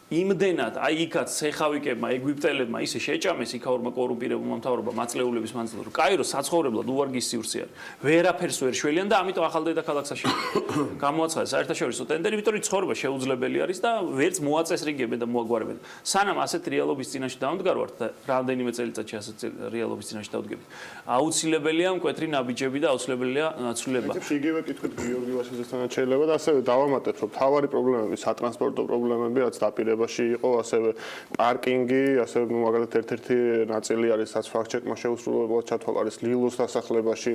[SPEAKER 21] იმდენად აი იქაც ცეხავიკებმა, ეგვიპტელებმა ისე შეჭამეს იქაურმა კორუმპირებულმა მთავრობამ მაწლეულების მანძილზე, რომ კაირო საცხოვრებლად უვარგის სივრცე არის. ვერაფერს ვერ შველიან და ამიტომ ახალ დედაქალაქს აშენებენ. გამოაცხადეს საერთაშორისო ტენდერი, იმიტომ რომ ცხოვრება შეუძლებელი არის და ვერც მოაწესრიგებენ და მოაგვარებენ. სანამ ასეთ რეალობის წინაშე დავდგარვართ და რამდენიმე წელიწადში ასეთ რეალობის წინაშე დავდგებით. აუცილებელია მკვეთრი ნაბიჯები და აუცილებელია ცვლილება.
[SPEAKER 20] ეს იგივე კითხვით გიორგი ვაშაძესთანაც შეიძლება და ასევე დავამატეთ, რომ თავარი პრობლემები, სატრანსპორტო პრობლემები რაც დაპირება იყო, ასევე პარკინგი, ასევე მაგალითად ერთ-ერთი ნაწილი არის რაც ფაქტ-ჩეკმა შეუსრულებლად ჩათვალა არის ლილოს დასახლებაში,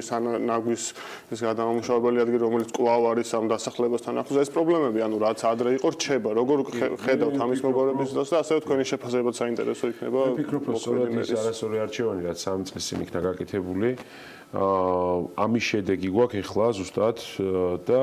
[SPEAKER 20] ნაგვის ეს გადამამუშავებელი ადგილი, რომელიც კვლავ არის ამ დასახლებასთან ახლოს. ეს პრობლემები, ანუ რაც ადრე იყო, რჩება. როგორ ხედავთ ამის მოგონების დროს და ასევე თქვენი შეფასებაც საინტერესო იქნება.
[SPEAKER 22] მე ვფიქრობ, რომ სწორედ ეს არასწორი არჩევანი, რაც 3 წლის წინ იქნა გაკეთებული, ამის შედეგი გვაქვს ეხლა ზუსტად და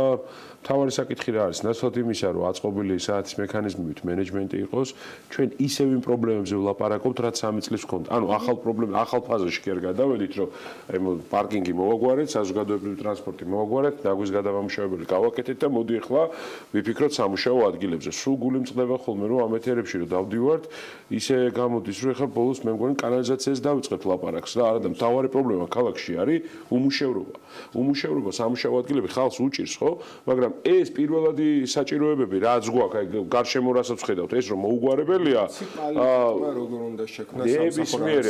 [SPEAKER 22] თავარი საკითხი რა არის? ნაცვლად იმისა, რომ აწყობილი საათის მექანიზმებით მენეჯმენტი იყოს, ჩვენ ისევ იმ პრობლემებზე ვლაპარაკობთ, რაც 3 წლის ვქონდა. ანუ ახალ პრობლემ, ახალ ფაზაში კი არ გადავედით, რომ პარკინგი მოვაგვარეთ, საზოგადოებრივი ტრანსპორტი მოვაგვარეთ, ნაგვის გადამამუშავებელი გავაკეთეთ და მოდი ახლა ვიფიქროთ სამუშაო ადგილებზე. სულ გული მწყდება ხოლმე, რომ ამ ეთერებში რომ დავდივართ, ისე გამოდის, რომ ახლა ბოლოს მე მგონი კანალიზაციას დავიწყებთ ლაპარაკს რა, არა და მთავარი პრობლემა ქალაქში არის უმუშევრობა. უმუშევრობა სამუშაო ადგილები ხალხს უჭირს, ხო? მაგრამ ეს პირველადი საჭიროებები რაც გვაქვს, აი გარშემო რასაც ვხედავთ, ეს რომ მოუგვარებელია,
[SPEAKER 9] როგორ უნდა შექმნას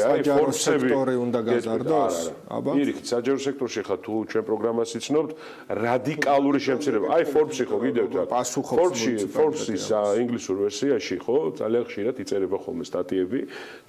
[SPEAKER 9] საჯარო სექტორი უნდა გაზარდოს? აბა, პირიქით, საჯარო სექტორში ხა თუ ჩვენ პროგრამას იცნობთ, რადიკალური შემცირება. აი Forbes-ი ხო გიდევთ აქ. Forbes-ის ინგლისურ ვერსიაში ხო ძალიან ხშირად იწერება ხოლმე სტატიები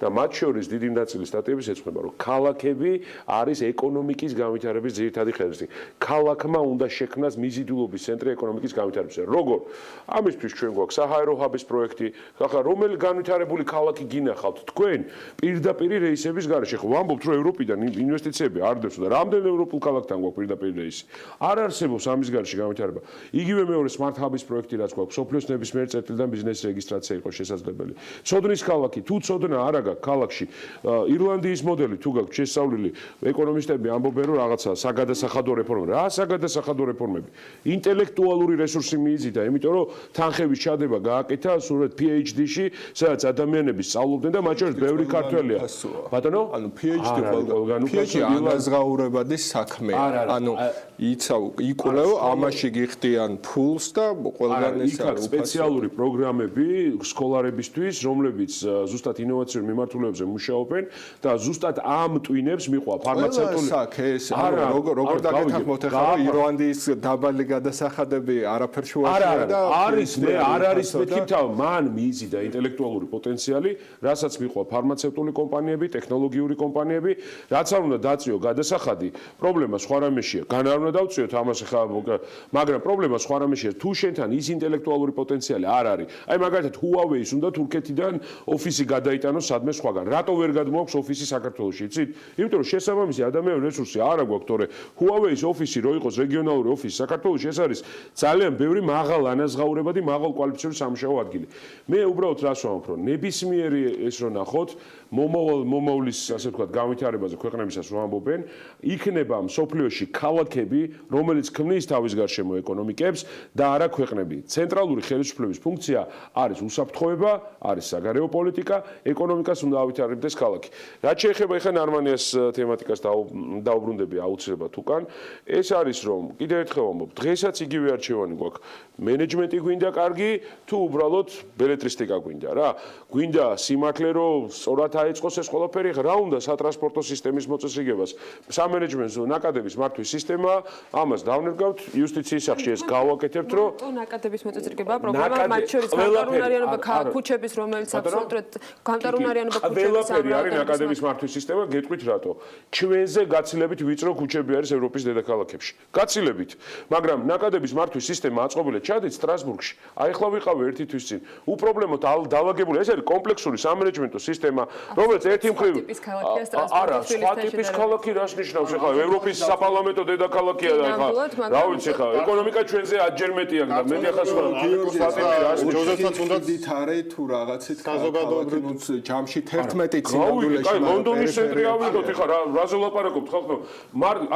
[SPEAKER 9] და მათ შორის დიდი ნაწილი სტატიების ეძღვნება, რომ ქალაქები არის ეკონომიკის განვითარების ძირითადი ხელმძღვანელი. ქალაქმა უნდა შექმნას მიზიდულობის ცენტრი ეკონომიკის განვითარებისა. როგორ? ამისთვის ჩვენ გვაქვს საჰაერო ჰაბის პროექტი,
[SPEAKER 22] ხახა რომელი განვითარებული ქალაქი გინახავთ თქვენ პირდაპირი რეისების გარეშე? ხო ვამბობთ რომ ევროპიდან ინვესტიციები არ დევს და რამდენ ევროპულ ქალაქთან გვაქვს პირდაპირი რეისი? არ არსებობს ამის გარეშე განვითარება. იგივე მეორე smart hub-ის პროექტი რაც გვაქვს, სოფლიოს ნებისმიერ წერტილიდან ბიზნესის რეგისტრაცია იყოს შესაძლებელი. ცოდნის ქალაქი, თუ ცოდნა არ აქვს ქალაქში, ირლანდიის მოდელი თუ გაქვთ შესწავლილი, ეკონომისტები ამბობენ რომ რაღაცა საგადასახადო რეფორმები. რა საგადასახადო რეფორმები? ინტელექტუალური რესურსი მიიზიდა, იმიტომ რომ თანხების ჩადება გააკეთა სრულად PhD-ში, სადაც ადამიანები სწავლობდნენ და მათ შორის ბევრი ქართველია. ბატონო?
[SPEAKER 2] ანუ PhD ყველგან ანაზღაურებადი საქმეა. ანუ იკვლევ ამაში გიხდიან ფულს და ყველგან ეს არის
[SPEAKER 22] სპეციალური პროგრამები სკოლარებისთვის, რომლებიც ზუსტად ინოვაციურ მიმართულებებზე მუშაობენ და ზუსტად ამ ტვინებს მიყვა ფარმაცევტული
[SPEAKER 2] როგორ დაგეთანხმოთ ახლა რომ ირლანდიის დაბალი გადასახადები არაფერ შუაშია და
[SPEAKER 22] არ არის მეთქი თავ მან მიიზიდა ინტელექტუალური პოტენციალი, რასაც მიყვა ფარმაცევტული კომპანიები, ტექნოლოგიური კომპანიები, რაც არ უნდა დაწიო გადასახადი, პრობლემა სხვა რამეშია. გან არ უნდა დავწიოთ ამას ახლა, მაგრამ პრობლემა სხვა რამეშია, თუ შენთან ის ინტელექტუალური პოტენციალი არ არის. აი მაგალითად Huawei-ს უნდა თურქეთიდან ოფისი გადაიტანოს სადმე სხვაგან. რატო ვერ გადმოაქვს ოფისი საქართველოში, იცით? იმიტომ რომ შესაბამისი ადამიანური რესურსი არ აქვს, თორე Huawei-ს ოფისი რო იყოს რეგიონალური ოფისი საქართველოში, ეს არის ძალიან ბევრი მაღალ ანაზღაურებადი, მაღალ კვალიფიციური სამუშაო ადგილი. მე უბრალოდ რას ვამბობ, რომ ნებისმიერი ეს რო ნახოთ, მომავლის ასე ვთქვათ განვითარებაზე ქვეყნებისას რო ამბობენ, იქნება მსოფლიოში ქალაქები, რომელიც ქმნის თავის გარშემო ეკონომიკებს და არა ქვეყნები. ცენტრალური ხელისუფლების ფუნქცია არის უსაფრთხოება, არის საგარეო პოლიტიკა, ეკონომიკას უნდა ავითარებდეს ქალაქი. რაც შეეხება ახლა ნარმანიას თემატიკას დაუბრუნდები აუცილებლად უკან, ეს არის რომ კიდევ ერთხელ ვამბობ, დღესაც იგივე არჩევანი გვაქვს. მენეჯმენტი გვინდა კარგი, თუ უბრალოდ ბელეტრისტიკა გვინდა რა? გვინდა სიმართლე რომ სწორად აეწყოს ეს ყველაფერი, რა უნდა სატრანსპორტო სისტემის მოწესრიგებას, სამენეჯმენტო ნაკადების მართვის სისტემა, ამას დავნერგავთ იუსტიციის სახში ეს გავაკეთებთ, რომ
[SPEAKER 3] ნაკადების მოწესრიგება პრობლემა, მათ შორის გამტარუნარიანობა ქუჩების, რომელიც აბსოლუტურად გამტარუნარიანობა ქუჩების
[SPEAKER 22] არის ნაკადების მართვის სისტემა, გეტყვით რატო? ჩვენზე გაცილებით ვიწრო ქუჩები არის ევროპის დედაქალაქებში. გაცილებით, მაგრამ ნაკადების მართვის სისტემა აწყობილია ჩადით სტრასბურგში. აი ახლა ვიყავი ერთი თვის წინ. უპრობლემოდ დაალაგებული, ეს არის კომპლექსური სამენეჯმენტო სისტემა, რომელიც ერთი მხრივ არა, სხვა ტიპის ქალაქი რას ნიშნავს ახლა? ევროპის საპარლამენტო დედაქალაქია და ახლა რა ვიცი ხა, ეკონომიკა ჩვენზე 10-ჯერ მეტი აქვს და მეტი ახლა სხვა ტიპი რას
[SPEAKER 2] ჯოზეფსაც უნდა დითარე თუ რაღაცით საზოგადოებრივ ჯამში 11 წინამდვილეში.
[SPEAKER 22] აი, ლონდონის ცენტრი ავიდოთ ახლა რაზე ვლაპარაკობთ ხალხო?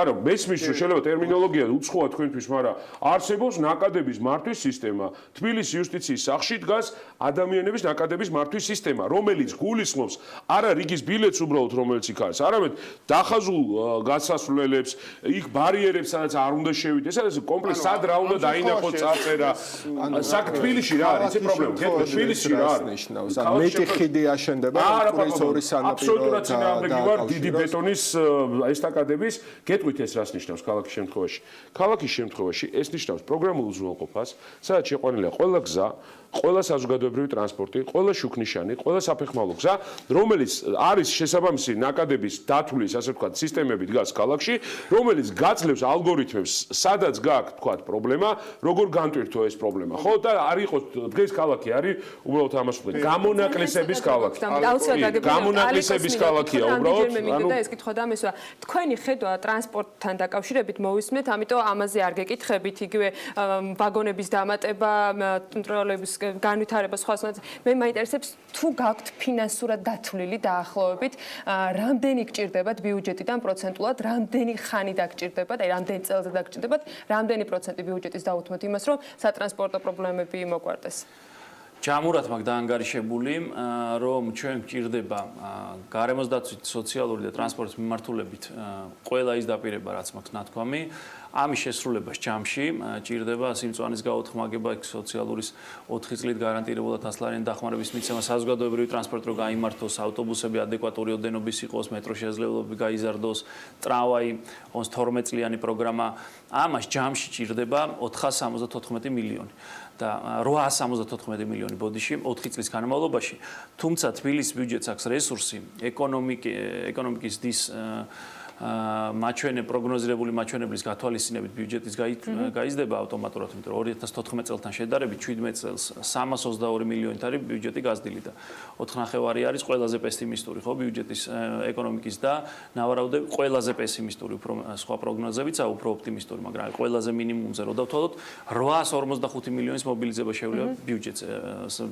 [SPEAKER 22] არა, მესმის რომ შეიძლება ტერმინოლოგია უცხოა თქვენთვის, მაგრამ არსებობს ნაკადების მართვის სისტემა. თბილისის იუსტიციის სახში დგას ადამიანების ნაკადების მართვის სისტემა, რომელიც გულისხმობს არა რიგის ბილეთს უბრალოდ რომელიც იქ არის, არამედ დახაზულ გასასვლელებს, იქ ბარიერებს, სადაც არ უნდა შევიდეს. ეს არის კომპლექსი, სად რა უნდა დაინახოს წარწერა. საკ თბილისში რა არის, ეს პრობლემა. თბილისში რა არის?
[SPEAKER 2] მეტი ხიდი აშენდება, კურის ორი სანაპირო.
[SPEAKER 22] აბსოლუტურად წინააღმდეგი ვარ დიდი ბეტონის ესტაკადების. გეტყვით ეს რას ნიშნავს ქალაქის შემთხვევაში? ქალაქის შემთხვევაში ეს ნიშნავს პროგრამულ უზრუნველყოფას, სადაც შეყვანილია ყველა გზა, ყველა საზოგადოებრივი ტრანსპორტი, ყველა შუქნიშანი, ყველა საფეხმავლო გზა, რომელიც არის შესაბამისი ნაკადების დათვლის, ასე ვთქვათ, სისტემები დგას ქალაქში, რომელიც გაძლევს ალგორითმებს, სადაც გააქვს ვთქვათ პრობლემა, როგორ განტვირთო ეს პრობლემა. ხო და არ იყოს დღეს ქალაქი არის უბრალოდ ამას ვთქვი, გამონაკლისების ქალაქი. გამონაკლისების ქალაქია უბრალოდ.
[SPEAKER 3] ანუ ეს კითხვა დამესვა, თქვენი ხედვა ტრანსპორტთან დაკავშირებით მოვისმენთ, ამიტომ ამაზე არ გეკითხებით, იგივე ვაგონების დამატება, ტროლეიბუსების განვითარება სხვა. მე მაინტერესებს თუ გაქვთ ფინანსურად დათვლილი დაახლოებით, რამდენი გჭირდებათ ბიუჯეტიდან პროცენტულად, რამდენი ხანი დაგჭირდებათ, აი რამდენი წელზე დაგჭირდებათ, რამდენი პროცენტი ბიუჯეტის დაუთმოთ იმას, რომ სატრანსპორტო პრობლემები მოგვარდეს.
[SPEAKER 21] ჯამურად მაგ დაანგარიშებული, რომ ჩვენ გჭირდება გარემოს დაცვით, სოციალური და ტრანსპორტის მიმართულებით ყველა ის დაპირება, რაც მაქვს ნათქვამი, ამის შესრულებას ჯამში ჭირდება სიმწვანის გაუთხმაგება, სოციალურის 4 წლით გარანტირებულად 100 ლარიანი დახმარების მიცემა, საზოგადოებრივი ტრანსპორტი რო გაიმართოს, ავტობუსები ადეკვატური ოდენობის იყოს, მეტრო შესაძლებლობები გაიზარდოს, ტრამვაი 12 წლიანი პროგრამა, ამას ჯამში ჭირდება 474 მილიონი. და 874 მილიონი ბოდიში 4 წლის განმავლობაში. თუმცა თბილისის ბიუჯეტს აქვს რესურსი ეკონომიკის დის მაჩვენე პროგნოზირებული მაჩვენებლის გათვალისწინებით ბიუჯეტის გაიზრდება ავტომატურად, იმიტომ რომ 2014 წელთან შედარებით 17 წელს 322 მილიონით არის ბიუჯეტი გაზრდილი და 4.5 არის ყველაზე პესიმისტური, ხო, ბიუჯეტის ეკონომიკის და ნავარავდები ყველაზე პესიმისტური, უფრო სხვა პროგნოზებიც აქვს უფრო ოპტიმისტური, მაგრამ ყველაზე მინიმუმზე რო დავთვალოთ 855 მილიონის მობილიზება შეუძლია ბიუჯეტს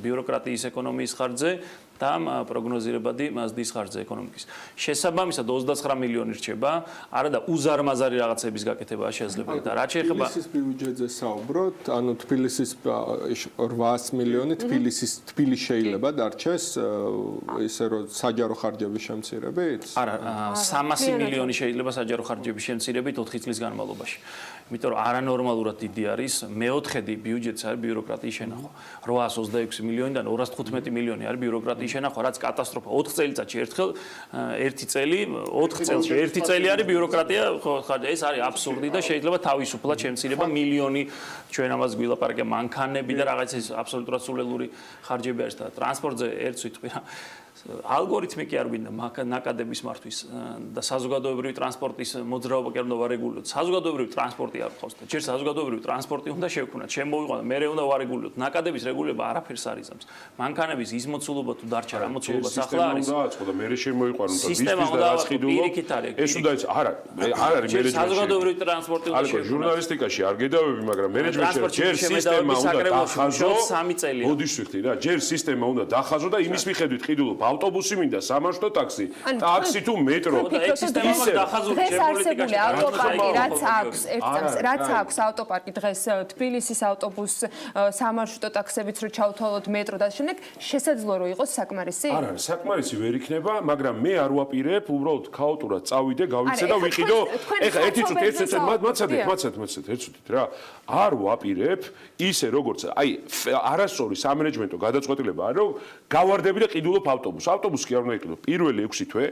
[SPEAKER 21] ბიუროკრატიის ეკონომიის ხარჯზე და პროგნოზირებადი მასდის ხარჯზე ეკონომიკის. შესაბამისად 29 მილიონი რჩება, არა და უზარმაზარი რაღაცების გაკეთება შეიძლება და რაც შეეხება
[SPEAKER 2] თბილისის ბიუჯეტზე საუბრობთ, ანუ თბილისის 800 მილიონი თბილისში შეიძლება დარჩეს ისე რომ საჯარო ხარჯების შემცირებით?
[SPEAKER 21] არა, 300 მილიონი შეიძლება საჯარო ხარჯების შემცირებით 4 წლის განმავლობაში. იმიტომ რომ არანორმალურად დიდი არის მეოთხედი ბიუჯეტს არის ბიუროკრატიის შენახვა. 826 მილიონიდან 215 მილიონი არის ბიუროკრატიის შენახვა, რაც კატასტროფა. 4 წელიწადში ერთხელ 1 წელი 4 წელში 1 წელი არის ბიუროკრატია, ხო, ეს არის აბსურდი და შეიძლება თავისუფლად შემცირება მილიონი ჩვენ ამას გვილაპარაკია მანქანები და რაღაც ეს აბსოლუტურად სულელური ხარჯები არის და ტრანსპორტზე ერთ ვიტყვი რა ალგორითმი კი არ გვინდა ნაკადების მართვის და საზოგადოებრივი ტრანსპორტის მოძრაობა კი არ უნდა ვარეგულიროთ. საზოგადოებრივი ტრანსპორტი არ ყავს და ჯერ საზოგადოებრივი ტრანსპორტი უნდა შევქმნათ, შემოვიყვანოთ, მერე უნდა ვარეგულიროთ. ნაკადების რეგულირება არაფერს არ იზამს. მანქანების ის მოცულობა თუ დარჩა რა მოცულობა ახლა არის.
[SPEAKER 22] უნდა აწყო და მერე შემოვიყვანოთ და ვისთვის და რასყიდულო. ეს უნდა ის არა არის მენეჯმენტი.
[SPEAKER 21] საზოგადოებრივი ტრანსპორტი უნდა შევქმნათ.
[SPEAKER 22] ჟურნალისტიკაში არ გედავები, მაგრამ მენეჯმენტში ჯერ სისტემა უნდა დახაზო.
[SPEAKER 21] 3 წელია.
[SPEAKER 22] ბოდიშვიხთი რა, ჯერ სისტემა უნდა დახაზო და იმის მიხედვით ყიდულობ ავტობუსი მინდა სამარშრუტო ტაქსი, ტაქსი თუ მეტრო.
[SPEAKER 3] დღეს არსებული ავტოპარკი რაც აქვს, რაც აქვს ავტოპარკი დღეს თბილისის ავტობუს სამარშრუტო ტაქსებიც რო ჩავთვალოთ მეტრო და შემდეგ შესაძლოა რომ იყოს საკმარისი?
[SPEAKER 22] არა, საკმარისი ვერ იქნება, მაგრამ მე არ ვაპირებ, უბრალოდ ქაოტურად წავიდე, გავიცე და ვიყიდო. ეხლა ერთი წუთი, მაცადეთ, ერთ წუთით რა. არ ვაპირებ ისე როგორც აი არასწორი სამენეჯმენტო გადაწყვეტილება არის, რომ გავარდები და ყიდულობ ავტობუსს. ავტობუსი კი არ უნდა იყიდო პირველი 6 თვე.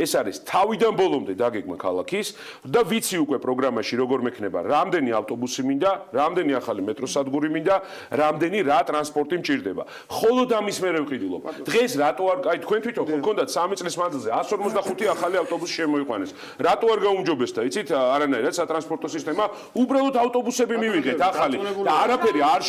[SPEAKER 22] ეს არის თავიდან ბოლომდე დაგეგმა ქალაქის და ვიცი უკვე პროგრამაში როგორ მექნება, რამდენი ავტობუსი მინდა, რამდენი ახალი მეტროსადგური მინდა, რამდენი რა ტრანსპორტი მჭირდება. ხოლო ამის მერე ვყიდულობ. დღეს რატო არ აი თქვენ თვითონ გქონდათ 3 წლის მანძილზე 155 ახალი ავტობუსი შემოიყვანეს. რატო არ გაუმჯობესდა, იცით, არანაირად სატრანსპორტო სისტემა, უბრალოდ ავტობუსები მივიღეთ ახალი და არაფერი არ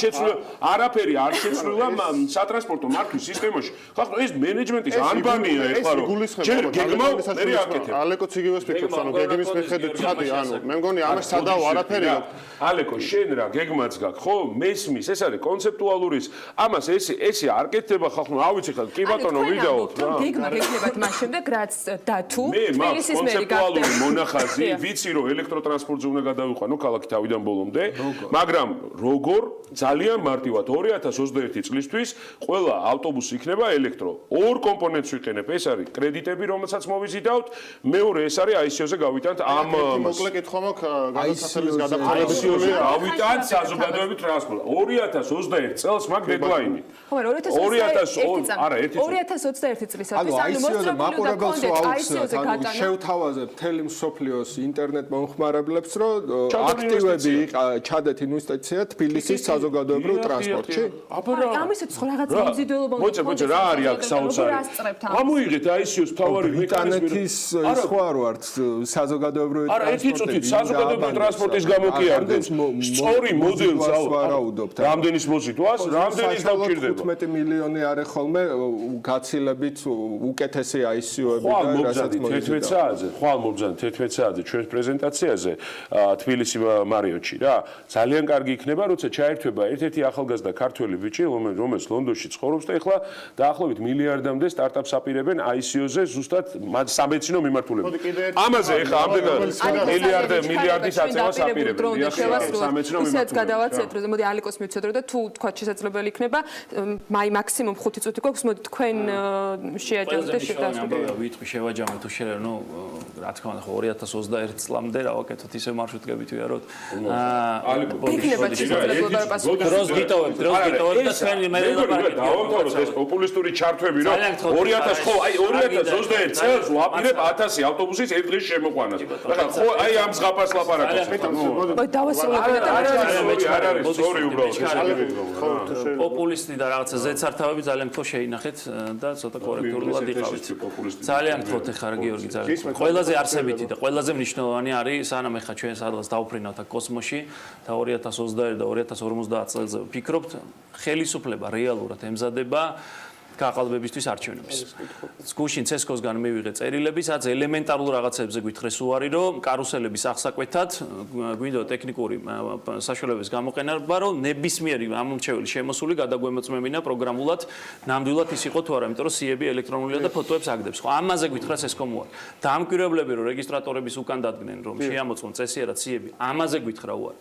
[SPEAKER 22] შეცვლილა სატრანსპორტო მართვის სისტემაში. ხახტო ეს მენეჯმენტის ანბანია ეხლა რომ ჯერ გეგმა მე აკეთებ.
[SPEAKER 20] ალეკოც იგივეს ფიქრობს, ანუ გეგმის მიხედვით ხადი, ანუ მე მგონი ამას სადავ არაფერი აქვს.
[SPEAKER 22] ალეკო შენ რა გეგმაც გაქვს, ხო? მესმის, ეს არის კონცეპტუალურის. ამას ესე არ კეთდება ხახტო, ავიცი ხა კი ბატონო ვიდაოთ რა.
[SPEAKER 3] გეგმა გეკლებათ მას შემდეგ რაც დათუ
[SPEAKER 22] თბილისის მერი კონცეპტუალური მონახაზი, ვიცი რომ ელექტროტრანსპორტზე უნდა გადავიყვანო ქალაქი თავიდან ბოლომდე, მაგრამ როგორ ძალიან მარტივად 2021 წლისთვის ყველა ავტობუსი იქნება ელექტრო. ორ კომპონენტს ვიყენებ, ეს არის კრედიტები, რომელსაც მოვიზიდავთ, მეორე ეს არის ICO-ზე გავიტანთ ამ
[SPEAKER 20] მოკლე კითხვა მაქვს გადასახადის გადაფარებული
[SPEAKER 22] გავიტანთ საზოგადოებრივ ტრანსპორტს 2021 წელს მაგ დედლაინი.
[SPEAKER 3] ხო, 2021 წლისათვის
[SPEAKER 2] ანუ ICO-ზე მაყურებელს აუხსნათ, ანუ შევთავაზებ მთელი მსოფლიოს ინტერნეტ მომხმარებლებს, რომ აქტივები ჩადეთ ინვესტიცია თბილისის საზოგადოებრივ ტრანსპორტში.
[SPEAKER 3] ამისათვის ხო რაღაც მიმზიდველობა უნდა
[SPEAKER 22] მოიცა რა არის აქ საოცარი? ამოიღეთ ICO-ს თავარი
[SPEAKER 2] ბრიტანეთის სხვა რო არც საზოგადოებრივი
[SPEAKER 22] ტრანსპორტი. არა, ერთი წუთით საზოგადოებრივი ტრანსპორტის გამოკიარდეთ. სწორი მოდელს
[SPEAKER 2] ვარაუდობთ.
[SPEAKER 22] რამდენის მოზიდვას, რამდენის დავჭირდება?
[SPEAKER 2] 15 მილიონი არის ხოლმე გაცილებით უკეთესი ICO-ები და რასაც მოიძებდა.
[SPEAKER 22] ხვალ მობრძანეთ 11 საათზე ჩვენს პრეზენტაციაზე თბილისი მარიოტში რა. ძალიან კარგი იქნება, როცა ჩაერთვება ერთ-ერთი ახალგაზრდა ქართველი ბიჭი, რომელიც ლონდონში ცხოვრობს და ეხლა დაახლოებით მილიარდამდე სტარტაპს აპირებენ ICO-ზე ზუსტად სამეცნიერო მიმართულებით. ამაზე ეხლა ამდენად მილიარდის აწევას აპირებენ. სამეცნიერო
[SPEAKER 3] მიმართულებით. გადავაცეთ, რომ მოდი ალიკოს მივცეთ რომ და თუ თქვა შესაძლებელი იქნება, მაქსიმუმ 5 წუთი გვაქვს, მოდი თქვენ შეაჯამოთ და შეგასრულოთ.
[SPEAKER 21] ვიტყვი შევაჯამოთ თუ შეიძლება, ნუ რა თქმა უნდა, 2021 წლამდე რა ვაკეთოთ, ისე მარშრუტკებით ვიაროთ.
[SPEAKER 3] იქნება შესაძლებლობა პასუხი.
[SPEAKER 21] დროს გიტოვებთ და თქვენ მე
[SPEAKER 22] დავამთავროთ ეს პოპულისტური ჩართვები, რომ ხო, აი 2021 წელს ვაპირებ 1000 ავტობუსის ერთ დღეს შემოყვანას. ახლა ხო, აი ამ ზღაპარს ლაპარაკობს.
[SPEAKER 3] ой, დავასრულებინე და
[SPEAKER 21] პოპულისტი და რაღაცა ზეცართავები ძალიან თქო შეინახეთ და ცოტა კორექტულად იყავით. ძალიან თქოთ ახლა გიორგი ძალიან. ყველაზე არსებითი და ყველაზე მნიშვნელოვანი არის სანამ ახლა ჩვენ სადღაც დავფრინავთ აქ კოსმოსში და 2021 და 2050 წელზე ვფიქრობთ, ხელისუფლება რეალურად ემზადება გაყალბებისთვის არჩევნების. გუშინ ცესკოსგან მივიღე წერილები, სადაც ელემენტარულ რაღაცებზე გვითხრეს უარი, რომ კარუსელების აღსაკვეთად გვინდა ტექნიკური საშუალებების გამოყენება, რომ ნებისმიერი ამომრჩეველი შემოსული გადაგვემოწმებინა პროგრამულად, ნამდვილად ის იყო თუ არა, იმიტომ რომ სიები ელექტრონულია და ფოტოებს აგდებს. ხო, ამაზე გვითხრეს ესკომ უარი. დამკვირვებლები რომ რეგისტრატორების უკან დადგნენ, რომ შეამოწმონ წესიერად სიები, ამაზე გვითხრა უარი.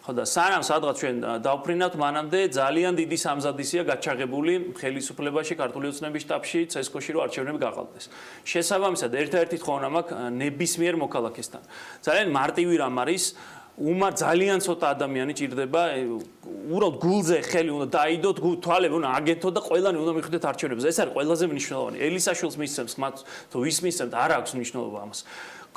[SPEAKER 21] ხო და სანამ სადღაც ჩვენ დავფრინავთ, მანამდე ძალიან დიდი სამზადისია გაჩაღებული ხელისუფლებაში, ქართული ოცნების შტაბში, ცესკოში რომ არჩევნები გაყალბდეს. შესაბამისად, ერთ-ერთი თხოვნა მაქვს ნებისმიერ მოქალაქესთან. ძალიან მარტივი რამ არის, ძალიან ცოტა ადამიანი ჭირდება, უბრალოდ გულზე ხელი უნდა დაიდოთ, თვალები უნდა აგეთოთ და ყველანი უნდა მიხვდეთ არჩევნებზე. ეს არის ყველაზე მნიშვნელოვანი. ელისაშვილს მისცემს, მათ თუ ვის მისცემთ, არ აქვს მნიშვნელობა ამას.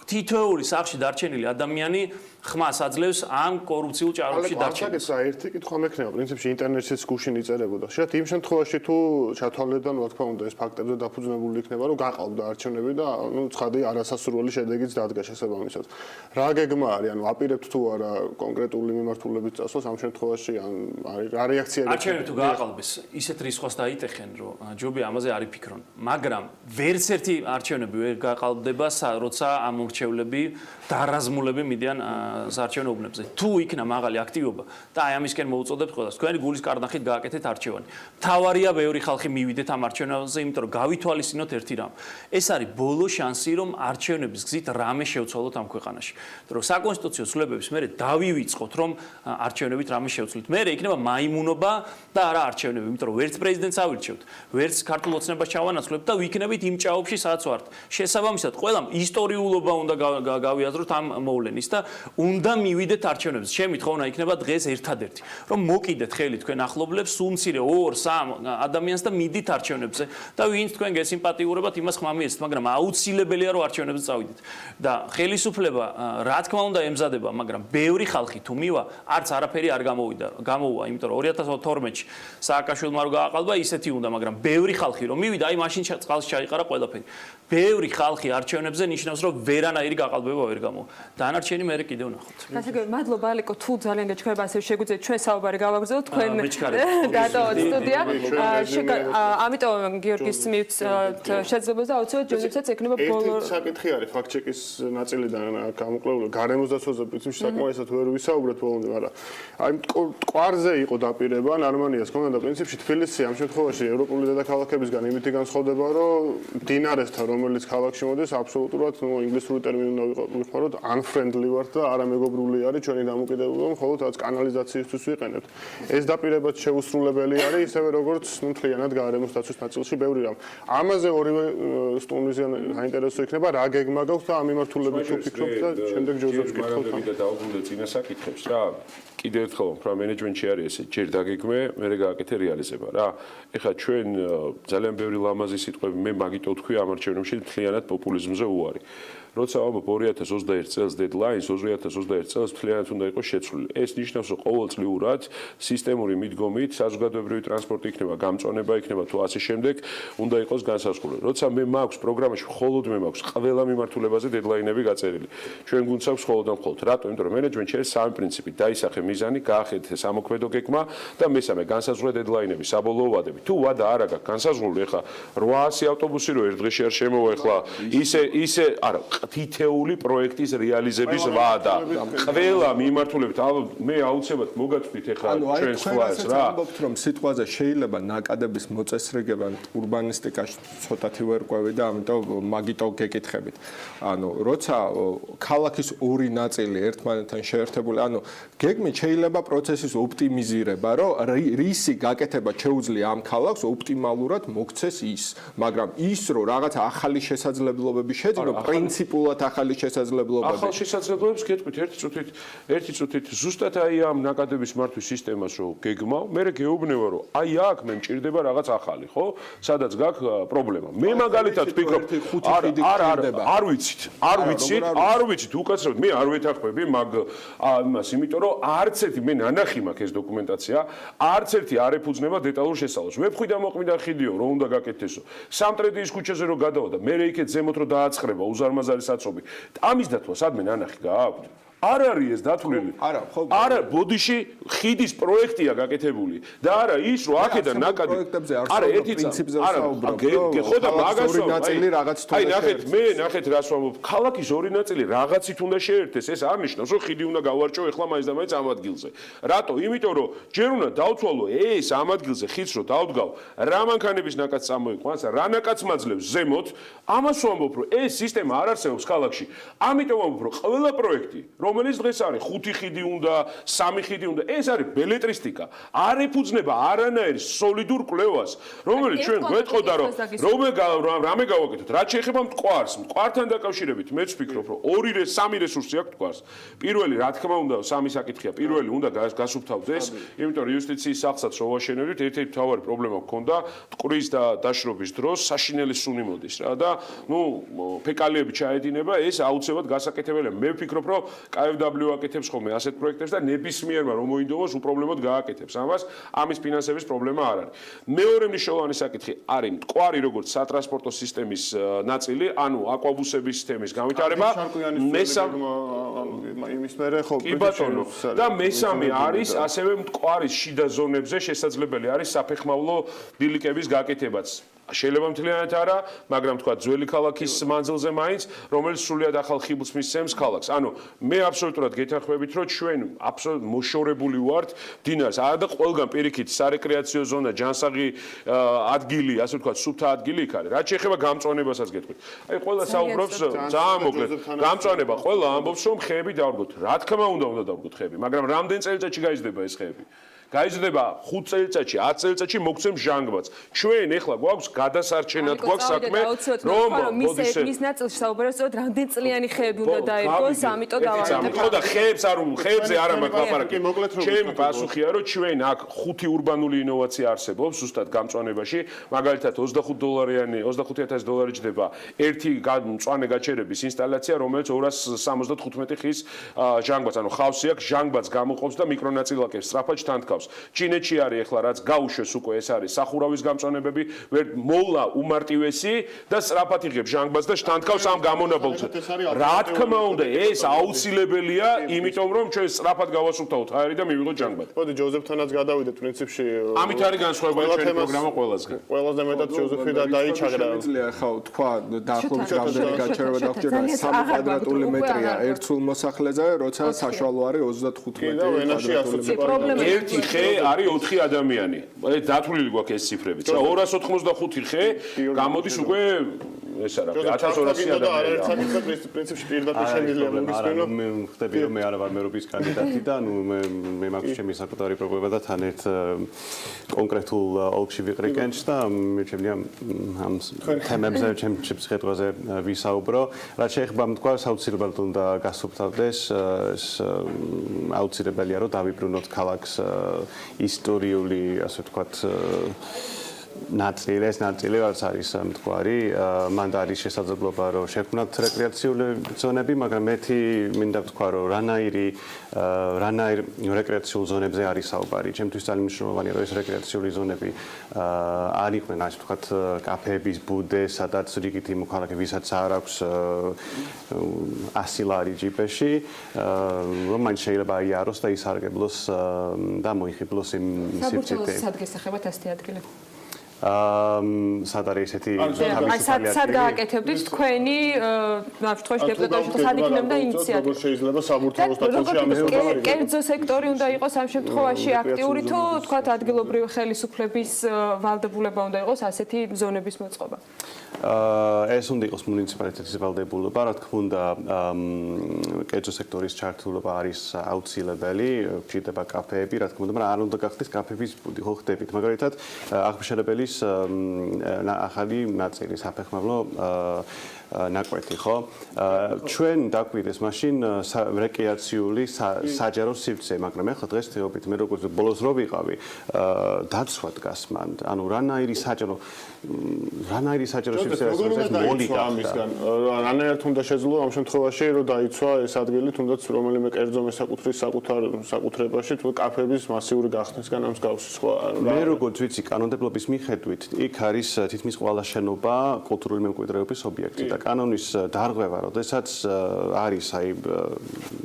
[SPEAKER 21] თითოეული სახლში დარჩენილი ადამიანი ხმას აძლევს ამ კორუფციულ ჭარბში დარჩენას.
[SPEAKER 20] ერთი კითხვა მექნება, პრინციპში ინტერნეტშიც გუშინ იწერებოდა. შეათ იმ შემთხვევაში თუ ჩათვალებდა, რა თქმა უნდა, ეს ფაქტებზე დაფუძნებული იქნება, რომ გაყალბდა არჩევნები და ცხადი არასასურველი შედეგიც დადგა შესაბამისად. რა გეგმა არის, ანუ აპირებთ თუ არა კონკრეტული მიმართულებით წასვლას ამ შემთხვევაში, ან რა რეაქცია
[SPEAKER 21] აქვს? არჩევნები თუ გააყალბეს, ისეთ რისხვას დაიტეხენ, რომ ჯობია ამაზე არ იფიქრონ. მაგრამ ვერც ერთი არჩევნები ვერ გაყალბდება, როცა ამორჩევლები დარაზმულები მიდიან საარჩევნო უბნებზე. თუ იქნა მაღალი აქტივობა და აი ამისკენ მოუწოდებთ ყველას, თქვენი გულის კარნახით გააკეთეთ არჩევანი. თავარია ბევრი ხალხი მივიდეთ ამ არჩევნებზე, იმიტომ რომ გავითვალისწინოთ ერთი რამ. ეს არის ბოლო შანსი, რომ არჩევნების გზით რამე შევცვალოთ ამ ქვეყანაში. იმიტომ რომ საკონსტიტუციო ცვლილებების მერე დავივიწყოთ, რომ არჩევნებით რამე შევცვლით. მერე იქნება მაიმუნობა და არა არჩევნები, იმიტომ რომ ვერც პრეზიდენტს ავირჩევთ, ვერც ქართულ ოცნებას ჩავანაცვლებთ და ვიქნებით იმ ჭაობში, სადაც ვართ. შესაბამისად, ყველამ ისტორიულობა უნდა გავიაზროთ ამ მოვლენის და უნდა მივიდეთ არჩევნებზე. ჩემი თხოვნა იქნება დღეს ერთადერთი, რომ მოკიდეთ ხელი თქვენ ახლობლებს, სულ მცირე 2-3 ადამიანს და მიდით არჩევნებზე და ვინც თქვენ გესიმპათიურებათ, იმას ხმა მიეცეთ, მაგრამ აუცილებელია რომ არჩევნებზე წავიდეთ. და ხელისუფლება რა თქმა უნდა ემზადება, მაგრამ ბევრი ხალხი თუ მივა, არც არაფერი არ გამოუვა, იმიტომ რომ 2012-ში სააკაშვილმა რო გააყალბა, ისეთი უნდა, მაგრამ ბევრი ხალხი რომ მივიდა, აი მაშინ წყალში ჩაიყარა ყველაფერი. ბევრი ხალხი არჩევნებზე ნიშნავს, რომ ვერანაირი გაყალბება ვერ გამოვა. დანარჩენი მე კიდევ ნახოთ.
[SPEAKER 3] გასაგებია, მადლობა ალეკო, თუ ძალიან გაჩქარება, ასე შეგვიძლია ჩვენ საუბარი გავაგრძელოთ, თქვენ დატოვოთ სტუდია. ამიტომ გიორგის მივცეთ შეძლებას და აუცილებლად ჯონიცაც ექნება ბოლო.
[SPEAKER 20] ერთი საკითხი არის ფაქტ-ჩეკის ნაწილიდან გამოკლებული. გარემოს დაცვაზე პრინციპში საკმარისად ვერ ვისაუბრეთ ბოლომდე, მაგრამ აი მტკვარზე იყო დაპირება, ნარმანიას ქონდა და პრინციპში თბილისი ამ შემთხვევაში ევროპული დედაქალაქებისგან იმითი განსხვავდება, რომ მდინარესთან რომელიც ქალაქში მოდის, აბსოლუტურად ინგლისური ტერმინი უნდა ვიხმაროთ, unfriendly ვართ და არამეგობრული არის ჩვენი დამოკიდებულება, მხოლოდ რაც კანალიზაციისთვის ვიყენებთ. ეს დაპირებაც შეუსრულებელი არის, ისევე როგორც მთლიანად გარემოს დაცვის ნაწილში ბევრი რამ. ამაზე ორივე სტუმრისგან საინტერესო იქნება, რა გეგმა გაქვს და ამ მიმართულებით თუ ფიქრობთ და შემდეგ ჯოზეფს გითხავთ.
[SPEAKER 22] მე დავუბრუნდე წინა საკითხებს რა. კიდევ ერთხელ ვამბობ, მენეჯმენტში არის ესე, ჯერ დაგეგმე, მერე გააკეთე რეალიზება რა. ეხლა ჩვენ ძალიან ბევრი ლამაზი სიტყვები მე მაგიტო თქვი ამ არჩევნებში მთლიანად პოპულიზმზე უარი. როცა ვამბობ 2021 წელს დედლაინს 2021 წელს მთლიანად უნდა იყოს შეცვლილი. ეს ნიშნავს, რომ ყოველწლიურად სისტემური მიდგომით საზოგადოებრივი ტრანსპორტი იქნება, გამწონება იქნება თუ ასე შემდეგ, უნდა იყოს განსაზღვრული. როცა მე მაქვს პროგრამაში მხოლოდ მე მაქვს ყველა მიმართულებაზე დედლაინები გაწერილი. ჩვენ გუნდს მხოლოდ და მხოლოდ. რატო? იმიტომ რომ მენეჯმენტში არის სამი პრინციპი: დაისახე მიზანი, გაახედე სამოქმედო გეგმა და მესამე განსაზღვრე დედლაინები, საბოლოო ვადები. თუ ვადა არ აქვს განსაზღვრული, ეხლა 800 ავტობუსი რო ერთ დღეში არ შემოვა, ეხლა ისე არა თითეული პროექტის რეალიზების ვადა. ყველა მიმართულებით, ალბათ მე აუცილებლად მოგაწვით ეხლა ჩვენს ხვალს რა.
[SPEAKER 1] ამბობთ რომ სიტყვაზე შეიძლება ნაკადების მოწესრიგება ურბანისტიკაში ცოტათი ვერ ყვევი და ამიტომ მაგიტო გეკითხებით. როცა ქალაქის ორი ნაწილი ერთმანეთთან შეერთებული, გეგმით შეიძლება პროცესის ოპტიმიზირება, რომ რისი გაკეთება შეუძლია ამ ქალაქს ოპტიმალურად მოქცეს ის, მაგრამ ის რომ რაღაც ახალი შესაძლებლობები შეძინო პრინციპი პრინციპულად ახალი შესაძლებლობები.
[SPEAKER 22] ახალ შესაძლებლობებს გეტყვით ერთი წუთით ზუსტად აი ამ ნაკადების მართვის სისტემას რო გეგმავ, მე გეუბნება რომ აი აქ მე მჭირდება რაღაც ახალი, ხო? სადაც გაქვს პრობლემა. მე მაგალითად ვფიქრობ, არ ვიცით, უკაცრავად მე არ ვეთანხმები მაგ იმას, იმიტომ რომ არც ერთი მე ნანახი მაქვს ეს დოკუმენტაცია, არც ერთი არ ეფუძნება დეტალურ შესწავლას. ვებხვი და მოყმიდა ხიდიო, რომ უნდა გაკეთესო. სამტრედიის ქუჩაზე რო გადავდა, მე იქეთ ზემოთ რო დააცხრება უზარმაზარი საწობი. ამის დათვა სადმე ნანახი გააქვთ? არ არის ეს დათვლილი. არა, ბოდიში ხიდის პროექტია გაკეთებული და არა ის რომ აქედან ნაკადი. არა, ერთი პრინციპზე ვსაუბრობ. ხო და მაგას
[SPEAKER 1] ნაწილი რაღაც თუნდა.
[SPEAKER 22] აი ნახეთ რას ვამბობ. ქალაქის ორი ნაწილი რაღაცით უნდა შეერთეს. ეს არ ნიშნავს რომ ხიდი უნდა გავარჭო ეხლა მაინც და მაინც ამ ადგილზე. რატო? იმიტომ რომ ჯერ უნდა დავთვალო ეს ამ ადგილზე ხიდს რო დავდგავ, რა მანქანების ნაკადს წამოიყვანს, რა ნაკადს მაძლევს ზემოთ. ამას ვამბობ რომ ეს სისტემა არ არსებობს ქალაქში. ამიტომ ვამბობ რომ ყველა პროექტი რომელიც დღეს არის 5 ხიდი უნდა, 3 ხიდი უნდა, ეს არის ბელეტრისტიკა. არ ეფუძნება არანაირ სოლიდურ კვლევას, რომელიც ჩვენ გვეტყოდა რომ რამე გავაკეთოთ. რაც შეეხება მტკვარს, მტკვართან დაკავშირებით მეც ვფიქრობ, რომ 3 რესურსი აქვს მტკვარს. პირველი, რა თქმა უნდა, სამი საკითხია. პირველი უნდა გასუფთავდეს, იმიტომ რომ იუსტიციის სახლსაც რო ვაშენებდით, ერთ-ერთი მთავარი პრობლემა გქონდა მტკვრის და დაშრობის დროს საშინელი სუნი მოდის რა და ფეკალიები ჩაედინება, ეს აუცილებლად გასაკეთებელია. მე ვფიქრობ, რომ KfW აკეთებს ხოლმე ასეთ პროექტებს და ნებისმიერმა რომ მოინდომოს უპრობლემოდ გააკეთებს. ამას ამის ფინანსების პრობლემა არ არის. მეორე მნიშვნელოვანი საკითხი არის მტკვარი როგორც სატრანსპორტო სისტემის ნაწილი, ანუ აკვაბუსების სისტემის განვითარება. და მესამე არის ასევე მტკვარის შიდა ზონებზე შესაძლებელი არის საფეხმავლო ბილიკების გაკეთებაც. შეიძლება მთლიანად არა, მაგრამ თქვა ძველი ქალაქის მანძილზე მაინც, რომელიც სრულიად ახალ ხიბლს მისცემს ქალაქს. ანუ მე აბსოლუტურად გეთანხმებით, რომ ჩვენ აბსოლუტურად მოშორებული ვართ დინარს. არა და ყველგან პირიქით სარეკრეაციო ზონა, ჯანსაღი ადგილი, ასე ვთქვათ, სუფთა ადგილი იქ არის. რაც შეეხება გამწვანებასაც გეტყვით. აი ყველა საუბრობს ძალიან მოკლედ. გამწვანება ყველა ამბობს, რომ ხეები დავდგოთ. რა თქმა უნდა დავდგოთ ხეები, მაგრამ რამდენ წელიწადში გაიზრდება ეს ხეები? გაიზრდება 5 წელიწადში, 10 წელიწადში მოგცემს ჟანგბადს. ჩვენ ეხლა გვაქვს გადასარჩენად გვაქვს საქმე, რომ
[SPEAKER 3] მის ნაწილში საუბრობს, რომ რამდენ წლიანი ხეები უნდა დაირგოს, ამიტომ დავარდეთ.
[SPEAKER 22] ხო და ხეებზე არა მაქვს ლაპარაკი. ჩემი პასუხია, რომ ჩვენ აქ 5 ურბანული ინოვაცია არსებობს ზუსტად გამწვანებაში, მაგალითად $25,000 ჯდება ერთი მწვანე გაჩერების ინსტალაცია, რომელიც 275 ხის ჟანგბადს, ანუ ხავსი აქვს, ჟანგბადს გამოყოფს და მიკრონაწილაკებს სწრაფად შთანთქავს. ჩინეთში არის ახლა რაც გაუშვეს უკვე ეს არის სახურავის გამწვანებები, მოვლა უმარტივესი და სწრაფად იღებს ჟანგბადს და შთანთქავს ამ გამონაბოლცე. რა თქმა უნდა, ეს აუცილებელია, იმიტომ რომ ჩვენ სწრაფად გავასუფთავოთ ჰაერი და მივიღოთ ჟანგბადი.
[SPEAKER 20] მოდი ჯოზეფთანაც გადავიდეთ პრინციპში.
[SPEAKER 22] ამით არის განსხვავებული ჩვენი პროგრამა ყველასგან.
[SPEAKER 20] ყველაზე მეტად ჯოზეფი და დაიჩაგრა.
[SPEAKER 1] შეგვიძლია ხო თქვა დაახლოებით რამდენი გაჩერება დაგჭირდა 3 კვადრატული მეტრია ერთ სულ მოსახლეზე, როცა საშუალო არის 35 მეტრი.
[SPEAKER 22] ერთი ხე არის 4 ადამიანი. დათვლილი გვაქვს ეს ციფრები. 285 ხე გამოდის უკვე ეს არა 1200 ადამიანი.
[SPEAKER 20] პრინციპში პირდაპირ შეიძლება მოგისმენო.
[SPEAKER 19] მე ხდები რომ მე არა ვარ მერობის კანდიდატი და ნუ მე მაქვს ჩემი საკუთარი პრობლემა და თან ერთ კონკრეტულ ოლქში ვიყრი კენჭს და მიჩემია ამ თემებზე ჩემში შეხვედრაზე ვისაუბრო. რაც შეეხება მტკვარს აუცილებლად უნდა გასუფთავდეს ეს აუცილებელია რომ დავიბრუნოთ ქალაქს ისტორიული ასე ვთქვათ ნაწილი რაც არის მტკვარი, მან არის შესაძლებლობა რომ შექმნათ რეკრეაციული ზონები, მაგრამ მეთი მინდა ვთქვა რომ რანაირ რეკრეაციულ ზონებზე არის საუბარი. ჩემთვის ძალიან მნიშვნელოვანია რომ ეს რეკრეაციული ზონები არ იყვნენ ასე ვთქვათ კაფეების ბუდე, სადაც რიგითი მოქალაქე ვისაც არ აქვს 100 ლარი ჯიპეში, რომ მან შეიძლება აიაროს და ისარგებლოს და მოიხიბლოს იმ სივრცეში.
[SPEAKER 3] სადგესახებათ ასეთი ადგილი.
[SPEAKER 19] სად არის ესეთი
[SPEAKER 3] სად გააკეთებდით თქვენი ნავთქვაში დეპუტატებში სად იქნებოდა ინიციატივა?
[SPEAKER 20] როგორ შეიძლება საბურთალო სტატუსში ამის
[SPEAKER 3] კერძო სექტორი უნდა იყოს ამ შემთხვევაში აქტიური თუ თქვათ ადგილობრივი ხელისუფლების ვალდებულება უნდა იყოს ასეთი ზონების მოწყობა?
[SPEAKER 19] ეს უნდა იყოს მუნიციპალიტეტის ვალდებულება, რა თქმა უნდა, კერძო სექტორის ჩართულობა არის აუცილებელი, გჭირდება კაფეები, რა თქმა უნდა, მაგრამ არ უნდა გახდეს კაფეების ბუდი, ხო ხდებით. მაგალითად, აღმშენებელი საწვავის ახალი ნაწილი საფეხმავლო ნაკვეთი, ხო? ჩვენ დაგვიდეს მაშინ რეკრეაციული საჯარო სივრცე, მაგრამ ახლა დღეს თეობით მე როგორც ბოლოს რო ვიყავი, დაცვა დგას მან. ანუ რანაირი საჯარო სივრცე ეს მოლი
[SPEAKER 20] ამისგან. რანაირად უნდა შეძლო ამ შემთხვევაში, რომ დაიცვა ეს ადგილი, თუნდაც რომელიმე კერძო მესაკუთრის საკუთრებაში, თუ კაფების მასიური გახსნისგან ამ მსგავსი სხვა.
[SPEAKER 19] მე როგორც ვიცი, კანონმდებლობის მიხედვით, იქ არის თითქმის ყველა შენობა კულტურული მემკვიდრეობის ობიექტი და კანონის დარღვევა, როდესაც არის აი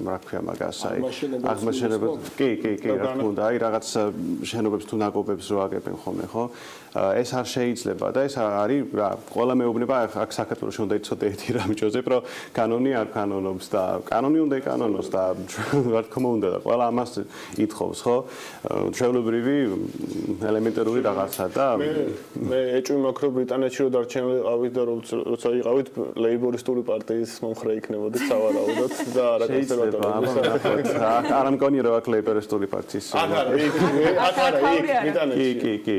[SPEAKER 19] რა ქვია მაგას, აი აღმაშენებელ კი, რა თქმა უნდა, აი რაღაც შენობებს თუ ნაკობებს რო აგებენ ხოლმე, ხო? ეს არ შეიძლება და ეს არის რა, ყველა მეუბნება აქ საქართველოში უნდა იცოდე ერთი რამ ჯოზეფ, რომ კანონი არ კანონობს და კანონი უნდა იკანონოს და რა თქმა უნდა და ყველა ამას ითხოვს, ხო? ჩვეულებრივი ელემენტარული რაღაცა და
[SPEAKER 20] მე ეჭვი მაქვს, რომ ბრიტანეთში რო დარჩენილიყავით და როცა იყავით ლეიბორისტული პარტიის მომხრე იქნებოდით სავარაუდოდ და არა კონსერვატორები.
[SPEAKER 19] არ ამგონია რომ აქ ლეიბორისტული პარტიის კი.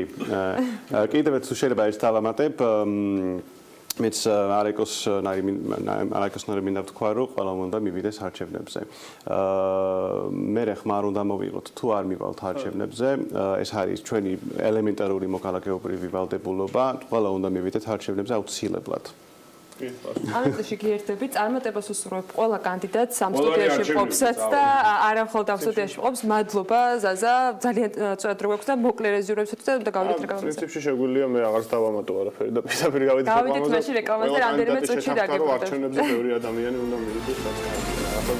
[SPEAKER 19] კიდევ თუ შეიძლება ეს დავამატებ მეც არაიკოსნარი მინდა ვთქვა, რომ ყველა უნდა მივიდეს არჩევნებზე. მე ხმა არ უნდა მოვიღოთ, თუ არ მივალთ არჩევნებზე, ეს არის ჩვენი ელემენტარული მოქალაქეობრივი ვალდებულობა, ყველა უნდა მივიდეთ არჩევნებზე აუცილებლად.
[SPEAKER 3] ამიტომ გიერთები წარმატებას უსურვებ ყველა კანდიდატს ამ სტუდიაში ყოფსაც და არა მხოლოდ ამ სტუდიაში ყოფს. მადლობა ზაზა, ძალიან წვეთ რო გვაქვს და მოკლე რეზიუმეებსაც და გავიდეთ რეკლამაზე.
[SPEAKER 20] პრინციპში შეგვიძლია მე აღარც დავამატო არაფერი და პირდაპირ გავიდეთ
[SPEAKER 3] რეკლამაზე, რამდენიმე წუთში დაგებოდეთ.
[SPEAKER 20] არჩევნებზე ბევრი ადამიანი უნდა მივიდეს რაც ახლა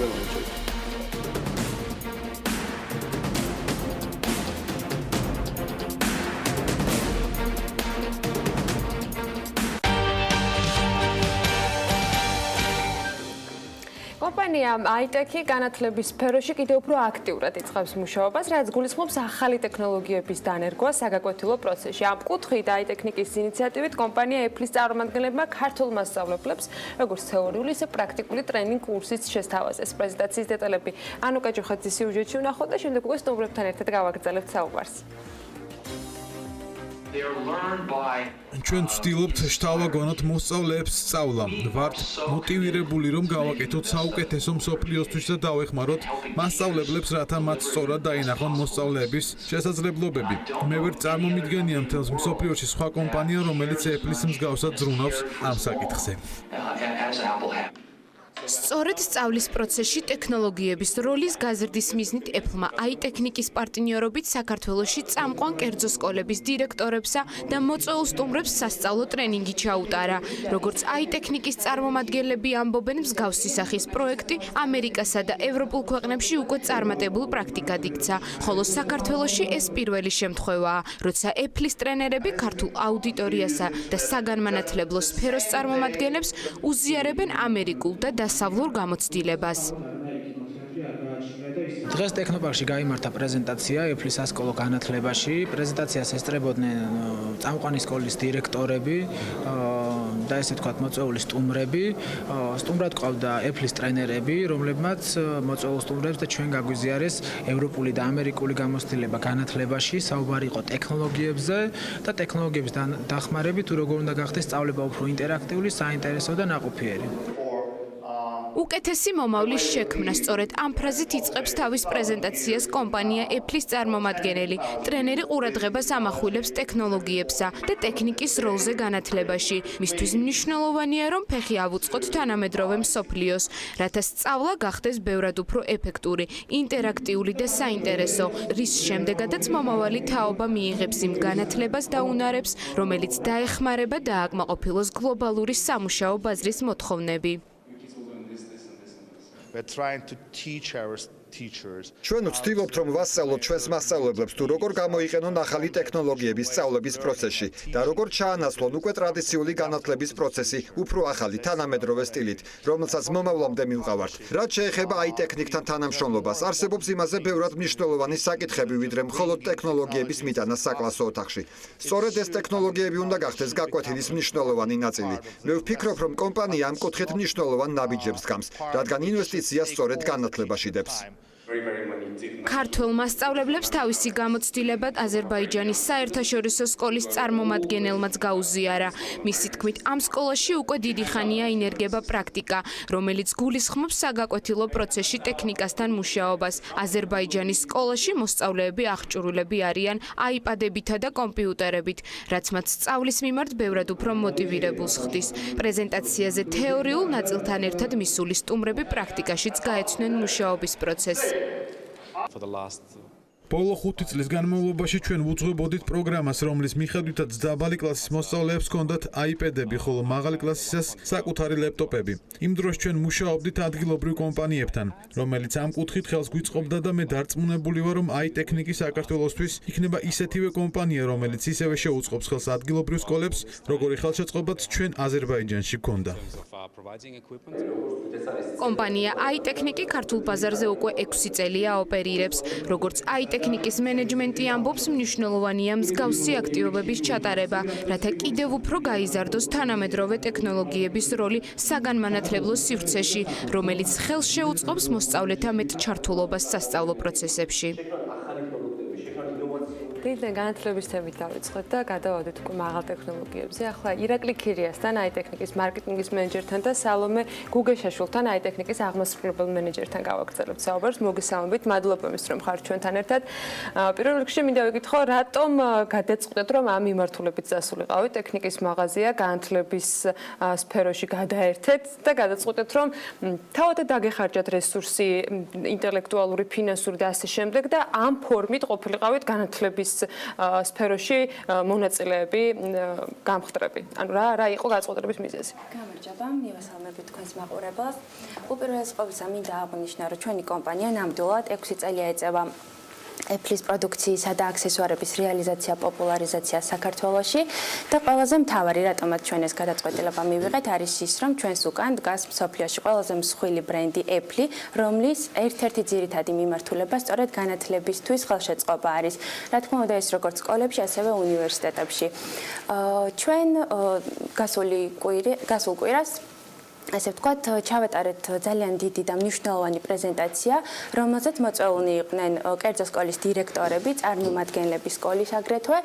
[SPEAKER 3] კომპანია IT-ი განათლების სფეროში კიდევ უფრო აქტიურად იწყებს მუშაობას, რაც გულისხმობს ახალი ტექნოლოგიების დანერგვას საგაკვეთილო პროცესში. ამ კუთხით IT-ტექნიკის ინიციატივით კომპანია Apple-ის წარმომადგენლებმა ქართულ მასწავლებლებს როგორც თეორიული, ისე პრაქტიკული ტრენინგ კურსიც შესთავაზეს. პრეზენტაციის დეტალები ანუკა ჯოხაძის სიუჟეტში ვნახოთ და შემდეგ უკვე სტუმრებთან ერთად გავაგრძელებთ საუბარს.
[SPEAKER 4] ჩვენ ვცდილობთ შთავაგონოთ მოსწავლეებს სწავლა. ვართ მოტივირებული, რომ გავაკეთოთ საუკეთესო მსოფლიოსთვის და დავეხმაროთ მასწავლებლებს, რათა მათ სწორად დაინახონ მოსწავლეების შესაძლებლობები. მე ვერ წარმომიდგენია მთელს მსოფლიოში სხვა კომპანია, რომელიც Apple-ის მსგავსად ზრუნავს ამ საკითხზე.
[SPEAKER 5] სწორედ სწავლის პროცესში ტექნოლოგიების როლის გაზრდის მიზნით Apple-მა IT-ტექნიკის პარტნიორობით საქართველოში წამყვან კერძო სკოლების დირექტორებსა და მოწვეულ სტუმრებს სასწავლო ტრენინგი ჩაუტარა. როგორც IT-ტექნიკის წარმომადგენლები ამბობენ, მსგავსი სახის პროექტი ამერიკასა და ევროპულ ქვეყნებში უკვე წარმატებულ პრაქტიკად იქცა, ხოლო საქართველოში ეს პირველი შემთხვევაა, როცა Apple-ის ტრენერები ქართულ აუდიტორიასა და საგანმანათლებლო სფეროს წარმომადგენლებს უზიარებენ ამერიკულ და დასავლურ გამოცდილებას.
[SPEAKER 23] დღეს ტექნოპარკში გაიმართა პრეზენტაცია Apple-ის სასკოლო განათლებაში. პრეზენტაციას ესწრებოდნენ წამყვანი სკოლის დირექტორები და ესე ვთქვათ მოწვეული სტუმრები. სტუმრად ყავდა Apple-ის ტრენერები, რომლებმაც მოწვეულ სტუმრებს და ჩვენ გაგვიზიარეს ევროპული და ამერიკული გამოცდილება განათლებაში. საუბარი იყო ტექნოლოგიებზე და ტექნოლოგიების დახმარებით თუ როგორ უნდა გახდეს სწავლება უფრო ინტერაქტიული, საინტერესო და ნაყოფიერი.
[SPEAKER 5] უკეთესი მომავლის შექმნა სწორედ ამ ფრაზით იწყებს თავის პრეზენტაციას კომპანია Apple-ის წარმომადგენელი. ტრენერი ყურადღებას ამახვილებს ტექნოლოგიებსა და ტექნიკის როლზე განათლებაში. მისთვის მნიშვნელოვანია, რომ ფეხი ავუწყოთ თანამედროვე მსოფლიოს, რათა სწავლა გახდეს ბევრად უფრო ეფექტური, ინტერაქტიული და საინტერესო, რის შემდეგაც მომავალი თაობა მიიღებს იმ განათლებას და უნარებს, რომელიც დაეხმარება და აკმაყოფილოს გლობალური სამუშაო ბაზრის მოთხოვნები.
[SPEAKER 24] ჩვენ ვცდილობთ, რომ ვასწავლოთ ჩვენს მასწავლებლებს თუ როგორ გამოიყენონ ახალი ტექნოლოგიების სწავლების პროცესში და როგორ ჩაანაცვლონ უკვე ტრადიციული განათლების პროცესი უფრო ახალი თანამედროვე სტილით, რომელსაც მომავლამდე მივყავართ. რაც შეეხება IT-ტექნიკთან თანამშრომლობას, არსებობს იმაზე ბევრად მნიშვნელოვანი საკითხები, ვიდრე მხოლოდ ტექნოლოგიების მიტანა საკლასო ოთახში. სწორედ ეს ტექნოლოგიები უნდა გახდეს გაკვეთილის მნიშვნელოვანი ნაწილი. მე ვფიქრობ, რომ კომპანია ამ კუთხით მნიშვნელოვან ნაბიჯებს დგამს, რადგან ინვესტიცია სწორედ განათლებაში დებს.
[SPEAKER 5] ქართველ მასწავლებლებს თავისი გამოცდილება აზერბაიჯანის საერთაშორისო სკოლის წარმომადგენელმაც გაუზიარა. მისი თქმით, ამ სკოლაში უკვე დიდი ხანია ინერგება პრაქტიკა, რომელიც გულისხმობს საგაკვეთილო პროცესში ტექნიკასთან მუშაობას. აზერბაიჯანის სკოლაში მოსწავლეები აღჭურვილები არიან აიპადებითა და კომპიუტერებით, რაც მათ სწავლის მიმართ ბევრად უფრო მოტივირებულს ხდის. პრეზენტაციაზე თეორიულ ნაწილთან ერთად მისული სტუმრები პრაქტიკაშიც გაეცნენ მუშაობის პროცესს.
[SPEAKER 4] ბოლო 5 წლის განმავლობაში ჩვენ ვუძღვებოდით პროგრამას, რომლის მიხედვითაც დაბალი კლასის მოსწავლეებს ჰქონდათ აიპედები, ხოლო მაღალი კლასისას საკუთარი ლეპტოპები. იმ დროს ჩვენ მუშაობდით ადგილობრივ კომპანიებთან, რომელიც ამ კუთხით ხელს გვიწყობდა და მე დარწმუნებული ვარ, რომ აიტექნიკი საქართველოსთვის იქნება ისეთივე კომპანია, რომელიც ისევე შეუწყობს ხელს ადგილობრივ სკოლებს, როგორი ხელშეწყობაც ჩვენ აზერბაიჯანში გქონდა.
[SPEAKER 5] კომპანია აიტექნიკი ქართულ ბაზარზე უკვე 6 წელია ოპერირებს. როგორც აიტექნიკის მენეჯმენტი ამბობს, მნიშვნელოვანია მსგავსი აქტივობების ჩატარება, რათა კიდევ უფრო გაიზარდოს თანამედროვე ტექნოლოგიების როლი საგანმანათლებლო სივრცეში, რომელიც ხელს შეუწყობს მოსწავლეთა მეტ ჩართულობას სასწავლო პროცესებში.
[SPEAKER 3] დღიდან განათლების თემით დავიწყოთ და გადავადეთ უკვე მაღალ ტექნოლოგიებზე. ახლა ირაკლი ქირიასთან, აიტექნიკის მარკეტინგის მენეჯერთან და სალომე გუგეშაშვილთან, აიტექნიკის აღმასრულებელ მენეჯერთან გავაგრძელებთ საუბარს. მოგესალმებით, მადლობა იმისთვის, რომ ხართ ჩვენთან ერთად. პირველ რიგში მინდა ვიკითხო, რატომ გადაწყვეტეთ, რომ ამ მიმართულებით წასულიყავით? ტექნიკის მაღაზია განათლების სფეროში გადაერთეთ და გადაწყვეტეთ, რომ თავადად დაგეხარჯათ რესურსი, ინტელექტუალური, ფინანსური და ასე შემდეგ და ამ ფორმით ყოფილიყავით განათლების სფეროში მონაწილეები, გამხდრები. ანუ რა იყო გადაწყვეტილების მიზეზი?
[SPEAKER 7] გამარჯობა, მივესალმებით თქვენს მაყურებელს. უპირველეს ყოვლისა მინდა აღვნიშნო, რომ ჩვენი კომპანია ნამდვილად 6 წელია ეწევა Apple-ის პროდუქციისა და აქსესუარების რეალიზაცია, პოპულარიზაცია საქართველოში და ყველაზე მთავარი, რატომაც ჩვენ ეს გადაწყვეტილება მივიღეთ, არის ის, რომ ჩვენს უკან დგას მსოფლიოში ყველაზე მსხვილი ბრენდი Apple, რომლის ერთ-ერთი ძირითადი მიმართულება სწორედ განათლებისთვის ხელშეწყობა არის. რა თქმა უნდა, ეს როგორც სკოლებში, ასევე უნივერსიტეტებში. ჩვენ გასულ კვირას ასე ვთქვათ, ჩავატარეთ ძალიან დიდი და მნიშვნელოვანი პრეზენტაცია, რომელზეც მოწვეულნი იყვნენ კერძო სკოლის დირექტორები, წარმომადგენლები სკოლის აგრეთვე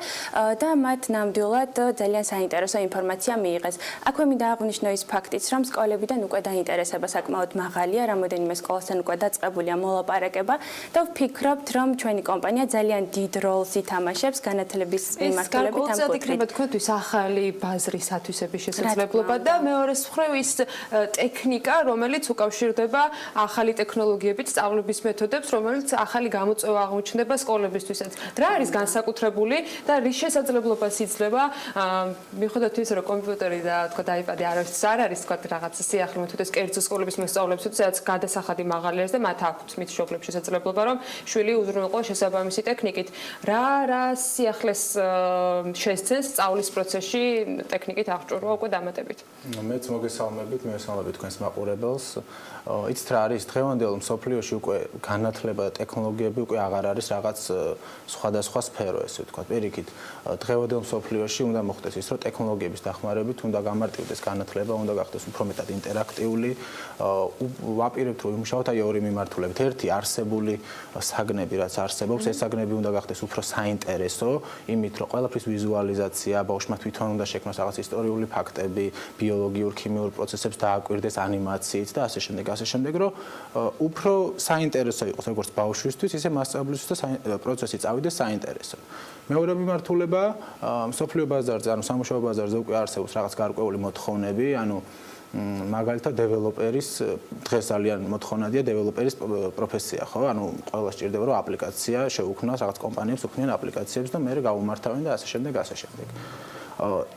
[SPEAKER 7] და მათ ნამდვილად ძალიან საინტერესო ინფორმაცია მიიღეს. აქვე მინდა აღვნიშნო ის ფაქტიც, რომ სკოლებიდან უკვე დაინტერესება საკმაოდ მაღალია, რამოდენიმე სკოლასთან უკვე დაწყებულია მოლაპარაკება და ვფიქრობთ, რომ ჩვენი კომპანია ძალიან დიდ როლს ითამაშებს განათლების მიმართულებით ამ კუთხით.
[SPEAKER 3] იქნება თქვენთვის ახალი ბაზრის ათვისების შესაძლებლობა და მეორეს მხრივ ის ტექნიკა, რომელიც უკავშირდება ახალი ტექნოლოგიებით სწავლების მეთოდებს, რომელიც ახალი გამოწვევა აღმოჩნდება სკოლებისთვისაც. რა არის განსაკუთრებული და რის შესაძლებლობას იძლევა, მიუხედავად იმისა, რომ კომპიუტერი და თქვა აიპადი არავის არ არის, თქვა რაღაც სიახლე მეთოდეს კერძო სკოლების მოსწავლეებსაც, სადაც გადასახადი მაღალი არის და მათ აქვთ მით შობლებს შესაძლებლობა, რომ შვილი უზრუნველყოს შესაბამისი ტექნიკით. რა სიახლეს შესცენს სწავლის პროცესში ტექნიკით აღჭურვა უკვე დამატებით.
[SPEAKER 23] მეც მოგესალმებით, მოგესალმებით თქვენს მაყურებელს. იცით რა არის დღევანდელ მსოფლიოში უკვე განათლება და ტექნოლოგიები უკვე აღარ არის რაღაც სხვადასხვა სფერო, ესე ვთქვათ. პირიქით, დღევანდელ მსოფლიოში უნდა მოხდეს ის, რომ ტექნოლოგიების დახმარებით უნდა გამარტივდეს განათლება, უნდა გახდეს უფრო მეტად ინტერაქტიული. ვაპირებთ, რომ ვიმუშაოთ აი ორი მიმართულებით. ერთი არსებული საგნები, რაც არსებობს, ეს საგნები უნდა გახდეს უფრო საინტერესო, იმით, რომ ყველაფრის ვიზუალიზაცია, ბავშვმა თვითონ უნდა შექმნას რაღაც ისტორიული ფაქტები, ბიოლოგიურ, ქიმიურ პროცესებს დააკვირდეს ანიმაციით და ასე შემდეგ, რომ უფრო საინტერესო იყოს როგორც ბავშვისთვის, ისე მასწავლებლისთვის და პროცესი წავიდეს საინტერესო. მეორე მიმართულება, მსოფლიო ბაზარზე, ანუ სამუშაო ბაზარზე უკვე არსებობს რაღაც გარკვეული მოთხოვნები, ანუ მაგალითად დეველოპერის დღეს ძალიან მოთხოვნადია დეველოპერის პროფესია, ხო? ანუ ყველა სჭირდება რომ აპლიკაცია შეუქმნას, რაღაც კომპანიებს უქმნიან აპლიკაციებს და მე გავუმართავენ და ასე შემდეგ.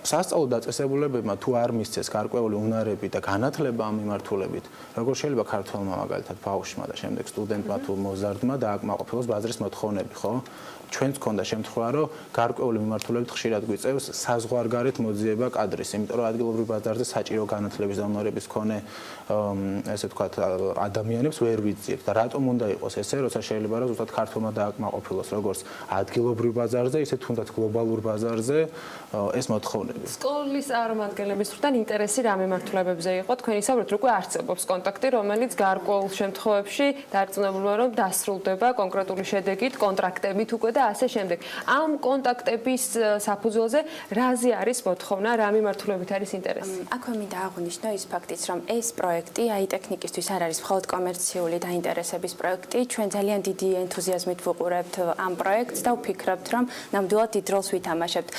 [SPEAKER 23] სასწავლო დაწესებულებებმა თუ არ მისცეს გარკვეული უნარები და განათლება ამ მიმართულებით, როგორ შეიძლება ქართველმა მაგალითად ბავშვმა და შემდეგ სტუდენტმა თუ მოზარდმა დააკმაყოფილოს ბაზრის მოთხოვნები, ხო? ჩვენც გქონდა შემთხვევა, რომ გარკვეული მიმართულებით ხშირად გვიწევს საზღვარგარეთ მოძიება კადრის, იმიტომ რომ ადგილობრივ ბაზარზე საჭირო განათლების და უნარების მქონე ესე ვთქვათ ადამიანებს ვერ ვიძიებთ და რატომ უნდა იყოს ესე, როცა შეიძლება რომ ზუსტად ქართველმა დააკმაყოფილოს როგორც ადგილობრივ ბაზარზე, ისე თუნდაც გლობალურ ბაზარზე ეს მოთხოვნები.
[SPEAKER 3] სკოლის წარმომადგენლების მხრიდან ინტერესი რა მიმართულებებზე იყო? თქვენ ისაუბრეთ, რომ უკვე არსებობს კონტაქტი, რომელიც გარკვეულ შემთხვევებში დარწმუნებულია, რომ დასრულდება კონკრეტული შედეგით, კონტრაქტებით უკვე და ასე შემდეგ. ამ კონტაქტების საფუძველზე რაზე არის მოთხოვნა, რა მიმართულებით არის ინტერესი?
[SPEAKER 7] აქვე მინდა აღვნიშნო ის ფაქტიც, რომ ეს პროექტი AI ტექნიკისთვის არ არის მხოლოდ კომერციული დაინტერესების პროექტი. ჩვენ ძალიან დიდი ენთუზიაზმით ვუყურებთ ამ პროექტს და ვფიქრობთ, რომ ნამდვილად დიდ როლს ვითამაშებთ.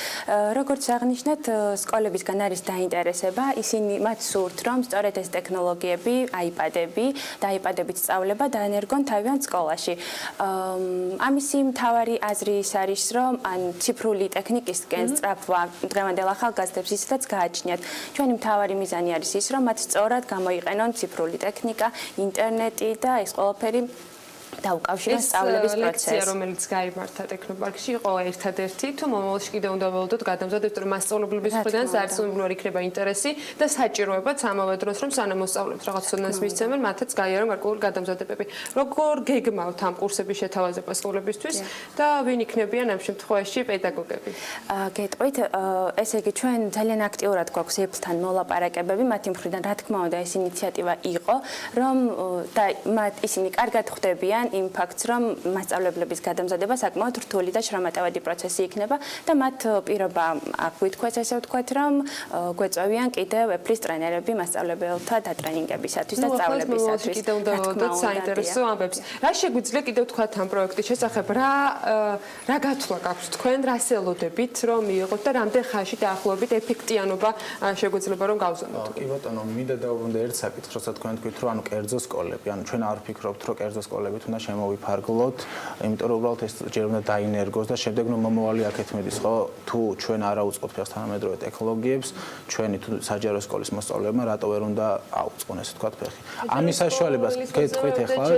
[SPEAKER 7] როგორც აღნიშნეთ, სკოლებისგან არის დაინტერესება, ისინი მათ სურთ, რომ სწორედ ეს ტექნოლოგიები, iPad-ები და iPad-ებით სწავლება დაენერგონ თავიანთ სკოლაში. ამისი მთავარი აზრი ის არის, რომ ან ციფრული ტექნიკისკენ სწრაფვა დღევანდელ ახალგაზრდებს ისედაც გააჩნიათ. ჩვენი მთავარი მიზანი არის ის, რომ მათ სწორად გამოიყენონ ციფრული ტექნიკა, ინტერნეტი და ეს ყველაფერი დაუკავშირონ სწავლების პროცესს.
[SPEAKER 3] ლექცია, რომელიც გაიმართა ტექნოპარკში, იყო ერთადერთი, თუ მომავალში კიდევ უნდა ველოდოთ გადამზადებით, რომ მასწავლებლების მხრიდან სარწმუნოა იქნება ინტერესი და საჭიროებაც ამავე დროს, რომ სანამ მოსწავლეებს რაღაც ცოდნას მისცემენ, მათაც გაიარონ გარკვეული გადამზადებები. როგორ გეგმავთ ამ კურსების შეთავაზება სკოლებისთვის და ვინ იქნებიან ამ შემთხვევაში პედაგოგები?
[SPEAKER 7] გეტყვით, ესე იგი ჩვენ ძალიან აქტიურად გვაქვს ეფლთან მოლაპარაკებები, მათი მხრიდან რა თქმა უნდა ეს ინიციატივა იყო, რომ და ისინი კარგად ხვდებიან იმ ფაქტს, რომ მასწავლებლების გადამზადება საკმაოდ რთული და შრომატევადი პროცესი იქნება და მათ პირობა აგვითქვეს, ესე ვთქვათ, რომ გვეწევიან კიდევ ეფლის ტრენერები მასწავლებელთა დატრენინგებისათვის და სწავლებისათვის.
[SPEAKER 3] კიდევ უნდა ველოდოთ საინტერესო ამბებს. რა შეგვიძლია კიდევ ვთქვათ ამ პროექტის შესახებ? რა გათვლა გაქვთ თქვენ, რას ელოდებით, რომ მიიღოთ და რამდენ ხანში დაახლოებით ეფექტიანობა შეგვიძლია რომ გავზრდოთ?
[SPEAKER 23] კი ბატონო, მინდა დავუბრუნდე ერთ საკითხს, როცა თქვენ თქვით, რომ კერძო სკოლები, ჩვენ არ ვფიქრობთ, რომ კერძო სკოლებით უნდა შემოვიფარგლოთ, იმიტომ რომ უბრალოდ ეს ჯერ უნდა დაინერგოს და შემდეგ რომ მომავალი აქეთ მიდის, ხო, თუ ჩვენ არ აუწყოთ ფეხს თანამედროვე ტექნოლოგიებს, ჩვენი თუ საჯარო სკოლის მოსწავლეებმა რატო ვერ უნდა აუწყონ ესე ვთქვათ ფეხი. ამის საშუალებას გეტყვით ეხლავე,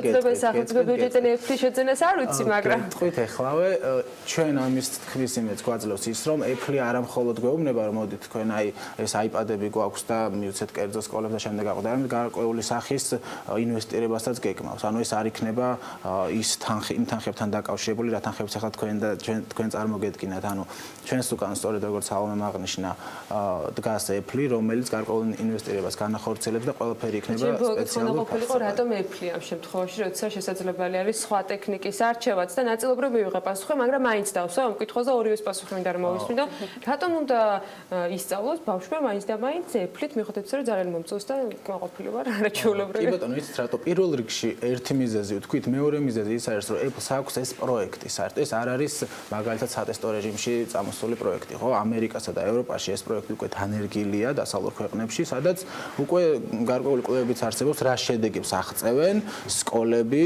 [SPEAKER 23] გეტყვით ეხლავე, ჩვენ ამის თქმის იმედს გვაძლევს ის, რომ ეფლი არა მხოლოდ გვეუბნება, რომ მოდით თქვენ ეს iPad-ები გვაქვს და მივცეთ კერძო სკოლებს და შემდეგ აღვდა, არამედ გარკვეული სახის ინვესტირებასაც გეკმავს. ანუ ეს არ იქნება ის იმ თანხებთან დაკავშირებული, რა თანხებიც ახლა თქვენ წარმოგედგინათ. ანუ ჩვენს უკან სწორედ როგორც ალმემ აღნიშნა, დგას ეფლი, რომელიც გარკვეულ ინვესტირებას განახორციელებს და ყველაფერი იქნება სპეციალურ
[SPEAKER 3] ფასში. რატომ ეფლი ამ შემთხვევაში, როცა შესაძლებელი არის სხვა ტექნიკის არჩევაც და ნაწილობრივ მივიღე პასუხი, მაგრამ მაინც დავსვა ამ კითხვას და ორივეს პასუხი მინდა რომ მოვისმინო. რატომ უნდა ისწავლოს ბავშვმა მაინც და მაინც ეფლით, მიუხედავად იმისა, რომ ძალიან მომწონს და კმაყოფილი ვარ არაჩვეულებრივი.
[SPEAKER 23] კი ბატონო, იცით რატო პირველ რიგში ერთი მიზეზი ვთქვით, მეორე მიზეზი ის არის, რომ Apple-ს აქვს ეს პროექტი, საერთოდ ეს არ არის მაგალითად სატესტო რეჟიმში წამოსული პროექტი, ხო? ამერიკასა და ევროპაში ეს პროექტი უკვე თანერგილია დასავლურ ქვეყნებში, სადაც უკვე გარკვეული კვლევებიც არსებობს, რა შედეგებს აღწევენ სკოლები,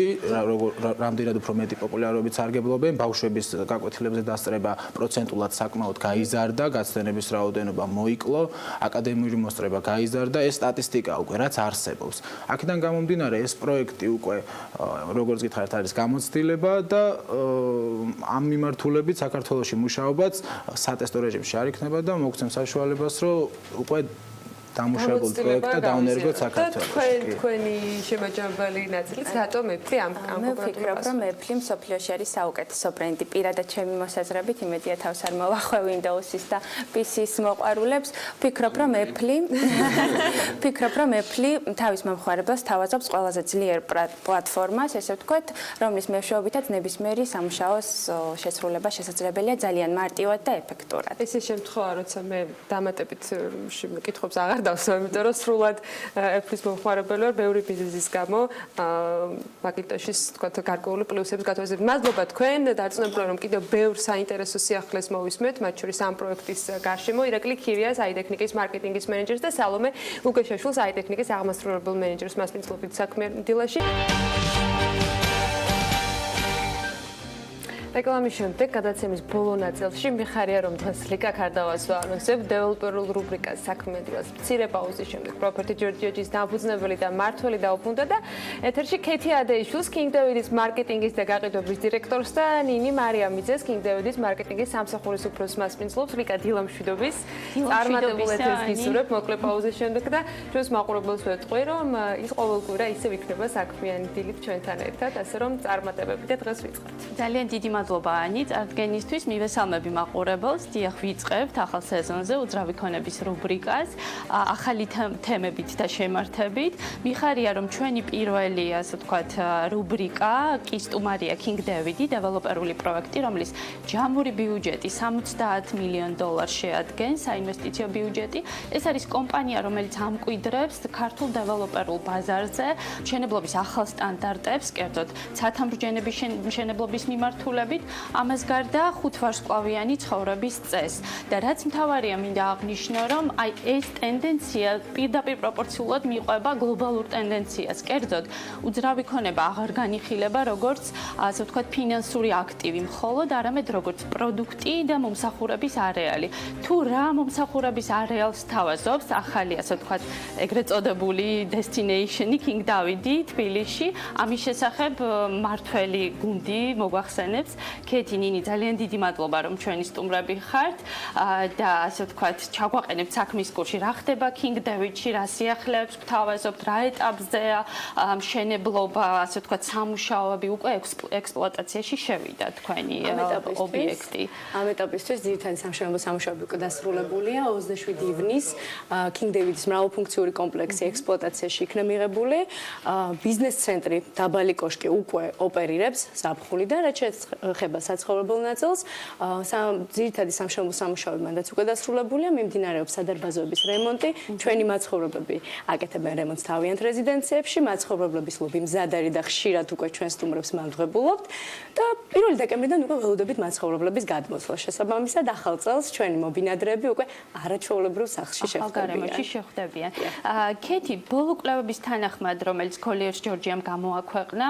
[SPEAKER 23] რამდენად უფრო მეტი პოპულარობით სარგებლობენ, ბავშვების გაკვეთილებზე დასწრება პროცენტულად საკმაოდ გაიზარდა, გაცდენების რაოდენობა მოიკლო, აკადემიური მოსწრება გაიზარდა, ეს სტატისტიკა უკვე რაც არსებობს. აქედან გამომდინარე ეს პროექტი უკვე როგორც გითხარით არის გამოცდილება და ამ მიმართულებით საქართველოში მუშაობაც სატესტო რეჟიმში არ იქნება და მოგცემ საშუალებას, რომ უკვე დამუშავებულ პროექტს დაუნერგოთ საქართველოში.
[SPEAKER 3] თქვენი შემაჯამებელი ნაწილიც რატომ ეფლი ამ
[SPEAKER 7] მე ვფიქრობ, რომ ეფლი მსოფლიოში არის საუკეთესო ბრენდი. პირადად ჩემი მოსაზრებით, იმედია თავს არ მოვახვე Windows-ის და PC-ის მოყვარულებს. ვფიქრობ, რომ ეფლი თავის მომხმარებელს თავაზობს ყველაზე ძლიერ პლატფორმას, ესე ვთქვათ, რომლის მეშვეობითაც ნებისმიერი სამუშაოს შესრულება შესაძლებელია ძალიან მარტივად და ეფექტურად.
[SPEAKER 3] ეს შემთხვევა, როცა მე დამატებით კითხვებს აღარ დავსვა, იმიტომ რომ სრულად ეფლის მომხმარებელი ვარ, ბევრი ბიზნესის გამო მაგინტოშის თქვათ გარკვეული პლუსების გათვალისწინებით. მადლობა თქვენ, დარწმუნებული რომ კიდევ ბევრ საინტერესო სიახლეს მოვისმენთ, მათ შორის ამ პროექტის გარშემო ირაკლი ქირიას, აიტექნიკის მარკეტინგის მენეჯერს და სალომე ლუკაშაშვილს, აიტექნიკის აღმასრულებელ მენეჯერს მასპინძლობით საქმიანი დილაში. რეკლამის შემდეგ გადაცემის ბოლო ნაწილში მიხარია რომ დღეს ლიკაკ არ დავასვა ანონსებ დეველოპერულ რუბრიკას საქმიანი დილას მცირე პაუზის შემდეგ პროპერტი ჯორჯიოჯის დამფუძნებელი და მმართველი დაუბრუნდა და ეთერში ქეთი ადეიშვილს King David-ის მარკეტინგის და გაყიდვების დირექტორს და ნინი მარიამიძეს King David-ის მარკეტინგის სამსახურის უფროს მასპინძლობს ლიკა დილა მშვიდობის წარმატებულ ეთერს გისურვებ მოკლე პაუზის შემდეგ და ჩვენს მაყურებელს ვეთყვი რომ ის ყოველკვირა ისევ იქნება საქმიანი დილით ჩვენთან ერთად ასე რომ წარმატებები და დღეს ვიწყებთ
[SPEAKER 17] ძალიან დიდი
[SPEAKER 8] მადლობა ანი წარდგენისთვის. მივესალმები მაყურებელს. დიახ, ვიწყებთ ახალ სეზონზე უძრავი ქონების რუბრიკას, ახალი თემებით და შემართებით. მიხარია, რომ ჩვენი პირველი, ასე ვთქვათ, რუბრიკა კი სტუმარია King David-ი, დეველოპერული პროექტი, რომლის ჯამური ბიუჯეტი $70 მილიონ შეადგენს, საინვესტიციო ბიუჯეტი. ეს არის კომპანია, რომელიც ამკვიდრებს ქართულ დეველოპერულ ბაზარზე მშენებლობის ახალ სტანდარტებს, კერძოდ ცათამბჯენების მშენებლობის მიმართულებით, ამას გარდა 5 ვარსკვლავიანი ცხოვრების წესს. და რაც მთავარია, მინდა აღნიშნო, რომ აი ეს ტენდენცია პირდაპირ პროპორციულად მიყვება გლობალურ ტენდენციას. კერძოდ, უძრავი ქონება აღარ განიხილება როგორც, ასე ვთქვათ, ფინანსური აქტივი, მხოლოდ არამედ როგორც პროდუქტი და მომსახურების არეალი. თუ რა მომსახურების არეალს თავაზობს ახალი, ასე ვთქვათ, ეგრეთ წოდებული destination-ი King David-ი თბილისში, ამის შესახებ მართველი გუნდი მოგვახსენებს. ქეთი, ნინი, ძალიან დიდი მადლობა, რომ ჩვენი სტუმრები ხართ და ასე ვთქვათ, ჩაგვაყენებთ საქმის კურსში, რა ხდება King David-ში, რა სიახლეებს გვთავაზობთ, რა ეტაპზეა მშენებლობა, ასე ვთქვათ, სამუშაოები, უკვე ექსპლუატაციაში შევიდა თქვენი ობიექტი.
[SPEAKER 10] ამ ეტაპისთვის ძირითადი სამშენებლო სამუშაოები უკვე დასრულებულია. 27 ივნის King David-ის მრავალფუნქციური კომპლექსი ექსპლუატაციაში იქნა მიღებული. ბიზნეს ცენტრი დაბალი კოშკი უკვე ოპერირებს ზაფხულიდან, რაც შეეხება საცხოვრებელ ნაწილს. ძირითადი სამშენებლო სამუშაოები მანდაც უკვე დასრულებულია, მიმდინარეობს სადარბაზოების რემონტი. ჩვენი მაცხოვრებლები აკეთებენ რემონტს თავიანთ რეზიდენციებში, მაცხოვრებლების ლობი მზად არის და ხშირად უკვე ჩვენ სტუმრებს მანდღებულობთ და 1 დეკემბრიდან უკვე ველოდებით მაცხოვრებლების გადმოსვლა. შესაბამისად, ახალ წელს ჩვენი მობინადრეები უკვე არაჩვეულებრივ სახლში
[SPEAKER 8] შეხვდებიან. ქეთი, ბოლო კვლევების თანახმად, რომელიც Colliers Georgiam გამოაქვეყნა,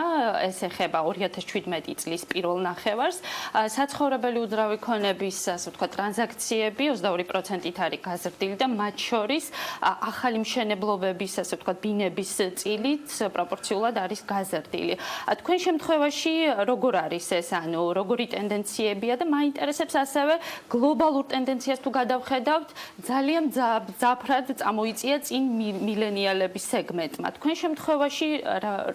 [SPEAKER 8] ეს ეხება 2017 წლის პირველ ნახევარს, საცხოვრებელი უძრავი ქონების, ასე ვთქვათ, ტრანზაქციები 22%-ით არის გაზრდილი და მათ შორის ახალი მშენებლობების, ასე ვთქვათ, ბინების წილით პროპორციულად არის გაზრდილი. თქვენ შემთხვევაში როგორ არის ეს, ანუ როგორი ტენდენციებია და მაინტერესებს ასევე გლობალურ ტენდენციას თუ გადავხედავთ, ძალიან მძაფრად წამოიწია წინ მილენიალების სეგმენტმა. თქვენ შემთხვევაში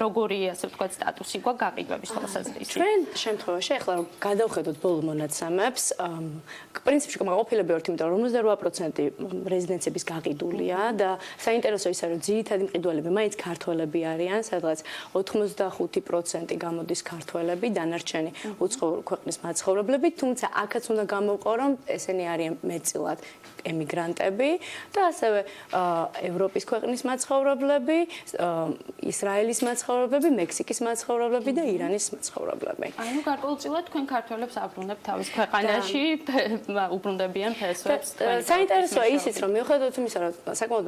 [SPEAKER 8] როგორი, ასე ვთქვათ, სტატუსი გვაქვს გაყიდვების თვალსაზრისით?
[SPEAKER 10] ჩვენ შემთხვევაში ახლა რომ გადავხედოთ ბოლო მონაცემებს, პრინციპში ყოფილები ვართ, იმიტომ რომ 58% რეზიდენციების გაყიდულია და საინტერესო ისაა, რომ ძირითადი მყიდველები მაინც ქართველები არიან, სადღაც 85% გამოდის ქართველები, დანარჩენი უცხოური ქვეყნის მაცხოვრებლები, თუმცა აქაც უნდა გამოვყო, რომ ესენი არიან მეტწილად ემიგრანტები და ასევე ევროპის ქვეყნის მაცხოვრებლები, ისრაელის მაცხოვრებლები, მექსიკის მაცხოვრებლები და ირანის მაცხოვრებლები.
[SPEAKER 8] ანუ გარკვეულწილად თქვენ ქართველებს აბრუნებთ თავის ქვეყანაში, უბრუნდებიან ფესვებს.
[SPEAKER 10] საინტერესოა ისიც, რომ მიუხედავად იმისა, რომ საკმაოდ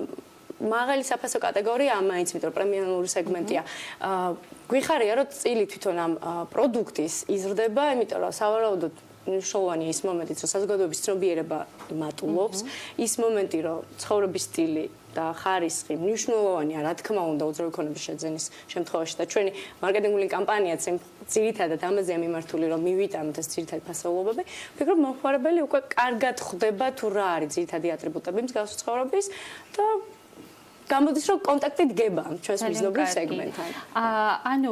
[SPEAKER 10] მაღალი საფასო კატეგორია მაინც, იმიტომ რომ პრემიუმული სეგმენტია. გვიხარია, რომ წილი თვითონ ამ პროდუქტის იზრდება, იმიტომ რომ სავარაუდოდ მნიშვნელოვანია ის მომენტიც, რომ საზოგადოების ცნობიერება მატულობს, ის მომენტი, რომ ცხოვრების სტილი და ხარისხი მნიშვნელოვანია, რა თქმა უნდა, უძრავი ქონების შეძენის შემთხვევაში და ჩვენი მარკეტინგული კამპანიაც ძირითადად ამაზეა მიმართული, რომ მივიტანოთ ეს ძირითადი ფასეულობები. ვფიქრობ, მომხმარებელი უკვე კარგად ხვდება თუ რა არის ძირითადი ატრიბუტები მსგავსი ცხოვრების და გამოდის, რომ კონტაქტი დგება ჩვენს მიზნობრივ სეგმენტთან.
[SPEAKER 8] ანუ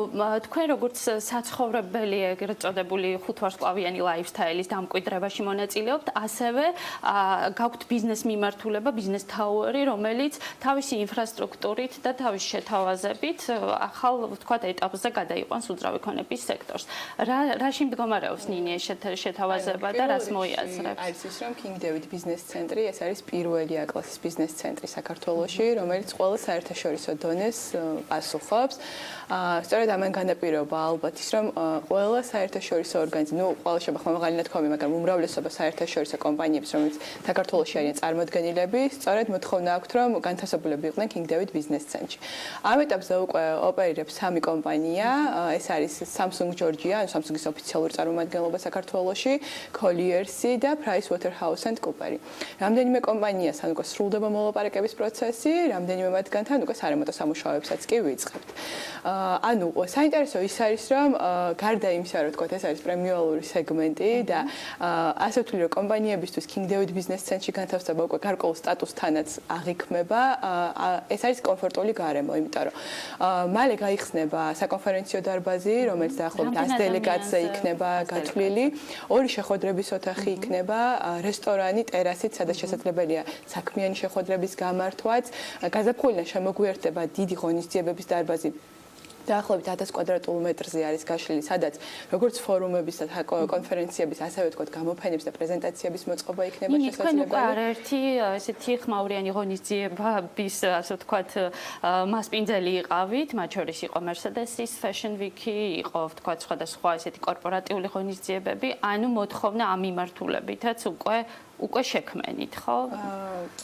[SPEAKER 8] თქვენ როგორც საცხოვრებელი, ეგრეთ წოდებული 5 ვარსკვლავიანი ლაიფსტაილის დამკვიდრებაში მონაწილეობთ, ასევე გაქვთ ბიზნეს მიმართულება, ბიზნეს თაუერი, რომელიც თავისი ინფრასტრუქტურით და თავის შეთავაზებით ახალ, ვთქვათ, ეტაპზე გადაიყვანს უძრავი ქონების სექტორს. რაში მდგომარეობს ნინი ეს შეთავაზება და რას მოიაზრებს?
[SPEAKER 11] არის ის, რომ King David ბიზნეს ცენტრი, ეს არის პირველი A-კლასის ბიზნეს ცენტრი საქართველოში, რომელიც ყველა საერთაშორისო დონეს პასუხობს. სწორედ ამან განაპირობა ალბათ ის, რომ ყველა საერთაშორისო ორგანიზმი, ყველა შემახმა მაღალი ნათქვამი, მაგრამ უმრავლესობა საერთაშორისო კომპანიებს, რომელიც საქართველოში არიან წარმოდგენილები, სწორედ მოთხოვნა აქვთ, რომ განთავსებულები იყვნენ King David ბიზნეს ცენტრში. ამ ეტაპზე უკვე ოპერირებს 3 კომპანია, ეს არის Samsung Georgia, Samsung-ის ოფიციალური წარმომადგენლობა საქართველოში, Colliers-ი და PricewaterhouseCoopers. რამდენიმე კომპანიასთან უკვე სრულდება მოლაპარაკების პროცესი, რამდენიმე რამდენიმე მათგანთან უკვე სარემონტო სამუშაოებსაც კი ვიწყებთ. ანუ საინტერესო ის არის, რომ გარდა იმისა, რომ თქვათ ეს არის პრემიუმალური სეგმენტი და ასე ვთვლი, რომ კომპანიებისთვის King David Business Centre-ში განთავსება უკვე გარკვეულ სტატუსთანაც აღიქმება, ეს არის კომფორტული გარემო, იმიტომ რომ მალე გაიხსნება საკონფერენციო დარბაზი, რომელიც დაახლოებით 100 დელეგატზე იქნება გათვლილი, 2 შეხვედრების ოთახი იქნება, რესტორანი, ტერასით, სადაც შესაძლებელია საქმიანი შეხვედრების გამართვაც, გაზაფხულიდან შემოგვიერთდება დიდი ღონისძიებების დარბაზი დაახლოებით 1000 კვადრატულ მეტრზე არის გაშლილი, სადაც როგორც ფორუმების და კონფერენციების, ასევე თქვათ გამოფენების და პრეზენტაციების მოწყობა იქნება შესაძლებელი.
[SPEAKER 8] თქვენ უკვე არაერთი ესეთი ხმაურიანი ღონისძიებების, ასე ვთქვათ, მასპინძელი იყავით, მათ შორის იყო Mercedes-ის Fashion Week-ი, იყო ვთქვათ სხვადასხვა ესეთი კორპორატიული ღონისძიებები, ანუ მოთხოვნა ამ მიმართულებითაც უკვე შექმენით, ხო?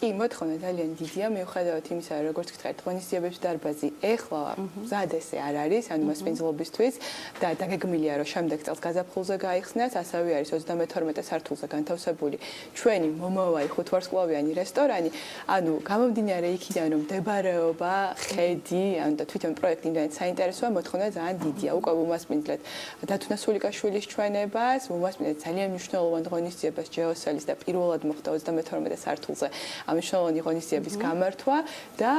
[SPEAKER 11] კი, მოთხოვნა ძალიან დიდია, მიუხედავად იმისა, რომ როგორც გითხარით, ღონისძიებების დარბაზი ეხლა მზად ესე არ არის, ანუ მასპინძლობისთვის და დაგეგმილია, რომ შემდეგ წელს გაზაფხულზე გაიხსნას, ასევე არის 32 სართულზე განთავსებული ჩვენი მომავალი 5 ვარსკვლავიანი რესტორანი, ანუ გამომდინარე იქიდან, რომ მდებარეობა, ხედი, ანუ და თვითონ პროექტი იმდენად საინტერესოა, მოთხოვნა ძალიან დიდია. უკვე ვუმასპინძლეთ დათუნა სულიკაშვილის ჩვენებას, ვუმასპინძლეთ ძალიან მნიშვნელოვან ღონისძიებას ჯეოსელის და პირველად მოხდა 32 სართულზე ამ მნიშვნელოვანი ღონისძიების გამართვა და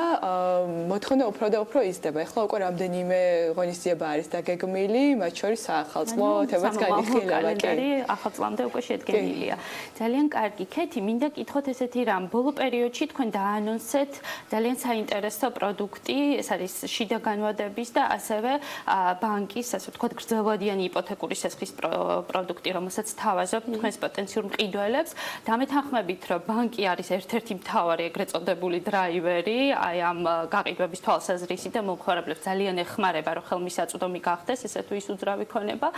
[SPEAKER 11] მოთხოვნა უფრო და უფრო იზრდება. ეხლა უკვე რამდენიმე ღონისძიება არის დაგეგმილი, მათ შორის საახალწლო თემაც განიხილება.
[SPEAKER 8] ახალ წლამდე უკვე შედგენილია. ძალიან კარგი. ქეთი, მინდა კითხოთ ესეთი რამ. ბოლო პერიოდში თქვენ დაანონსეთ ძალიან საინტერესო პროდუქტი, ეს არის შიდა განვადების და ასევე ბანკის, ასე ვთქვათ, გრძელვადიანი იპოთეკური სესხის პროდუქტი, რომელსაც თავაზობთ თქვენს პოტენციურ მყიდველებს. დამეთანხმებით, რომ ბანკი არის ერთ-ერთი მთავარი ეგრეთ წოდებული დრაივერი, აი ამ გაყიდვების თვალსაზრისით და მომხმარებლებს ძალიან ეხმარება, რომ ხელმისაწვდომი გახდეს, ესე თუ ის უძრავი ქონება.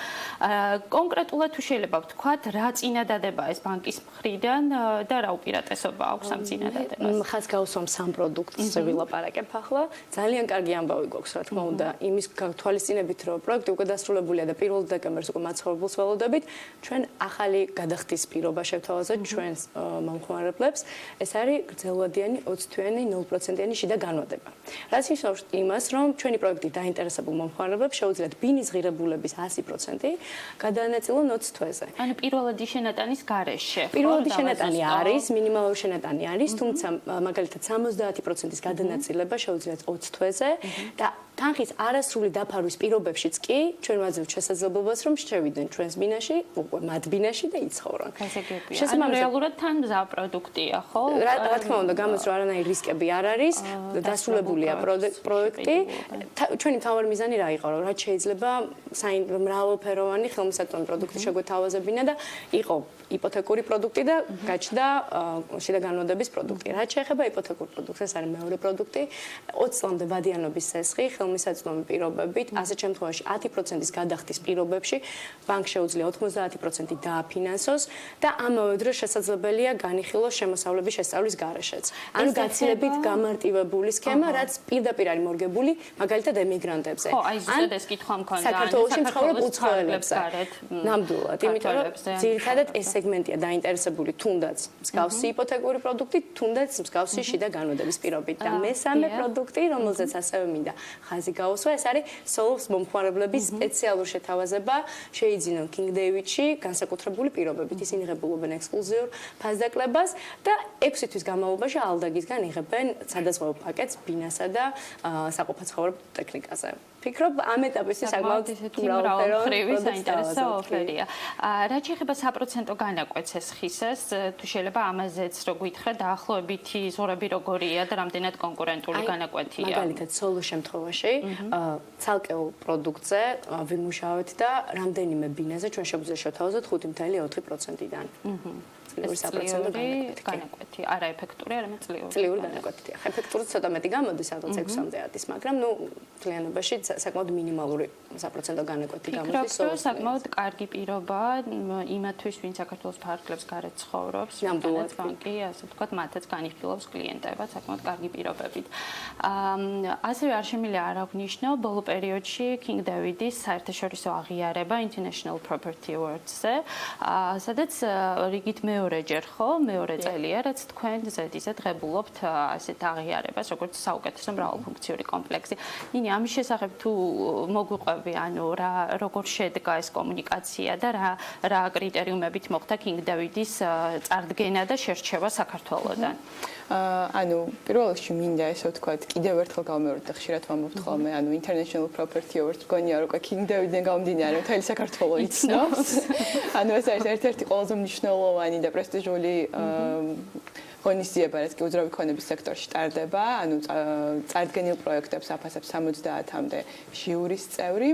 [SPEAKER 8] კონკრეტულად თუ შეიძლება ვთქვათ, რა წინადადებაა ეს ბანკის მხრიდან და რა უპირატესობა აქვს ამ წინადადებას?
[SPEAKER 10] ხაზს გავუსვამ სამ პროდუქტს ვილაპარაკებ ახლა. ძალიან კარგი ამბავი გვაქვს, რა თქმა უნდა, იმის თვალისწინებით, რომ პროექტი უკვე დასრულებულია და 1 დეკემბერს უკვე მაცხოვრებელს ველოდებით, ჩვენ ახალი გადახდის პირობა შევთავაზეთ ჩვენს მომხმარებლებს. ეს არის გრძელვადიანი 20-თვიანი 0%-იანი შიდა განვადება. რაც ნიშნავს იმას, რომ ჩვენი პროექტი დაინტერესებულ მომხმარებლებს შეუძლიათ ბინის ღირებულების 100% გადაანაწილონ 20 თვეზე.
[SPEAKER 8] ანუ პირველადი შენატანის გარეშე.
[SPEAKER 10] პირველადი შენატანი არის, მინიმალური შენატანი არის, თუმცა მაგალითად 70%-ის გადანაწილება შეუძლიათ 20 თვეზე და თანხის არასრული დაფარვის პირობებშიც კი ჩვენ ვაძლევთ შესაძლებლობას, რომ შევიდნენ ჩვენს ბინაში, უკვე მათ ბინაში და იცხოვრონ.
[SPEAKER 8] ანუ რეალურად თან მზა პროდუქტია, ხო?
[SPEAKER 10] რა თქმა უნდა, გამოც რომ არანაირი რისკები არ არის, დასრულებულია პროექტი. ჩვენი მთავარი მიზანი რა იყო, რომ რაც შეიძლება მრავალფეროვანი ხელმისაწვდომი პროდუქტი შეგვეთავაზებინა და იყო იპოთეკური პროდუქტი და გაჩნდა შიდა განვადების პროდუქტი. რაც შეეხება იპოთეკურ პროდუქტს, ეს არის მეორე პროდუქტი, 20 წლამდე ვადიანობის სესხი, ხელმისაწვდომი პირობებით, ასეთ შემთხვევაში 10%-ის გადახდის პირობებში ბანკს შეუძლია 90% დააფინანსოს და ამავე დროს შესაძლებელია განიხილოს შემოსავლების შესწავლის გარეშეც. ანუ გაცილებით გამარტივებული სქემა, რაც პირდაპირ არის მორგებული მაგალითად ემიგრანტებზე.
[SPEAKER 8] ხო, აი ზუსტად ეს კითხვა მქონდა.
[SPEAKER 10] საქართველოში მცხოვრებ უცხოელებზე. ნამდვილად, იმიტომ რომ ძირითადად ეს სეგმენტია დაინტერესებული თუნდაც მსგავსი იპოთეკური პროდუქტი, თუნდაც მსგავსი შიდა განვადების პირობით. და მესამე პროდუქტი, რომელზეც ასევე მინდა ხაზი გაუსვა, ეს არის სოლოს მომხმარებლების სპეციალური შეთავაზება, შეიძინონ King David-ში განსაკუთრებული პირობებით. ისინი იღებულობენ ექსკლუზიურ ფასდაკლებას და 6 თვის განმავლობაში ალდაგისგან იღებენ სადაზღვევო პაკეტს ბინასა და საყოფაცხოვრებ ტექნიკაზე. ფიქრობ, ამ ეტაპში საკმაოდ
[SPEAKER 8] მრავალფეროვანი საინტერესო ოფერია. რაც შეეხება საპროცენტო განაკვეთს ეს ხისას, თუ შეიძლება ამაზეც რო გითხრათ, დაახლოებითი ზღურები როგორია და რამდენად კონკურენტული განაკვეთია?
[SPEAKER 10] მაგალითად, სოლო შემთხვევაში ცალკეულ პროდუქტზე ვიმუშავეთ და რამდენიმე ბინაზე ჩვენ შეგვიძლია შევთავაზოთ 5.4%-დან.
[SPEAKER 8] წლიური განაკვეთი, არა ეფექტური, არამედ
[SPEAKER 10] წლიური განაკვეთი. ეფექტური ცოტა მეტი გამოდის, სადაც 6-მდე არის, მაგრამ ნუ მთლიანობაში საკმაოდ მინიმალური საპროცენტო განაკვეთი გამოდის.
[SPEAKER 8] ფიქრობ, საკმაოდ კარგი პირობაა იმათვის, ვინც საქართველოს ფარგლებს გარეთ ცხოვრობს,
[SPEAKER 10] ნამდვილად
[SPEAKER 8] ბანკი, ასე ვთქვათ, მათაც განიხილავს კლიენტებად საკმაოდ კარგი პირობებით. ასევე არ შემიძლია არ აღვნიშნო ბოლო პერიოდში King David-ის საერთაშორისო აღიარება International Property Awards-ზე, სადაც რიგით მეორეჯერ ხო, მეორე წელია, რაც თქვენ ზედიზედ ღებულობთ ასეთ აღიარებას, როგორც საუკეთესო მრავალფუნქციური კომპლექსი. ნინი, ამის შესახებ თუ მოგვიყვები, ანუ როგორ შედგა ეს კომუნიკაცია და რა კრიტერიუმებით მოხდა King David-ის წარდგენა და შერჩევა საქართველოსთან?
[SPEAKER 11] ანუ პირველ რიგში მინდა ესე ვთქვათ, კიდევ ერთხელ გავმეორდეთ და ხშირად ვამბობთ ხოლმე, ანუ International Property Awards გონია რომ King David-დან გამომდინარე, მთელი საქართველო იცნობს. ანუ ეს არის ერთ-ერთი ყველაზე მნიშვნელოვანი და პრესტიჟული ღონისძიება, რაც კი უძრავი ქონების სექტორში ტარდება, ანუ წარდგენილ პროექტებს აფასებს 70-მდე ჟიურის წევრი.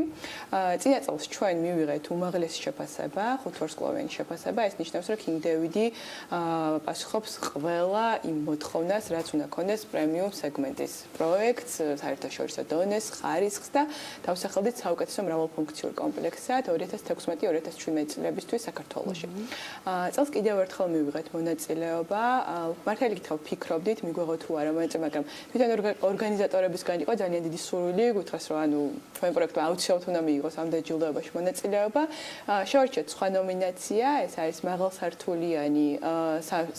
[SPEAKER 11] წინა წელს ჩვენ მივიღეთ უმაღლესი შეფასება, 5 ვარსკვლავიანი შეფასება, ეს ნიშნავს, რომ King David-ი პასუხობს ყველა იმ მოთხოვნას, რაც უნდა ქონდეს პრემიუმ სეგმენტის პროექტს, საერთაშორისო დონეს, ხარისხს და დავსახელდით საუკეთესო მრავალფუნქციურ კომპლექსად 2016-2017 წლებისთვის საქართველოში. წელს კიდევ ერთხელ მივიღეთ მონაწილეობა. მართალი გითხრათ, ფიქრობდით, მიგვეღო თუ არა, მაგრამ თვითონ ორგანიზატორებისგან იყო ძალიან დიდი სურვილი, გითხრას რომ ანუ ჩვენ პროექტმა აუცილებლად უნდა მიიღოს ამ დაჯილდოებაში მონაწილეობა. შევარჩიეთ სხვა ნომინაცია, ეს არის მაღალსართულიანი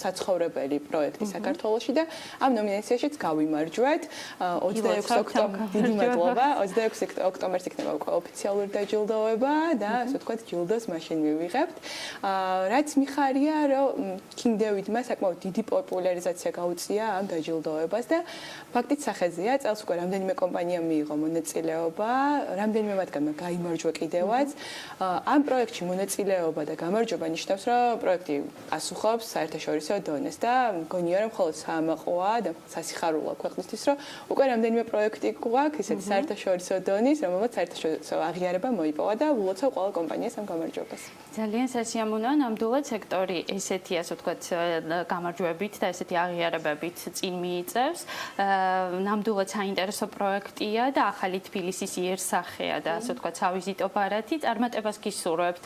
[SPEAKER 11] საცხოვრებელი პროექტი საქართველოში და ამ ნომინაციაშიც გავიმარჯვეთ. 26 ოქტომბერს დიდი მადლობა. 26 ოქტომბერს იქნება უკვე ოფიციალური დაჯილდოება და ასე ვთქვათ, ჯილდოს მაშინ მივიღებთ. რაც მიხარია, რომ King David-მა საკმაოდ დიდი პოპულარიზაცია გაუწია ამ დაჯილდოებას და ფაქტით სახეზეა, წელს უკვე რამდენიმე კომპანია მიიღო მონაწილეობა, რამდენიმე მათგანმა გაიმარჯვა კიდევაც. ამ პროექტში მონაწილეობა და გამარჯვება ნიშნავს, რომ პროექტი პასუხობს საერთაშორისო დონეს და მგონია, რომ მხოლოდ საამაყოა და სასიხარულოა ქვეყნისთვის, რომ უკვე რამდენიმე პროექტი გვაქვს, ისეთი საერთაშორისო დონის, რომელმაც საერთაშორისო აღიარება მოიპოვა და ვლოცავ ყველა კომპანიას ამ გამარჯვებას.
[SPEAKER 8] ძალიან სასიამოვნოა, ნამდვილად სექტორი ესეთი, ასე ვთქვათ, გამარჯვებით და ესეთი აღიარებებით წინ მიიწევს. ნამდვილად საინტერესო პროექტია და ახალი თბილისის იერსახეა და ასე ვთქვათ, სავიზიტო ბარათი. წარმატებას გისურვებთ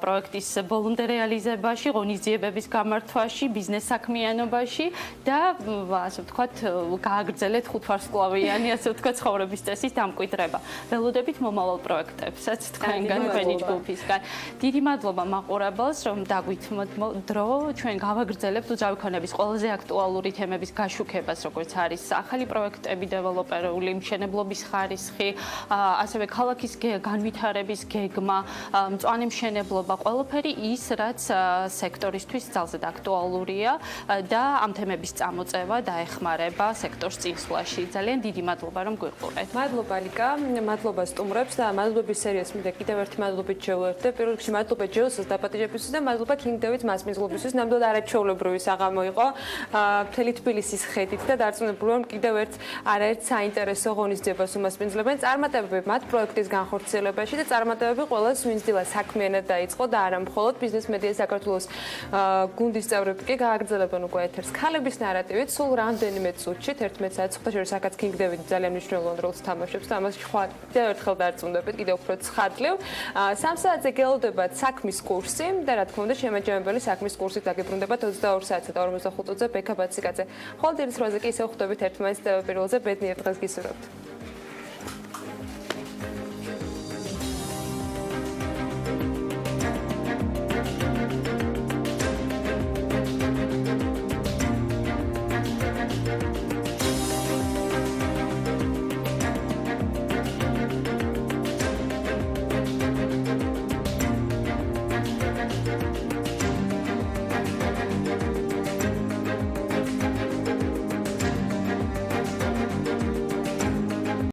[SPEAKER 8] პროექტის ბოლომდე რეალიზებაში, ღონისძიებების გამართვაში, ბიზნეს საქმიანობაში და ასე ვთქვათ, გააგრძელეთ 5 ვარსკვლავიანი, ასე ვთქვათ, ცხოვრების წესის დამკვიდრება. ველოდებით მომავალ პროექტებსაც თქვენგან, თქვენი ჯგუფისგან. დიდი მადლობა მაყურებელს, რომ დაგვითმოთ დრო, ჩვენ გავაგრძელებთ უძრავი ქონების ყველაზე აქტუალური თემების გაშუქებას, როგორც არის ახალი პროექტები, დეველოპერული მშენებლობის ხარისხი, ასევე ქალაქის განვითარების გეგმა, მწვანე მშენებლობა, ყველაფერი ის, რაც სექტორისთვის ძალზედ აქტუალურია და ამ თემების წამოწევა დაეხმარება სექტორს წინსვლაში. ძალიან დიდი მადლობა, რომ გვიყურეთ.
[SPEAKER 3] მადლობა ლიკა, მადლობა სტუმრებს და მადლობის სერიას მინდა კიდევ ერთი მადლობით შევუერთდე. პირველ რიგში მადლობა ჯეოსის დაპატიჟებისთვის და მადლობა King David მასპინძლობისთვის. ნამდვილად არაჩვეულებრივი საღამო იყო მთელი თბილისის ხედით და დარწმუნებული ვარ, კიდევ ერთ არაერთ საინტერესო ღონისძიებას უმასპინძლებენ. წარმატებები მათ პროექტის განხორციელებაში და წარმატებები ყველას, ვინც დილა საქმიანად დაიწყო და არა მხოლოდ ბიზნეს მედია საქართველოს გუნდის წევრები კი გააგრძელებენ უკვე ეთერს ქალების ნარატივით. სულ რამდენიმე წუთში 11 საათს ხუთაშორის აქაც King David ძალიან მნიშვნელოვან როლს თამაშობს და ამას კიდევ ერთხელ დარწმუნდებით, კიდევ უფრო ცხადლივ. 3 საათზე გელოდებათ საქმის კურსი და რა თქმა უნდა შემაჯამებელი საქმის კურსით დაგებრუნდებათ 22 საათსა და 45 წუთზე ბექა ბაციკაძე. ხოლო დილის 8-ზე კი ისევ ხვდებით ერთმანეთს ტელეპირველზე. ბედნიერ დღეს გისურვებთ.